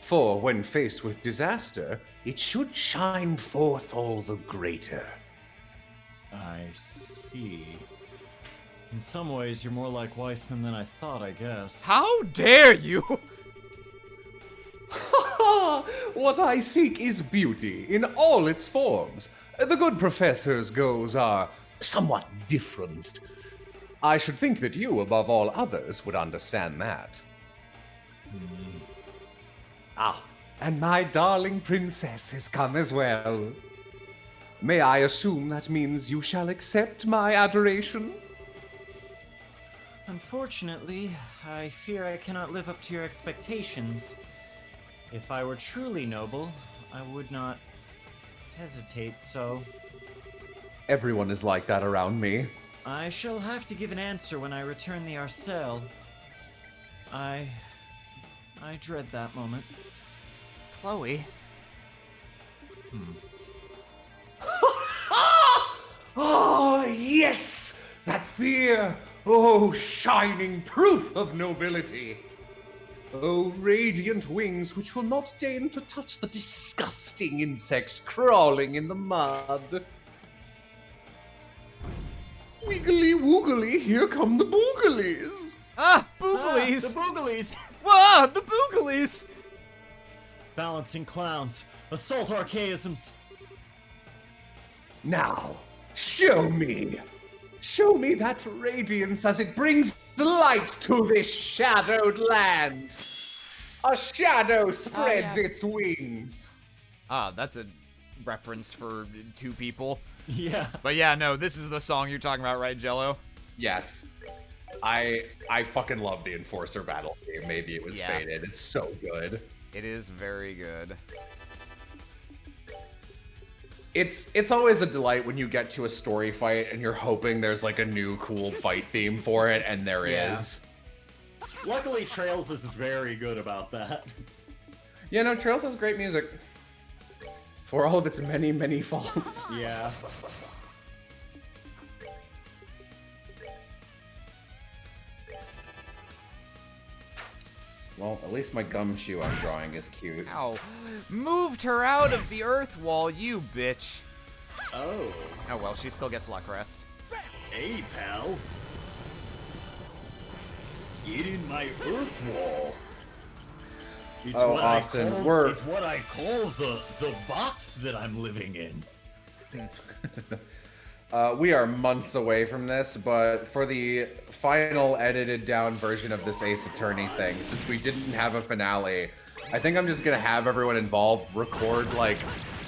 For when faced with disaster, it should shine forth all the greater. I see. In some ways, you're more like Weissman than I thought, I guess. How dare you? What I seek is beauty in all its forms. The good professor's goals are somewhat different. I should think that you, above all others, would understand that. Ah, and my darling princess has come as well. May I assume that means you shall accept my adoration? Unfortunately, I fear I cannot live up to your expectations. If I were truly noble, I would not hesitate so. Everyone is like that around me. I shall have to give an answer when I return the Arcel. I dread that moment. Chloe. Oh, yes! That fear! Oh, shining proof of nobility! Oh, radiant wings which will not deign to touch the disgusting insects crawling in the mud. Wiggly woogly, here come the boogalies. Ah, booglies! The Boogalies! Whoa, the booglies! Balancing clowns. Assault archaisms. Now, show me. Show me that radiance as it brings light to this shadowed land. A shadow spreads its wings. Ah, that's a reference for two people. Yeah. But yeah, no, this is the song you're talking about, right, Jello? Yes. I fucking love the Enforcer battle game. Maybe it was faded. It's so good. It is very good. It's always a delight when you get to a story fight and you're hoping there's like a new cool fight theme for it, and there is. Luckily, Trails is very good about that. Yeah, no, Trails has great music. For all of its many, many faults. Yeah. Well, at least my gumshoe I'm drawing is cute. Ow. Moved her out of the earth wall, you bitch. Oh. Oh well, she still gets luck rest. Hey, pal. Get in my earth wall. It's Oh, what Austin, it's what I call the box that I'm living in. We are months away from this, but for the final edited down version of this Ace Attorney thing, since we didn't have a finale, I think I'm just gonna have everyone involved record like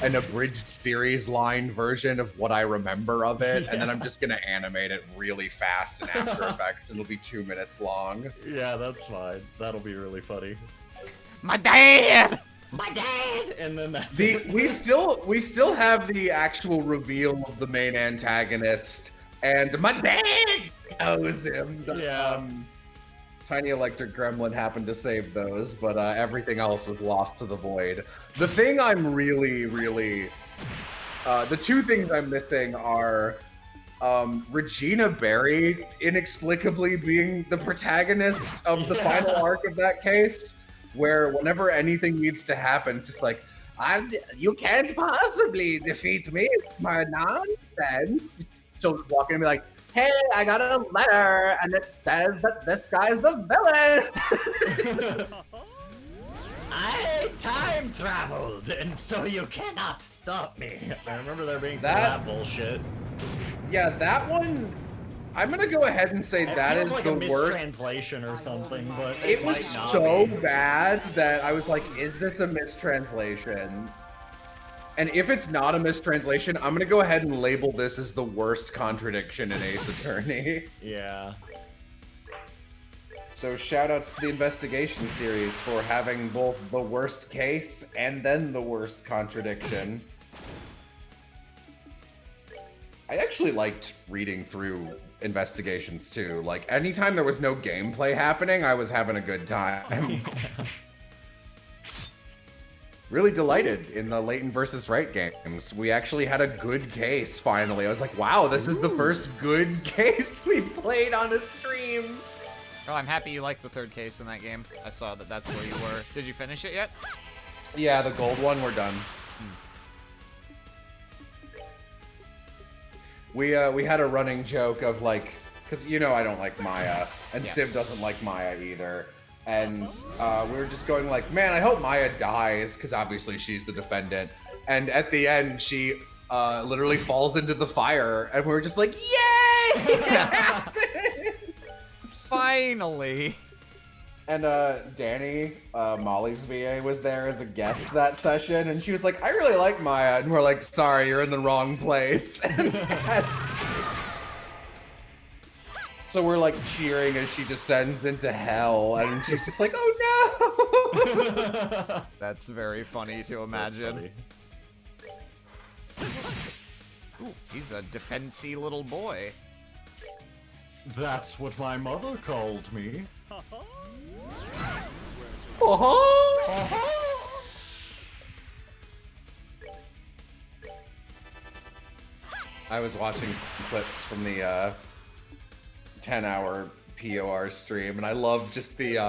an abridged series line version of what I remember of it, and then I'm just gonna animate it really fast in After Effects. It'll be 2 minutes long. Yeah, that's fine. That'll be really funny. My dad! My dad! And then that's We still have the actual reveal of the main antagonist, and my dad knows him. Tiny Electric Gremlin happened to save those, but everything else was lost to the void. The thing I'm really, the two things I'm missing are Regina Berry inexplicably being the protagonist of the final arc of that case, where whenever anything needs to happen, it's just like, you can't possibly defeat me with my nonsense. She'll walk in and be like, hey, I got a letter, and it says that this guy's the villain. I time traveled, and so you cannot stop me. I remember there being some of that bullshit. Yeah, that one, I'm gonna go ahead and say that is like the a worst. mistranslation or something, but It was might not so be. bad that I was like, is this a mistranslation? And if it's not a mistranslation, I'm gonna go ahead and label this as the worst contradiction in Ace Attorney. Yeah. So shoutouts to the investigation series for having both the worst case and then the worst contradiction. I actually liked reading through investigations too. Like anytime there was no gameplay happening, I was having a good time. Really delighted in the Leighton versus Wright games. We actually had a good case finally. I was like, wow, this is the first good case we've played on a stream. Oh, I'm happy you liked the third case in that game. I saw that that's where you were. Did you finish it yet? Yeah, the gold one, we're done. We had a running joke of like, because you know I don't like Maya, and Civ doesn't like Maya either. And we were just going like, man, I hope Maya dies, because obviously she's the defendant. And at the end, she literally falls into the fire, and we were just like, yay! Finally. And Danny, Molly's VA, was there as a guest that session, and she was like, I really like Maya. And we're like, sorry, you're in the wrong place. So we're like cheering as she descends into hell, and she's just like, oh no! That's very funny to imagine. Ooh, he's a defensy little boy. That's what my mother called me. I was watching some clips from the 10-hour POR stream, and I love just the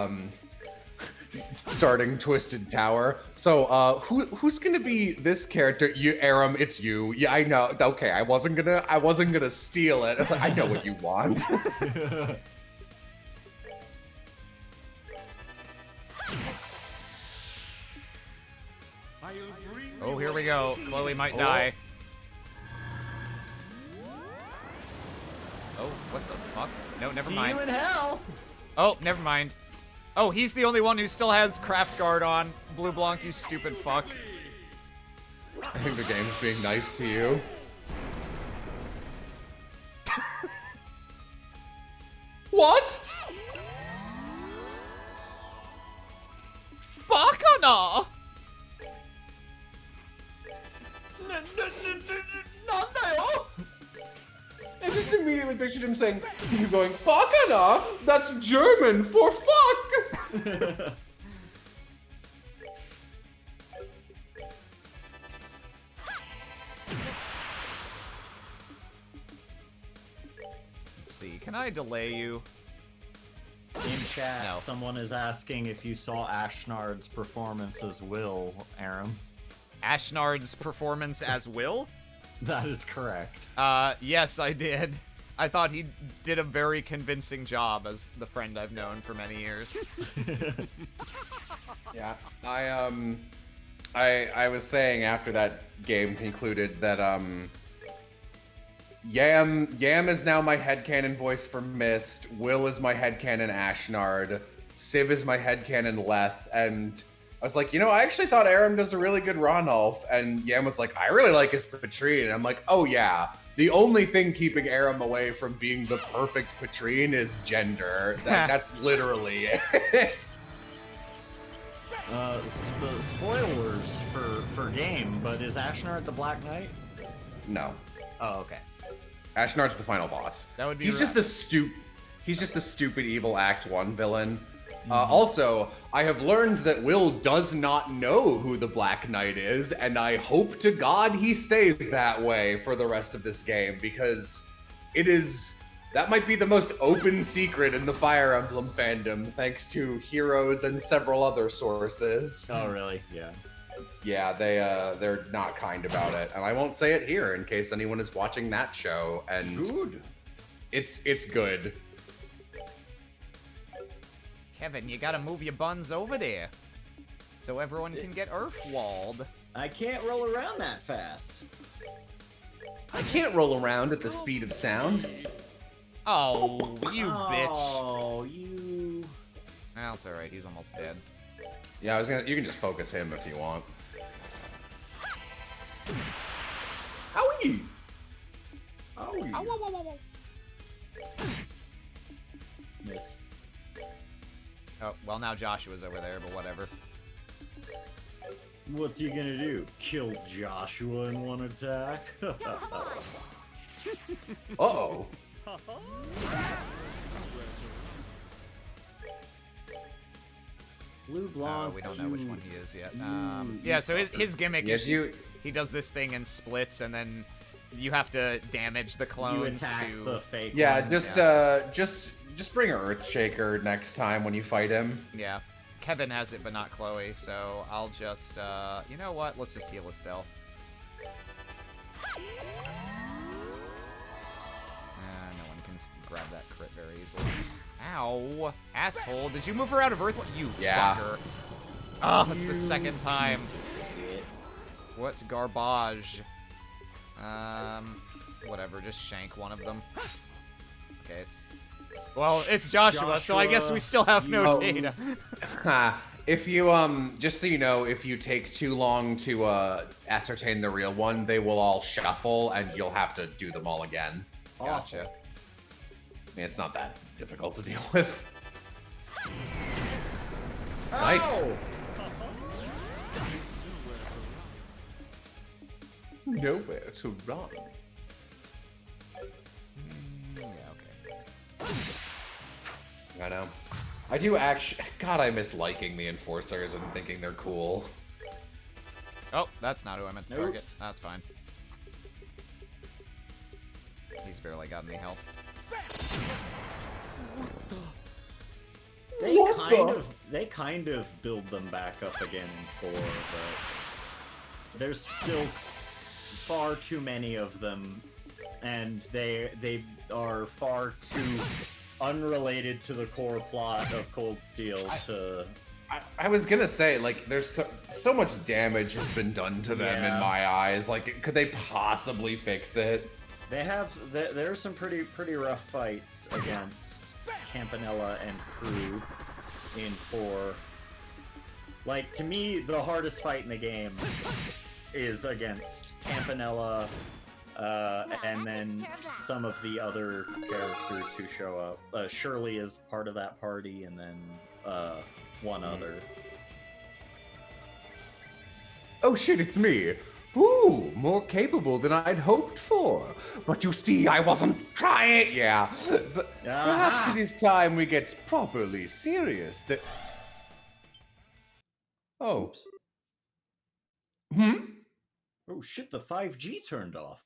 starting Twisted Tower. So, who's gonna be this character? You, Aram, it's you. Yeah, I know. Okay, I wasn't gonna steal it. I was like, I know what you want. Oh, here we go. Chloe might die. Oh, what the fuck? No, never mind. See you in hell. Oh, never mind. Oh, he's the only one who still has Craft Guard on. Blue Blanc, you stupid fuck. I think the game's being nice to you. What? Bakana! I just immediately pictured him saying, you going, Bakana? That's German for fuck! Let's see, can I delay you? In chat, No. someone is asking if you saw Ashnard's performance as Will, Aram. Ashnard's performance as Will? That is correct. Yes, I did. I thought he did a very convincing job as the friend I've known for many years. Yeah, I was saying after that game concluded that, Yam is now my headcanon voice for Mist, Will is my headcanon Ashnard, Civ is my headcanon Leth, and I was like, you know, I actually thought Aram does a really good Ronolf, and Yam was like, I really like his Patrine, and I'm like, oh yeah, the only thing keeping Aram away from being the perfect Patrine is gender. That's literally it. Spoilers for game, but is Ashnard the Black Knight? No. Oh, okay. Ashnard's the final boss. That would be He's just the stupid evil Act 1 villain. Also, I have learned that Will does not know who the Black Knight is, and I hope to God he stays that way for the rest of this game, because that might be the most open secret in the Fire Emblem fandom, thanks to Heroes and several other sources. Oh, really? Yeah. Yeah, they're not kind about it, and I won't say it here in case anyone is watching that show. And Good. It's good. Kevin, you gotta move your buns over there. So everyone can get earth-walled. I can't roll around that fast. I can't roll around at the speed of sound. Oh, you bitch. Oh, you. Nah, it's alright, he's almost dead. Yeah, you can just focus him if you want. Owie! Owie! Ow, ow, ow, ow, ow. Miss. Oh, well now Joshua's over there, but whatever. What's he gonna do? Kill Joshua in one attack? Uh-oh. Blue Blanc. We don't know which one he is yet. Yeah, so his gimmick Yes, is he does this thing in splits, and then you have to damage the You clones attack to... the fake Yeah, one. just bring an Earthshaker next time when you fight him. Yeah. Kevin has it, but not Chloe, so I'll just, you know what? Let's just heal Estelle. No one can grab that crit very easily. Ow! Asshole, did you move her out of Earth? You Yeah. fucker. Oh, it's the second time. What's garbage? Whatever, just shank one of them. Okay, well, it's Joshua, so I guess we still have no Oh. data. If you, just so you know, if you take too long to, ascertain the real one, they will all shuffle, and you'll have to do them all again. Gotcha. I mean, it's not that difficult to deal with. Nice. Ow! Nowhere to run. Yeah, okay. I know. I do actually... God, I miss liking the Enforcers and thinking they're cool. Oh, that's not who I meant to target. Oops. That's fine. He's barely got any health. They kind of build them back up again in 4, but there's still far too many of them, and they are far too unrelated to the core plot of Cold Steel to... I was gonna say, like, there's so much damage has been done to them in my eyes. Like, could they possibly fix it? There are some pretty rough fights against Campanella and crew in 4. Like, to me, the hardest fight in the game is against Campanella, and then some of the other characters who show up. Shirley is part of that party, and then one other. Oh shit, it's me. Ooh, more capable than I'd hoped for. But you see, I wasn't trying. Yeah, but perhaps it is time we get properly serious. Oh. Oops. Hmm? Oh shit, the 5G turned off.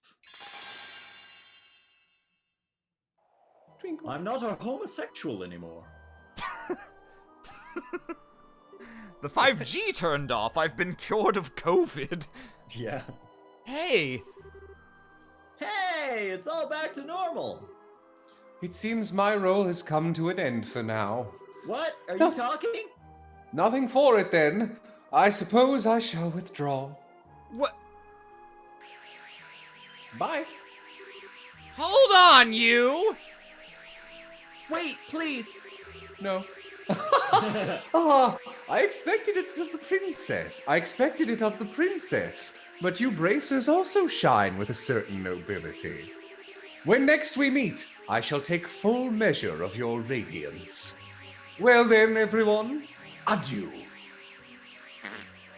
Twinkle. I'm not a homosexual anymore. The 5G turned off. I've been cured of COVID. Yeah. Hey! Hey, it's all back to normal. It seems my role has come to an end for now. What? Are you talking? Nothing for it then. I suppose I shall withdraw. What? Bye. Hold on, you! Wait, please. No. I expected it of the princess. But you bracers also shine with a certain nobility. When next we meet, I shall take full measure of your radiance. Well then, everyone, adieu.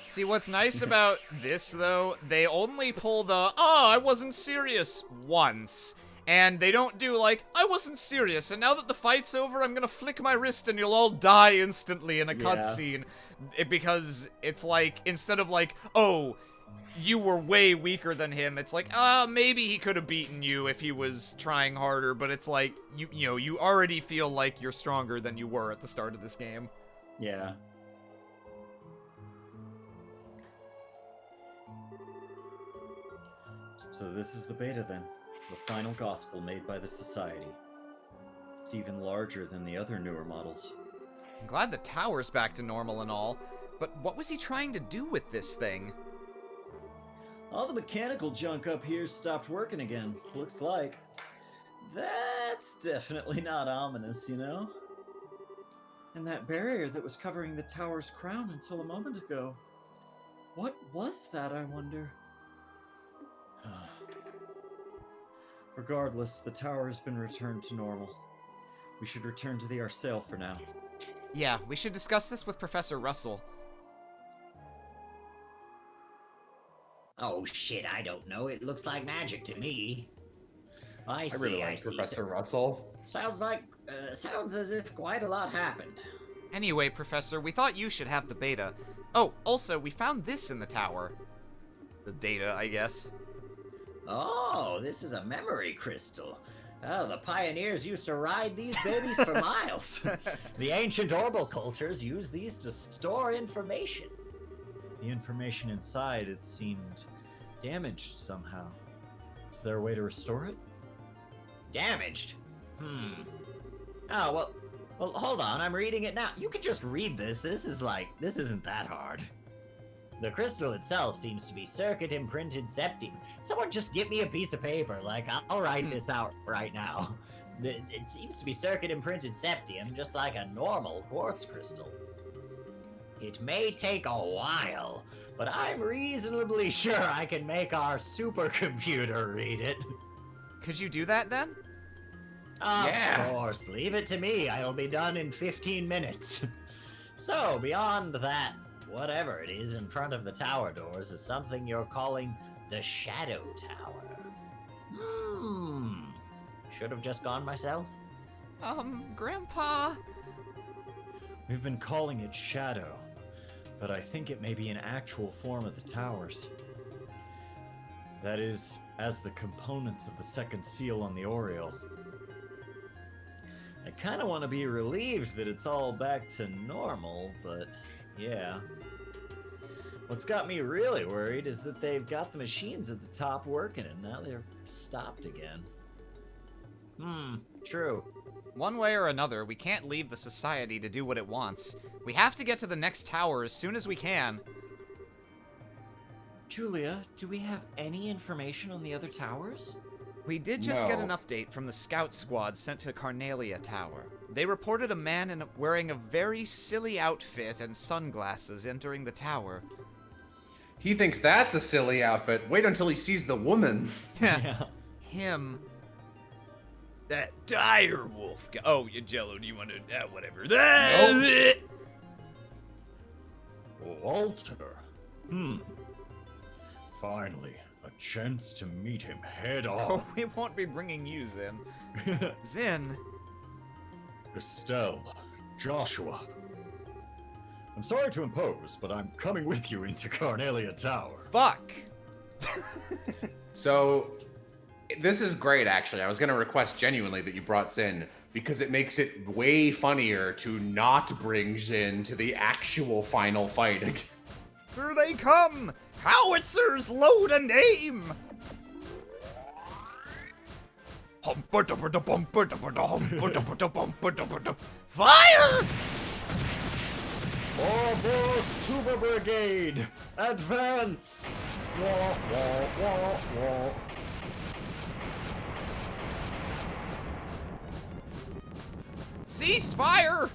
See, what's nice about this, though, they only pull the, I wasn't serious once. And they don't do, like, I wasn't serious, and now that the fight's over, I'm gonna flick my wrist and you'll all die instantly in a cutscene. Because it's like, instead of like, oh, you were way weaker than him, it's like, maybe he could have beaten you if he was trying harder, but it's like, you know, you already feel like you're stronger than you were at the start of this game. Yeah. So this is the beta then. The final gospel made by the Society. It's even larger than the other newer models. I'm glad the tower's back to normal and all, but what was he trying to do with this thing? All the mechanical junk up here stopped working again, looks like. That's definitely not ominous, you know? And that barrier that was covering the tower's crown until a moment ago. What was that, I wonder? Regardless, the tower has been returned to normal. We should return to the Arsail for now. Yeah, we should discuss this with Professor Russell. Oh shit, I don't know. It looks like magic to me. I see, really like Professor Russell. Sounds as if quite a lot happened. Anyway, Professor, we thought you should have the beta. Oh, also, we found this in the tower. The data, I guess. Oh, this is a memory crystal. Oh, the pioneers used to ride these babies for miles. The ancient orbital cultures used these to store information. The information inside, it seemed damaged somehow. Is there a way to restore it? Damaged? Oh, well, hold on, I'm reading it now. You could just read this. This isn't that hard. The crystal itself seems to be circuit imprinted septium. Someone just get me a piece of paper, like, I'll write this out right now. It seems to be circuit imprinted septium, just like a normal quartz crystal. It may take a while, but I'm reasonably sure I can make our supercomputer read it. Could you do that then? Of course, leave it to me. I'll be done in 15 minutes. So, beyond that, whatever it is in front of the tower doors is something you're calling the Shadow Tower. Should have just gone myself. Grandpa? We've been calling it Shadow, but I think it may be an actual form of the towers. That is, as the components of the second seal on the Oriole. I kind of want to be relieved that it's all back to normal, but yeah. What's got me really worried is that they've got the machines at the top working and now they're stopped again. True. One way or another, we can't leave the society to do what it wants. We have to get to the next tower as soon as we can. Julia, do we have any information on the other towers? We did just get an No. update from the scout squad sent to Carnelia Tower. They reported a man wearing a very silly outfit and sunglasses entering the tower. He thinks that's a silly outfit. Wait until he sees the woman. Yeah. Him. That dire wolf guy. Oh, you Jello, do you want to... whatever. Walter. Finally, a chance to meet him head on. Oh, we won't be bringing you, Zin. Zin. Estelle, Joshua. I'm sorry to impose, but I'm coming with you into Carnelia Tower. Fuck. So, this is great, actually. I was going to request genuinely that you brought Zin, because it makes it way funnier to not bring Zin to the actual final fight. Here they come! Howitzers, load and aim! Fire! Ouroboros Tuba Brigade! Advance! Wah, wah, wah, wah. Cease fire!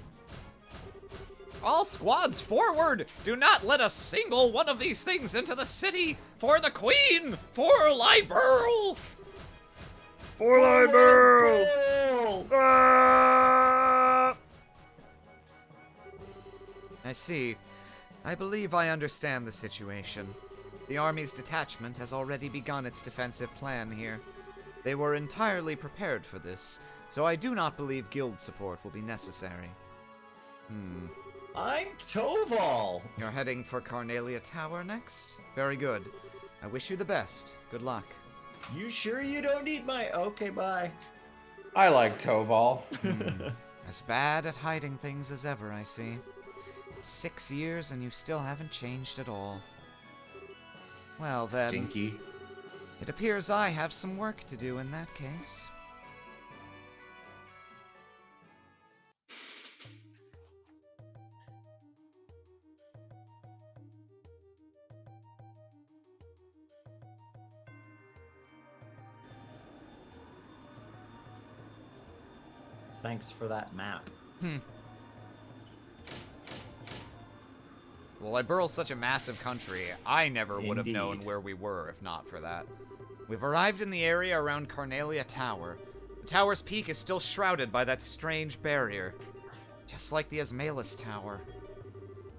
All squads forward! Do not let a single one of these things into the city! For the Queen! For Liberl! For Liberl! Ah! I see. I believe I understand the situation. The army's detachment has already begun its defensive plan here. They were entirely prepared for this, so I do not believe guild support will be necessary. I'm Toval! You're heading for Carnelia Tower next? Very good. I wish you the best. Good luck. You sure you don't need my... Okay, bye. I like Toval. As bad at hiding things as ever, I see. 6 years and you still haven't changed at all. Well then, Stinky. it appears I have some work to do in that case. Thanks for that map. Well, Liberl's such a massive country, I never would have known Indeed. where we were if not for that. We've arrived in the area around Carnelia Tower. The tower's peak is still shrouded by that strange barrier. Just like the Asmalis Tower.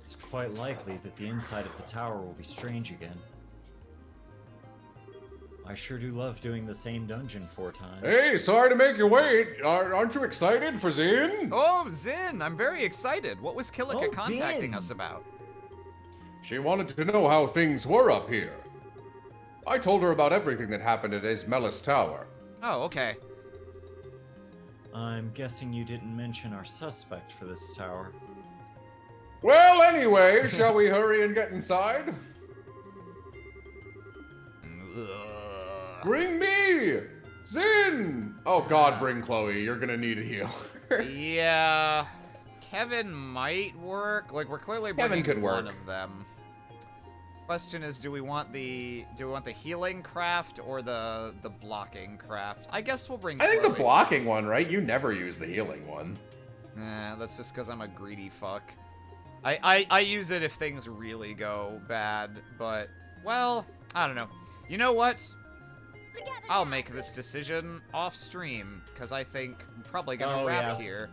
It's quite likely that the inside of the tower will be strange again. I sure do love doing the same dungeon 4 times. Hey, sorry to make you wait. Aren't you excited for Zin? Oh, Zin! I'm very excited. What was Kilika Oh, contacting Bin. us about? She wanted to know how things were up here. I told her about everything that happened at Asmelis Tower. Oh, okay. I'm guessing you didn't mention our suspect for this tower. Well, anyway, shall we hurry and get inside? Bring me! Zin! Oh god, bring Chloe. You're gonna need a heal. Yeah, Kevin might work. Like, we're clearly Kevin bringing could one work. of them. Question is, do we want the healing craft or the blocking craft? I guess we'll bring I think the Chloe. blocking one, right? You never use the healing one. Nah, that's just because I'm a greedy fuck. I use it if things really go bad, but, well, I don't know. You know what? I'll make this decision off stream, because I think I'm probably gonna wrap here.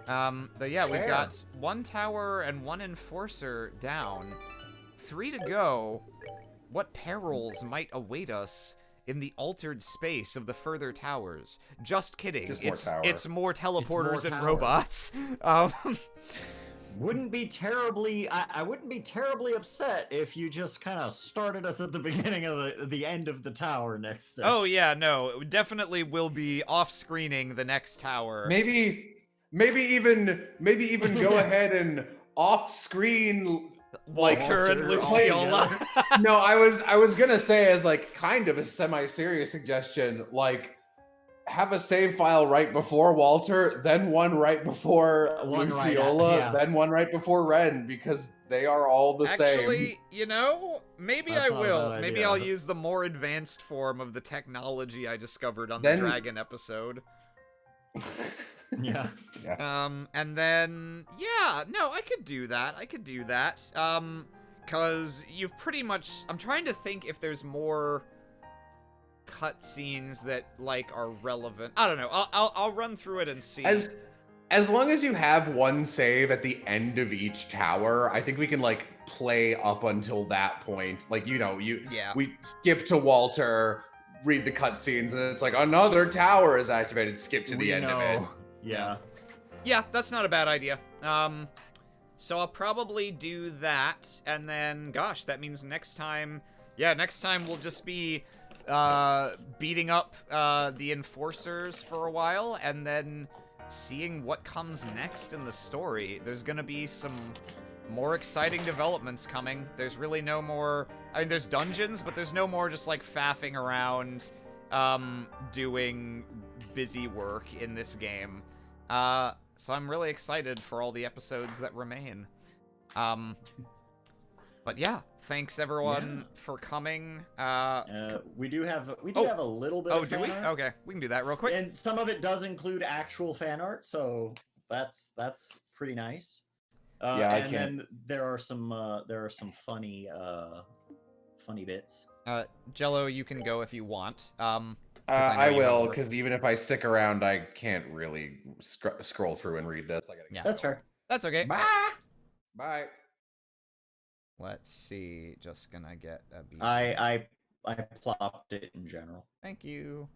But yeah, we've Fair. got 1 tower and 1 enforcer down. 3 to go. What perils might await us in the altered space of the further towers? Just kidding. Just more tower. It's more teleporters and tower. robots. Wouldn't be terribly. I wouldn't be terribly upset if you just kind of started us at the beginning of the end of the tower next. Oh yeah, no, it definitely will be off-screening the next tower. Maybe maybe even go ahead and off-screen Walter and Luciola. No, I was gonna say as like kind of a semi-serious suggestion, like have a save file right before Walter, then one right before One right Luciola, yeah. then one right before Ren, because they are all the same. Actually, you know, maybe That's I not a will. bad Maybe idea. I'll use the more advanced form of the technology I discovered on the Then- Dragon episode. Yeah. And then, yeah, no, I could do that. Cause you've pretty much, I'm trying to think if there's more cutscenes that, like, are relevant. I don't know, I'll run through it and see. As long as you have one save at the end of each tower, I think we can like play up until that point. Like, you know, we skip to Walter, read the cutscenes, and then it's like another tower is activated, skip to the end of it. Yeah. Yeah, that's not a bad idea. So I'll probably do that, and then, gosh, that means next time we'll just be beating up the enforcers for a while, and then seeing what comes next in the story. There's gonna be some more exciting developments coming. There's really no more, I mean, there's dungeons, but there's no more just like faffing around doing busy work in this game. So I'm really excited for all the episodes that remain. But yeah, thanks everyone for coming. We do have a little bit. Oh, of do we? fan art. Okay, we can do that real quick. And some of it does include actual fan art, so that's pretty nice. Then there are some funny bits. Jello, you can go if you want. I will, because even if I stick around, I can't really scroll through and read this. I gotta That's fair. That's okay. Bye. Let's see. Just gonna get a beat. I plopped it in general. Thank you.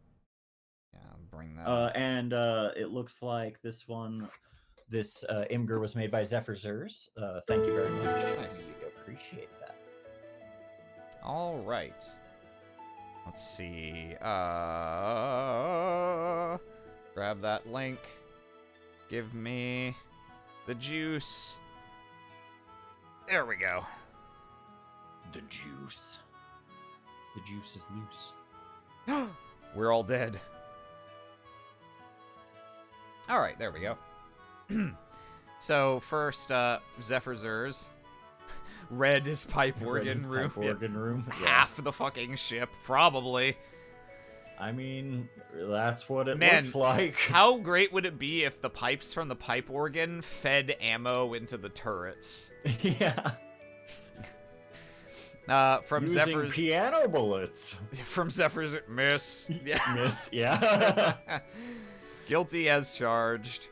Yeah, I'll bring that. And it looks like this Imgur was made by Zephyr Zers. Thank you very much. Nice. We appreciate that. All right. Let's see. Grab that link. Give me the juice. There we go. The juice. The juice is loose. We're all dead. All right, there we go. So first, Zephyr Zers. Red is pipe organ room. Half the fucking ship, probably. I mean, that's what it Man, looks like. How great would it be if the pipes from the pipe organ fed ammo into the turrets? Yeah. From Using Zephyr's piano bullets. From Zephyr's miss. Yeah. Miss, yeah. Guilty as charged.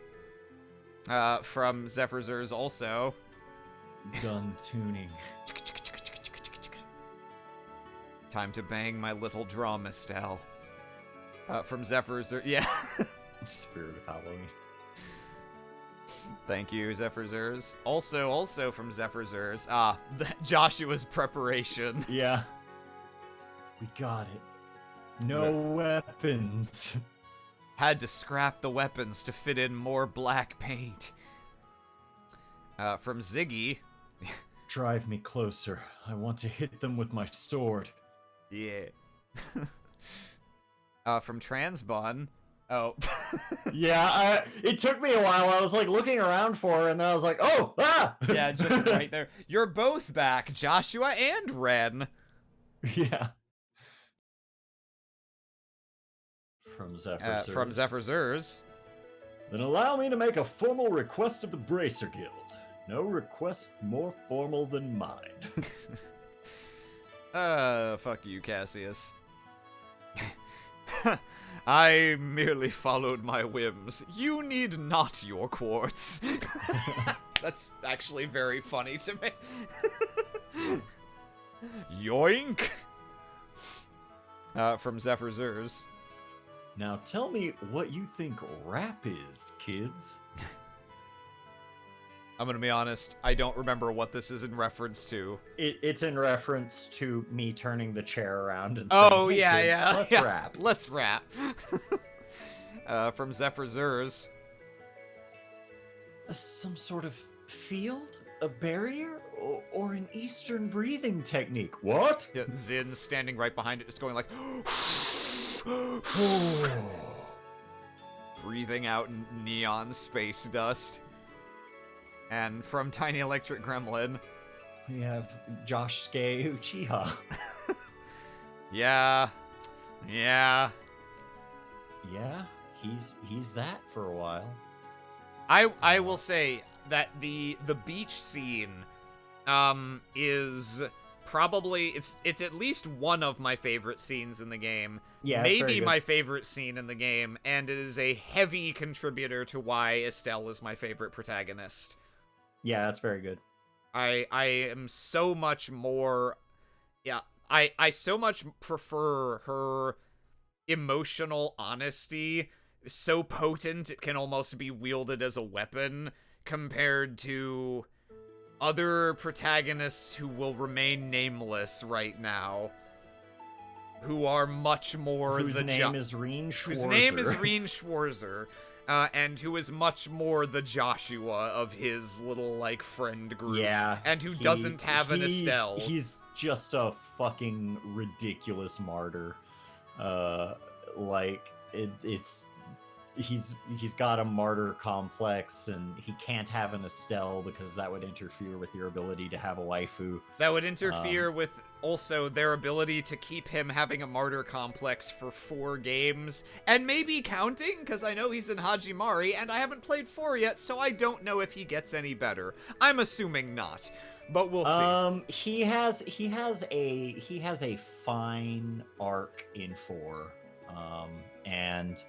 From Zephyr Zers also. Gun tuning. Time to bang my little drum, Estelle. From Zephyr Zers, yeah. Spirit of Halloween. Thank you, Zephyr Zers. Also from Zephyr Zers. Joshua's preparation. Yeah. We got it. No weapons. Had to scrap the weapons to fit in more black paint. From Ziggy. Drive me closer. I want to hit them with my sword. Yeah. From Transbon. Oh. Yeah, it took me a while. I was like looking around for her, and then I was like, oh, ah! Yeah, just right there. You're both back, Joshua and Ren. Yeah. From Zephyr Zers. From Zephyr Zers. Then allow me to make a formal request of the Bracer Guild. No request more formal than mine. Fuck you, Cassius. I merely followed my whims. You need not your quartz. That's actually very funny to me. Yoink! From Zephyr Zers. Now tell me what you think rap is, kids. I'm gonna be honest, I don't remember what this is in reference to. It's in reference to me turning the chair around and oh, saying, hey, kids, let's rap. Let's rap. From Zephyr Zers. some sort of field, a barrier, or an Eastern breathing technique. What? Yeah, Zin's standing right behind it, just going like, breathing out neon space dust. And from Tiny Electric Gremlin, We have Joshsuke Uchiha. yeah, Yeah, he's that for a while. I will say that the beach scene is probably it's at least one of my favorite scenes in the game. Yeah, it's very maybe good. my favorite scene in the game, and it is a heavy contributor to why Estelle is my favorite protagonist. Yeah, that's very good. I am so much more I so much prefer her emotional honesty, so potent it can almost be wielded as a weapon, compared to other protagonists who will remain nameless right now, who are much more Whose name is Reen Schwarzer. whose name is Reen Schwarzer, and who is much more the Joshua of his little, like, friend group. Yeah. And who doesn't have an Estelle. He's just a fucking ridiculous martyr. He's got a martyr complex, and he can't have an Estelle because that would interfere with your ability to have a waifu. That would interfere with also their ability to keep him having a martyr complex for 4 games, and maybe counting, because I know he's in Hajimari, and I haven't played 4 yet, so I don't know if he gets any better. I'm assuming not, but we'll see. He has a fine arc in 4, and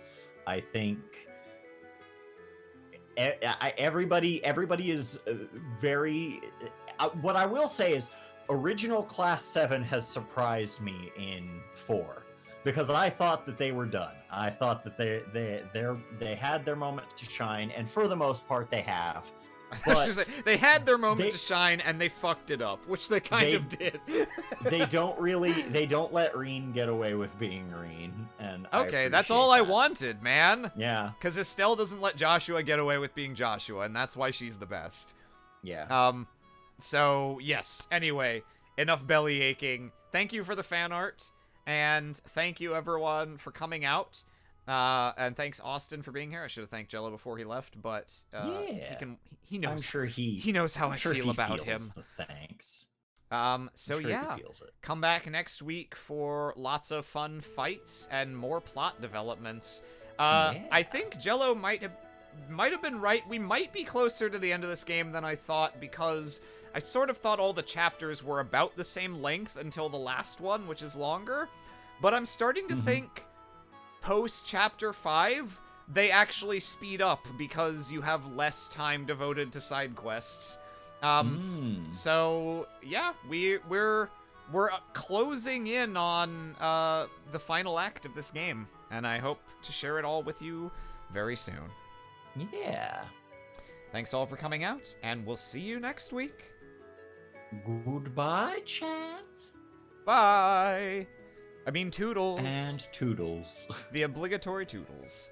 I think everybody is very. What I will say is, original Class 7 has surprised me in 4, because I thought that they were done. I thought that they had their moment to shine, and for the most part, they have. But they had their moment to shine, and they fucked it up, which they kind of did. they don't let Reen get away with being Reen, and okay, that's all I wanted, man. Yeah, because Estelle doesn't let Joshua get away with being Joshua, and that's why she's the best. Yeah. So yes. Anyway, enough belly aching. Thank you for the fan art, and thank you everyone for coming out. And thanks Austin for being here. I should have thanked Jello before he left, but he knows. I'm sure he knows how I feel about him. The thanks. So yeah, come back next week for lots of fun fights and more plot developments. I think Jello might have been right. We might be closer to the end of this game than I thought, because I sort of thought all the chapters were about the same length until the last one, which is longer. But I'm starting to think post chapter 5 they actually speed up because you have less time devoted to side quests. So yeah, we're closing in on the final act of this game, and I hope to share it all with you very soon. Yeah. Thanks all for coming out, and we'll see you next week. Goodbye, chat. Bye. I mean, toodles. And toodles. The obligatory toodles.